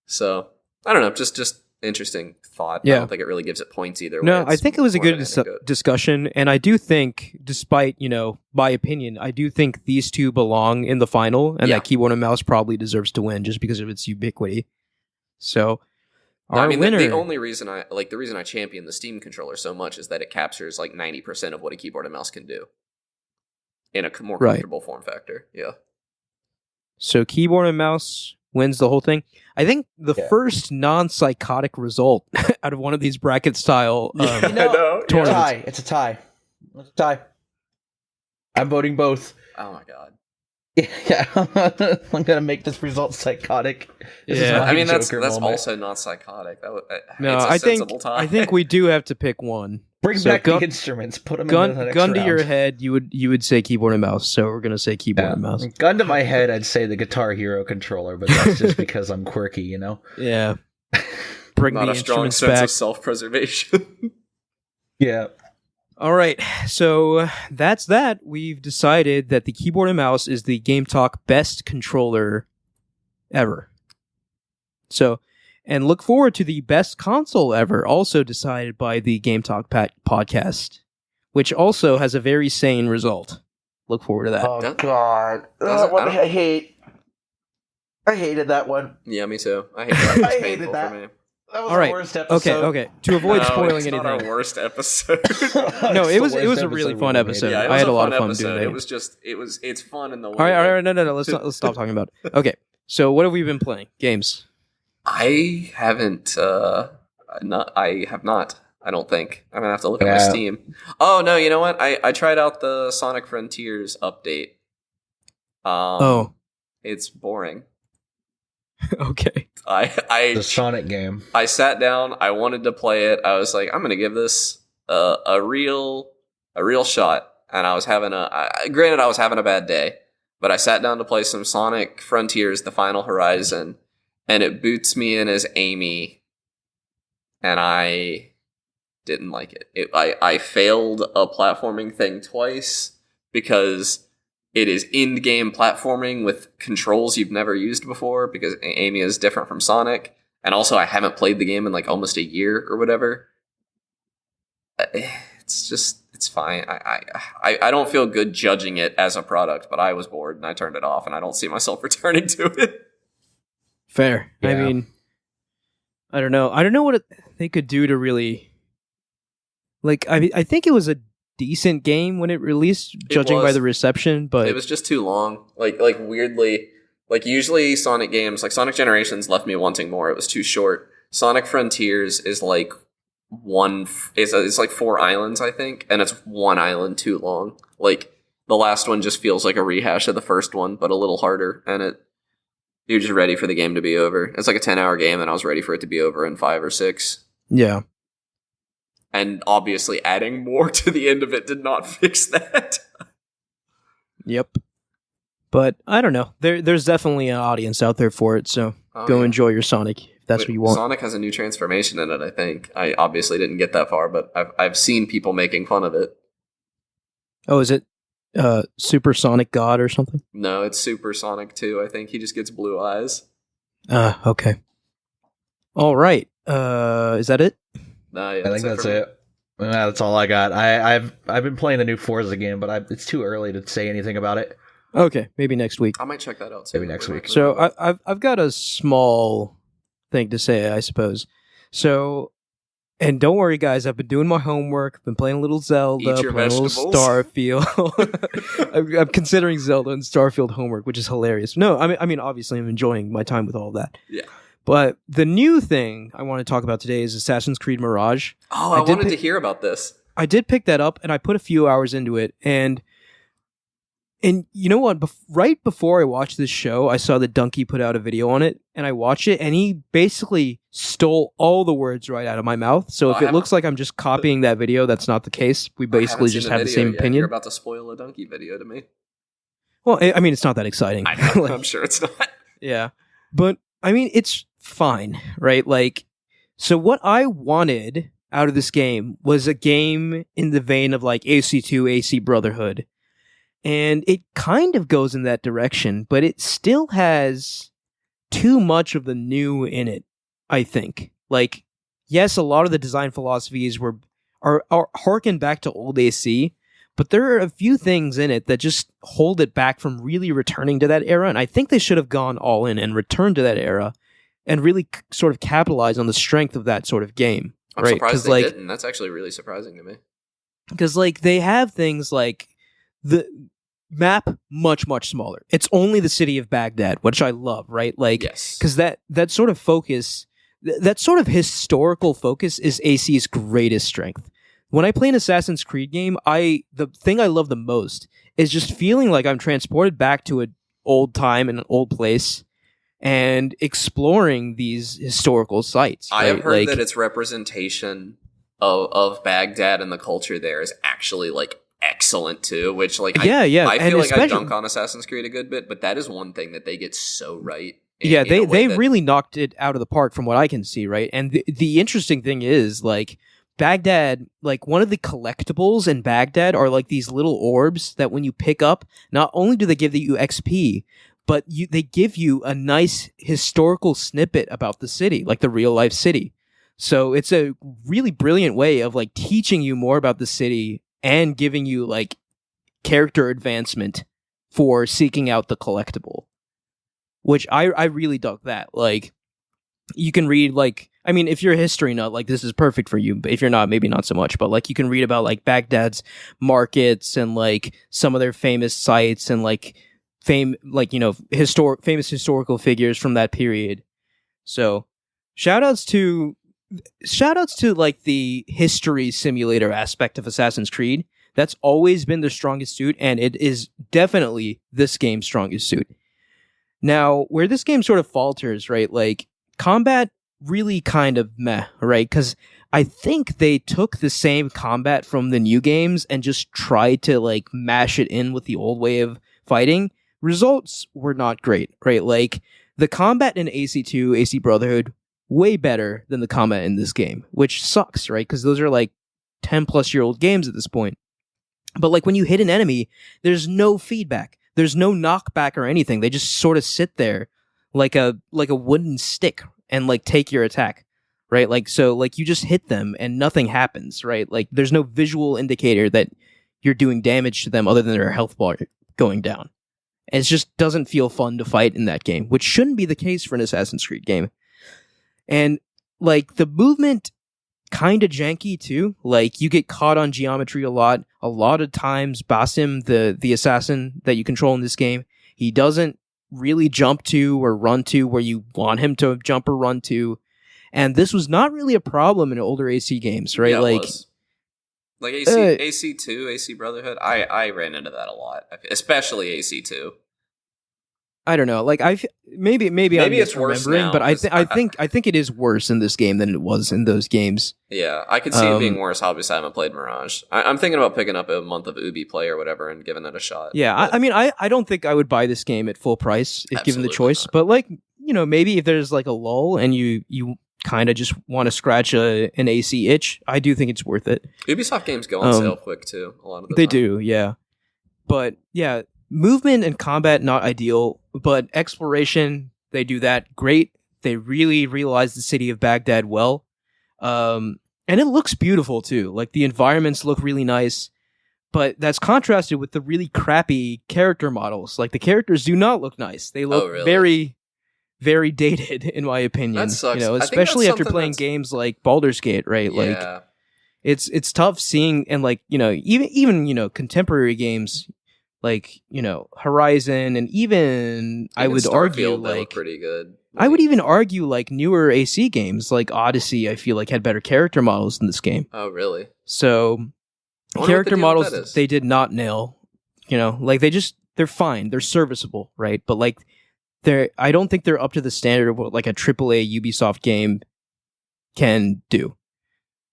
[SPEAKER 2] So I don't know, just interesting thought.
[SPEAKER 1] Yeah.
[SPEAKER 2] I don't think it really gives it points either way.
[SPEAKER 1] No, I think it was a good discussion, and I do think, despite my opinion, I do think these two belong in the final, and that keyboard and mouse probably deserves to win just because of its ubiquity. So, our winner.
[SPEAKER 2] The only reason the reason I champion the Steam controller so much is that it captures like 90% of what a keyboard and mouse can do in a more comfortable form factor. Yeah.
[SPEAKER 1] So keyboard and mouse wins the whole thing. I think the first non-psychotic result out of one of these bracket style tournaments.
[SPEAKER 3] It's a tie. I'm voting both.
[SPEAKER 2] Oh my god.
[SPEAKER 3] Yeah, I'm gonna make this result psychotic.
[SPEAKER 2] That's also not psychotic. I
[SPEAKER 1] think we do have to pick one.
[SPEAKER 3] Bring back the instruments. Put them in the next
[SPEAKER 1] gun
[SPEAKER 3] round.
[SPEAKER 1] To your head. You would say keyboard and mouse. So we're gonna say keyboard and mouse.
[SPEAKER 3] Gun to my head, I'd say the Guitar Hero controller, but that's just because I'm quirky,
[SPEAKER 1] Yeah. Bring
[SPEAKER 2] not
[SPEAKER 1] the
[SPEAKER 2] a strong
[SPEAKER 1] instruments
[SPEAKER 2] sense
[SPEAKER 1] back.
[SPEAKER 2] of self-preservation.
[SPEAKER 3] Yeah.
[SPEAKER 1] All right, so that's that. We've decided that the keyboard and mouse is the Game Talk best controller ever. So, and look forward to the best console ever, also decided by the Game Talk podcast, which also has a very sane result. Look forward to that.
[SPEAKER 3] Oh, God. I hated that one.
[SPEAKER 2] Yeah, me too. I hate that.
[SPEAKER 3] I hated that. For me. That was
[SPEAKER 1] all right.
[SPEAKER 3] Our worst episode.
[SPEAKER 1] Okay. To avoid spoiling
[SPEAKER 2] it's
[SPEAKER 1] anything.
[SPEAKER 2] Not our worst episode.
[SPEAKER 1] No, it was a really fun episode.
[SPEAKER 2] Yeah,
[SPEAKER 1] I had a lot of fun doing
[SPEAKER 2] it. It's fun in the way.
[SPEAKER 1] All right. No. Let's stop talking about it. Okay. So what have we been playing? Games.
[SPEAKER 2] I haven't. I have not. I don't think. I'm gonna have to look at my Steam. Oh no! You know what? I tried out the Sonic Frontiers update. It's boring.
[SPEAKER 1] Okay.
[SPEAKER 3] The Sonic game.
[SPEAKER 2] I sat down. I wanted to play it. I was like, I'm going to give this a real shot. And I was having granted, I was having a bad day, but I sat down to play some Sonic Frontiers: The Final Horizon, and it boots me in as Amy, and I didn't like it. I failed a platforming thing twice because it is in-game platforming with controls you've never used before, because Amy is different from Sonic. And also, I haven't played the game in like almost a year or whatever. It's fine. I don't feel good judging it as a product, but I was bored and I turned it off, and I don't see myself returning to it.
[SPEAKER 1] Fair.
[SPEAKER 3] Yeah.
[SPEAKER 1] I mean, I don't know. I don't know what they could do to really... Like, I think it was a decent game when it released, judging by the reception, but
[SPEAKER 2] it was just too long. Like weirdly, like usually Sonic games, like Sonic Generations, left me wanting more. It was too short. Sonic Frontiers is like it's like 4 islands, I think, and it's one island too long. Like the last one just feels like a rehash of the first one, but a little harder, and you're just ready for the game to be over. It's like a 10-hour game, and I was ready for it to be over in 5 or 6.
[SPEAKER 1] Yeah.
[SPEAKER 2] And obviously adding more to the end of it did not fix that.
[SPEAKER 1] Yep. But I don't know. There's definitely an audience out there for it, so go enjoy your Sonic if that's what you want.
[SPEAKER 2] Sonic has a new transformation in it, I think. I obviously didn't get that far, but I've seen people making fun of it.
[SPEAKER 1] Oh, is it Super Sonic God or something?
[SPEAKER 2] No, it's Super Sonic 2, I think. He just gets blue eyes.
[SPEAKER 1] Okay. All right. Is that it?
[SPEAKER 2] Yeah,
[SPEAKER 3] I think that's it. That's all I got. I've been playing the new Forza game, but it's too early to say anything about it.
[SPEAKER 1] Okay, maybe next week.
[SPEAKER 2] I might check that out too.
[SPEAKER 3] Maybe next week.
[SPEAKER 1] So I've got a small thing to say, I suppose. So, and don't worry, guys. I've been doing my homework. Been playing a little Zelda,
[SPEAKER 2] Eat your
[SPEAKER 1] playing a little Starfield. I'm considering Zelda and Starfield homework, which is hilarious. No, I mean, obviously, I'm enjoying my time with all of that.
[SPEAKER 2] Yeah.
[SPEAKER 1] But the new thing I want to talk about today is Assassin's Creed Mirage.
[SPEAKER 2] Oh, I wanted to hear about this.
[SPEAKER 1] I did pick that up, and I put a few hours into it, and you know what? Right before I watched this show, I saw that Donkey put out a video on it, and I watched it, and he basically stole all the words right out of my mouth. So if it looks like I'm just copying that video, that's not the case. We basically just have the same opinion.
[SPEAKER 2] You're about to spoil a Donkey video to me.
[SPEAKER 1] Well, I mean, it's not that exciting.
[SPEAKER 2] I know, I'm sure it's not.
[SPEAKER 1] Yeah. But, I mean, it's fine, right? Like, so what I wanted out of this game was a game in the vein of like AC2, AC Brotherhood. And it kind of goes in that direction, but it still has too much of the new in it, I think. Like, yes, a lot of the design philosophies are harken back to old AC, but there are a few things in it that just hold it back from really returning to that era, and I think they should have gone all in and returned to that era and really sort of capitalize on the strength of that sort of game.
[SPEAKER 2] I'm surprised they didn't. That's actually really surprising to me. Because,
[SPEAKER 1] like, they have things like the map much, much smaller. It's only the city of Baghdad, which I love, right? Like,
[SPEAKER 2] yes.
[SPEAKER 1] Because that sort of focus, that sort of historical focus is AC's greatest strength. When I play an Assassin's Creed game, the thing I love the most is just feeling like I'm transported back to an old time in an old place and exploring these historical sites.
[SPEAKER 2] I have heard that its representation of Baghdad and the culture there is actually like excellent too, which like I feel like I dunk on Assassin's Creed a good bit, but that is one thing that they get so right.
[SPEAKER 1] They really knocked it out of the park from what I can see, right? And the interesting thing is, like, Baghdad, like, one of the collectibles in Baghdad are like these little orbs that when you pick up, not only do they give you XP, but they give you a nice historical snippet about the city, like the real life city. So it's a really brilliant way of like teaching you more about the city and giving you like character advancement for seeking out the collectible, which I really dug that. Like, you can read, like, I mean, if you're a history nut, like, this is perfect for you, but if you're not, maybe not so much, but like you can read about like Baghdad's markets and like some of their famous sites and like famous historical figures from that period. So shout outs to like the history simulator aspect of Assassin's Creed. That's always been their strongest suit, and it is definitely this game's strongest suit. Now, where this game sort of falters, right? Like, combat really kind of meh, right? Because I think they took the same combat from the new games and just tried to, like, mash it in with the old way of fighting. Results were not great, right? Like, the combat in AC2, AC Brotherhood, way better than the combat in this game, which sucks, right? Because those are, like, 10-plus-year-old games at this point. But, like, when you hit an enemy, there's no feedback. There's no knockback or anything. They just sort of sit there like a wooden stick and like take your attack, right? Like, so like you just hit them and nothing happens, right? Like there's no visual indicator that you're doing damage to them other than their health bar going down. And it just doesn't feel fun to fight in that game, which shouldn't be the case for an Assassin's Creed game. And like the movement kind of janky too. Like you get caught on geometry a lot. A lot of times Basim, the assassin that you control in this game, he doesn't really jump to or run to where you want him to jump or run to. And this was not really a problem in older AC games, right?
[SPEAKER 2] Yeah,
[SPEAKER 1] like
[SPEAKER 2] AC2, AC Brotherhood. I ran into that a lot, especially AC2.
[SPEAKER 1] I don't know. Like maybe I'm
[SPEAKER 2] it's worse
[SPEAKER 1] misremembering,
[SPEAKER 2] now,
[SPEAKER 1] but I think it is worse in this game than it was in those games.
[SPEAKER 2] Yeah, I could see it being worse. Obviously, I haven't played Mirage. I'm thinking about picking up a month of Ubi Play or whatever and giving it a shot.
[SPEAKER 1] Yeah, I mean, I don't think I would buy this game at full price if given the choice. Not. But like, you know, maybe if there's like a lull and you kind of just want to scratch an AC itch, I do think it's worth it.
[SPEAKER 2] Ubisoft games go on sale quick too. A lot of the
[SPEAKER 1] they
[SPEAKER 2] time.
[SPEAKER 1] do, yeah. But yeah. Movement and combat, not ideal, but exploration, they do that great. They really realize the city of Baghdad well. And it looks beautiful, too. Like, the environments look really nice, but that's contrasted with the really crappy character models. Like, the characters do not look nice. They look very, very dated, in my opinion.
[SPEAKER 2] That sucks.
[SPEAKER 1] You know, especially after playing games like Baldur's Gate, right?
[SPEAKER 2] Yeah.
[SPEAKER 1] Like, it's tough seeing, and, like, you know, even you know, contemporary games, like, you know, Horizon, and even I would argue like
[SPEAKER 2] pretty good.
[SPEAKER 1] I would even argue like newer AC games like Odyssey, I feel like had better character models in this game.
[SPEAKER 2] Oh, really?
[SPEAKER 1] So character models they did not nail. You know, like they're fine, they're serviceable, right? But like I don't think they're up to the standard of what like a AAA Ubisoft game can do.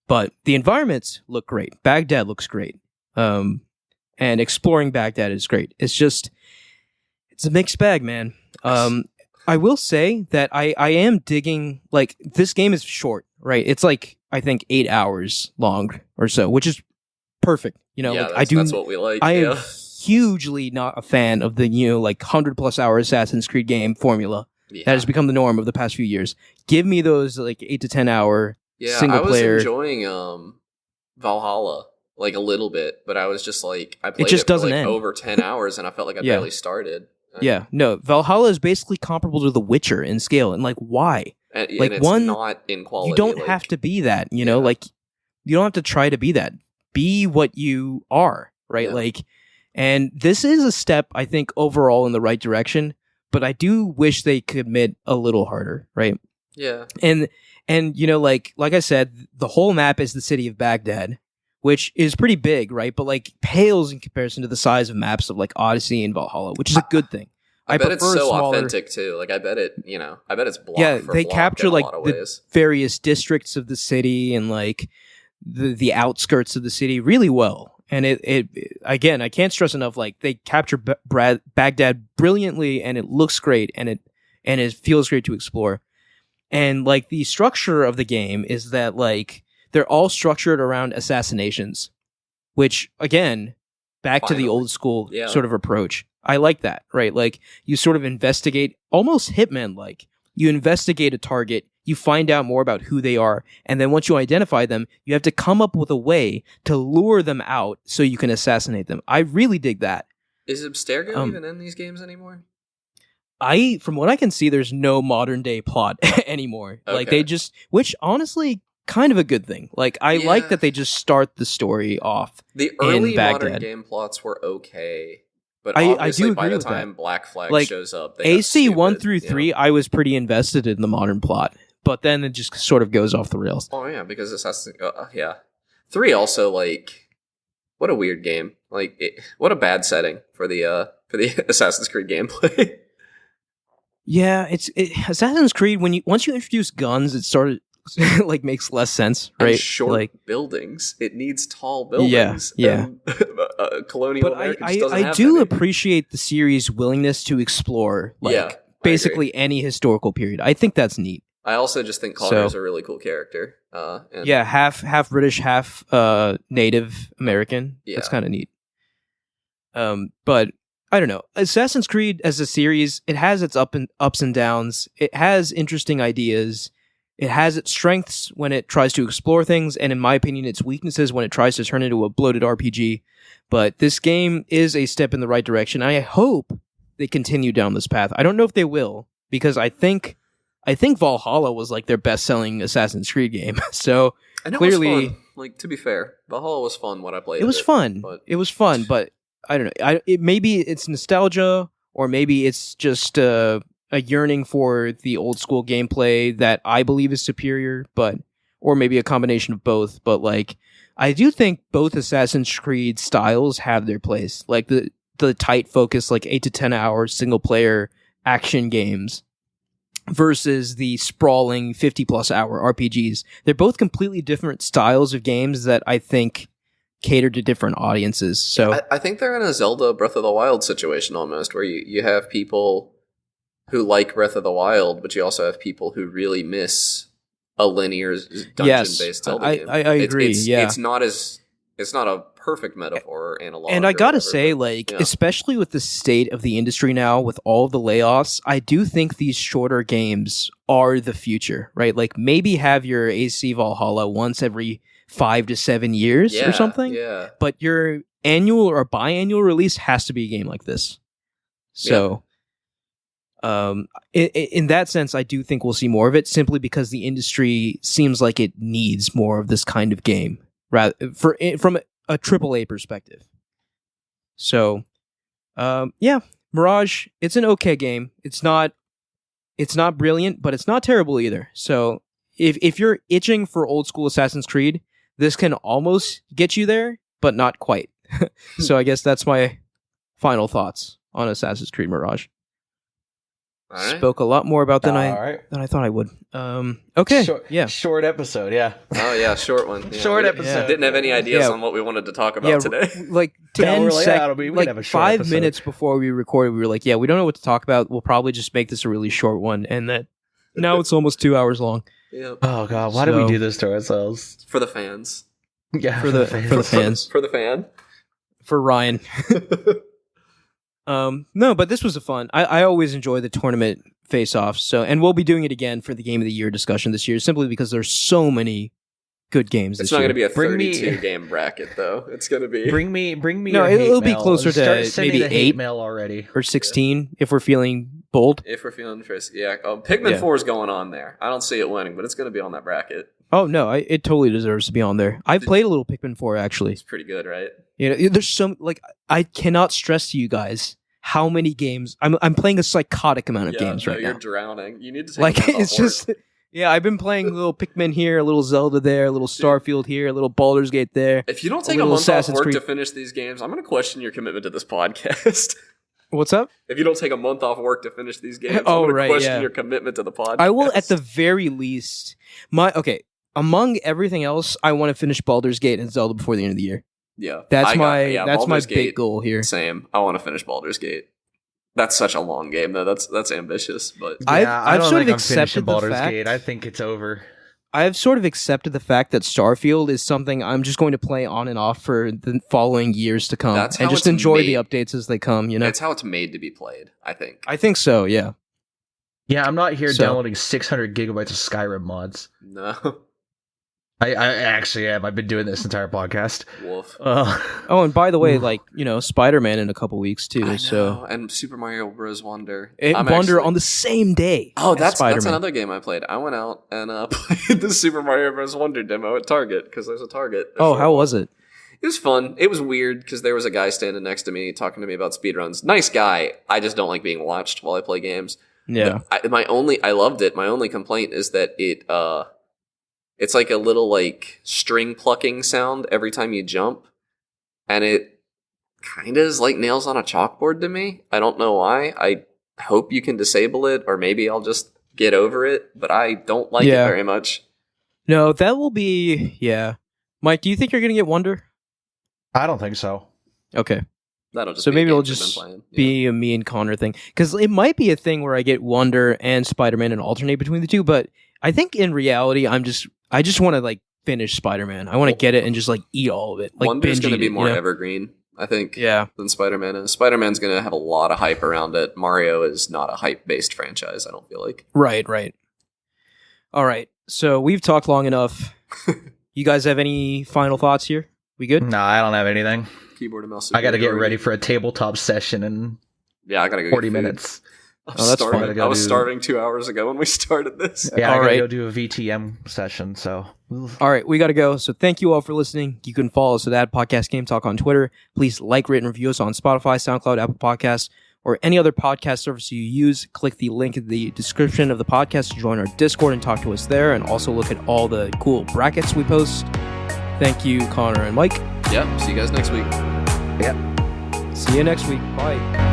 [SPEAKER 1] But the environments look great. Baghdad looks great. And exploring Baghdad is great. It's a mixed bag, man. I will say that I am digging, like, this game is short, right? It's like, I think 8 hours long or so, which is perfect. You know,
[SPEAKER 2] yeah,
[SPEAKER 1] like,
[SPEAKER 2] that's what we like.
[SPEAKER 1] I am hugely not a fan of the, you know, like 100+ hour Assassin's Creed game formula that has become the norm of the past few years. Give me those like 8 to 10 hour single player.
[SPEAKER 2] I was enjoying Valhalla. Like a little bit, but I was just like, I played
[SPEAKER 1] it just
[SPEAKER 2] for
[SPEAKER 1] doesn't
[SPEAKER 2] like
[SPEAKER 1] end.
[SPEAKER 2] Over 10 hours and I felt like I barely started.
[SPEAKER 1] Yeah, no, Valhalla is basically comparable to The Witcher in scale, and like, why?
[SPEAKER 2] And
[SPEAKER 1] like,
[SPEAKER 2] it's not in quality.
[SPEAKER 1] You don't have to be that, you know, like, you don't have to try to be that. Be what you are, right? Yeah. Like, and this is a step, I think, overall in the right direction, but I do wish they could commit a little harder, right?
[SPEAKER 2] Yeah.
[SPEAKER 1] And you know, like I said, the whole map is the city of Baghdad, which is pretty big, right? But like pales in comparison to the size of maps of like Odyssey and Valhalla, which is a good thing.
[SPEAKER 2] I bet it's so authentic too. Like I bet it's block.
[SPEAKER 1] Yeah,
[SPEAKER 2] for
[SPEAKER 1] they
[SPEAKER 2] block
[SPEAKER 1] capture
[SPEAKER 2] in a
[SPEAKER 1] like
[SPEAKER 2] lot of
[SPEAKER 1] the
[SPEAKER 2] ways.
[SPEAKER 1] various districts of the city and like the outskirts of the city really well. And it again, I can't stress enough. Like they capture Baghdad brilliantly, and it looks great, and it feels great to explore. And like the structure of the game is that like they're all structured around assassinations, which again, back to the old school sort of approach. I like that, right? Like you sort of investigate, almost Hitman-like. You investigate a target, you find out more about who they are, and then once you identify them, you have to come up with a way to lure them out so you can assassinate them. I really dig that.
[SPEAKER 2] Is Abstergo even in these games anymore?
[SPEAKER 1] From what I can see, there's no modern day plot anymore. Okay. Like they just, which honestly, kind of a good thing. Like I like that they just start the story off.
[SPEAKER 2] The early modern game plots were okay, but
[SPEAKER 1] I do agree
[SPEAKER 2] by the
[SPEAKER 1] with
[SPEAKER 2] time
[SPEAKER 1] that.
[SPEAKER 2] Black Flag
[SPEAKER 1] like,
[SPEAKER 2] shows up,
[SPEAKER 1] AC 1 through 3, I was pretty invested in the modern plot, but then it just sort of goes off the rails.
[SPEAKER 2] Oh yeah, because Assassin's 3 also like what a weird game. Like what a bad setting for the Assassin's Creed gameplay.
[SPEAKER 1] Yeah, Assassin's Creed. Once you introduce guns, it started like makes less sense, right?
[SPEAKER 2] And short
[SPEAKER 1] like
[SPEAKER 2] buildings. It needs tall
[SPEAKER 1] yeah,
[SPEAKER 2] buildings.
[SPEAKER 1] yeah.
[SPEAKER 2] And, colonial
[SPEAKER 1] But
[SPEAKER 2] America just doesn't
[SPEAKER 1] I
[SPEAKER 2] have
[SPEAKER 1] do
[SPEAKER 2] many.
[SPEAKER 1] appreciate the series' willingness to explore like
[SPEAKER 2] Yeah, I agree.
[SPEAKER 1] basically any historical period. I think that's neat.
[SPEAKER 2] I also just think Connor's a really cool character. And
[SPEAKER 1] Yeah, half British, half Native American.
[SPEAKER 2] Yeah.
[SPEAKER 1] That's kind of neat. But I don't know. Assassin's Creed as a series, it has its ups and downs. It has interesting ideas. It has its strengths when it tries to explore things, and in my opinion, its weaknesses when it tries to turn into a bloated RPG. But this game is a step in the right direction. I hope they continue down this path. I don't know if they will, because I think Valhalla was like their best-selling Assassin's Creed game. So
[SPEAKER 2] and it
[SPEAKER 1] clearly,
[SPEAKER 2] was fun. Like, to be fair, Valhalla was fun when I played it.
[SPEAKER 1] it was fun.
[SPEAKER 2] But
[SPEAKER 1] It was fun, but I don't know. Maybe it's nostalgia, or maybe it's just a yearning for the old school gameplay that I believe is superior, or maybe a combination of both. But like, I do think both Assassin's Creed styles have their place. Like the tight focus, like 8 to 10 hour single player action games versus the sprawling 50 plus hour RPGs. They're both completely different styles of games that I think cater to different audiences. So
[SPEAKER 2] I think they're in a Zelda Breath of the Wild situation almost, where you have people who like Breath of the Wild, but you also have people who really miss a linear dungeon-based Zelda game.
[SPEAKER 1] I agree.
[SPEAKER 2] It's not a perfect metaphor or analog.
[SPEAKER 1] And I gotta say,
[SPEAKER 2] yeah.
[SPEAKER 1] especially with the state of the industry now, with all the layoffs, I do think these shorter games are the future, right? Like maybe have your AC Valhalla once every 5 to 7 years or something.
[SPEAKER 2] Yeah.
[SPEAKER 1] But your annual or biannual release has to be a game like this. So, in that sense, I do think we'll see more of it, simply because the industry seems like it needs more of this kind of game, rather from a AAA perspective. So, Mirage, it's an okay game. It's not brilliant, but it's not terrible either. So, if you're itching for old school Assassin's Creed, this can almost get you there, but not quite. So I guess that's my final thoughts on Assassin's Creed Mirage.
[SPEAKER 2] All right.
[SPEAKER 1] Spoke a lot more about than I thought I would. Okay,
[SPEAKER 3] short episode, yeah.
[SPEAKER 2] Oh yeah, short one. Yeah.
[SPEAKER 3] Short episode.
[SPEAKER 2] Didn't have any ideas on what we wanted to talk about today.
[SPEAKER 1] Like 10 seconds, 5 minutes before we recorded, we were like, we don't know what to talk about. We'll probably just make this a really short one, and that now it's almost 2 hours long.
[SPEAKER 2] Yep.
[SPEAKER 3] Oh god, why did we do this to ourselves?
[SPEAKER 2] For the fans.
[SPEAKER 3] Yeah,
[SPEAKER 1] for the fans.
[SPEAKER 2] For the fan.
[SPEAKER 1] For Ryan. No, but this was a fun. I always enjoy the tournament face-offs. So, and we'll be doing it again for the Game of the Year discussion this year, simply because there's so many good games.
[SPEAKER 2] It's
[SPEAKER 1] this
[SPEAKER 2] not
[SPEAKER 1] year.
[SPEAKER 2] going to be a 32 game bracket though. It's going to be
[SPEAKER 3] bring me.
[SPEAKER 1] No,
[SPEAKER 3] your
[SPEAKER 1] it'll
[SPEAKER 3] hate
[SPEAKER 1] be
[SPEAKER 3] mail.
[SPEAKER 1] closer to
[SPEAKER 3] Send
[SPEAKER 1] maybe
[SPEAKER 3] me the hate
[SPEAKER 1] 8
[SPEAKER 3] mail already
[SPEAKER 1] or 16 if we're feeling bold.
[SPEAKER 2] If we're feeling frisky, yeah. Pikmin 4 is going on there. I don't see it winning, but it's going to be on that bracket.
[SPEAKER 1] Oh no, it totally deserves to be on there. I've played a little Pikmin 4 actually.
[SPEAKER 2] It's pretty good, right?
[SPEAKER 1] There's some I cannot stress to you guys how many games I'm playing a psychotic amount of games right now.
[SPEAKER 2] You're drowning. You need to take
[SPEAKER 1] it's just I've been playing a little Pikmin here, a little Zelda there, a little Starfield here, a little Baldur's Gate there.
[SPEAKER 2] If you don't take a month off work to finish these games, I'm going to question your commitment to this podcast.
[SPEAKER 1] What's up?
[SPEAKER 2] If you don't take a month off work to finish these games, I'm going to question your commitment to the podcast.
[SPEAKER 1] I will, at the very least. Among everything else, I want to finish Baldur's Gate and Zelda before the end of the year.
[SPEAKER 2] Yeah,
[SPEAKER 1] that's my
[SPEAKER 2] Baldur's
[SPEAKER 1] big
[SPEAKER 2] Gate,
[SPEAKER 1] goal here.
[SPEAKER 2] Same. I want to finish Baldur's Gate. That's such a long game, though. That's ambitious, but
[SPEAKER 1] I've sort of accepted the fact.
[SPEAKER 3] Gate. I think it's over.
[SPEAKER 1] I've sort of accepted the fact that Starfield is something I'm just going to play on and off for the following years to come, and just enjoy the updates as they come.
[SPEAKER 2] That's how it's made to be played. I
[SPEAKER 1] think so. Yeah.
[SPEAKER 3] Yeah, I'm not here downloading 600 gigabytes of Skyrim mods.
[SPEAKER 2] No.
[SPEAKER 3] I actually am. I've been doing this entire podcast.
[SPEAKER 2] Wolf.
[SPEAKER 1] Oh, and by the way, Spider-Man in a couple weeks too.
[SPEAKER 2] I know.
[SPEAKER 1] So
[SPEAKER 2] and Super Mario Bros. Wonder.
[SPEAKER 1] On the same day.
[SPEAKER 2] Oh, that's another game I played. I went out and played the Super Mario Bros. Wonder demo at Target because there's a Target.
[SPEAKER 1] Oh, how was it?
[SPEAKER 2] It was fun. It was weird because there was a guy standing next to me talking to me about speedruns. Nice guy. I just don't like being watched while I play games.
[SPEAKER 1] Yeah.
[SPEAKER 2] I loved it. My only complaint is that it's like a little string plucking sound every time you jump, and it kind of is like nails on a chalkboard to me. I don't know why. hope you can disable it, or maybe I'll just get over it, but I don't like it very much.
[SPEAKER 1] No, that will be... Yeah. Mike, do you think you're going to get Wonder?
[SPEAKER 3] I don't think so.
[SPEAKER 1] Okay.
[SPEAKER 2] That'll just
[SPEAKER 1] so
[SPEAKER 2] be
[SPEAKER 1] maybe it'll just be a me and Connor thing. Because it might be a thing where I get Wonder and Spider-Man and alternate between the two, but I think in reality, I just want to like finish Spider-Man. I want to get it and just like eat all of it. Like
[SPEAKER 2] Wonder's going to be
[SPEAKER 1] it,
[SPEAKER 2] more evergreen, I think,
[SPEAKER 1] yeah,
[SPEAKER 2] than Spider-Man is. Spider-Man's going to have a lot of hype around it. Mario is not a hype-based franchise, I don't feel like.
[SPEAKER 1] Right. All right. So we've talked long enough. You guys have any final thoughts here? We good?
[SPEAKER 3] No, I don't have anything.
[SPEAKER 2] Keyboard and mouse.
[SPEAKER 3] I got to get ready for a tabletop session in
[SPEAKER 2] I got to go
[SPEAKER 3] 40 minutes.
[SPEAKER 1] That's fine.
[SPEAKER 2] I was starving 2 hours ago when we started this.
[SPEAKER 3] Yeah, I got to go do a VTM session, so...
[SPEAKER 1] All right, we got to go. So thank you all for listening. You can follow us at Podcast Game Talk on Twitter. Please like, rate, and review us on Spotify, SoundCloud, Apple Podcasts, or any other podcast service you use. Click the link in the description of the podcast to join our Discord and talk to us there, and also look at all the cool brackets we post. Thank you, Connor and Mike.
[SPEAKER 2] Yeah, see you guys next week.
[SPEAKER 3] Yep.
[SPEAKER 1] See you next week. Bye.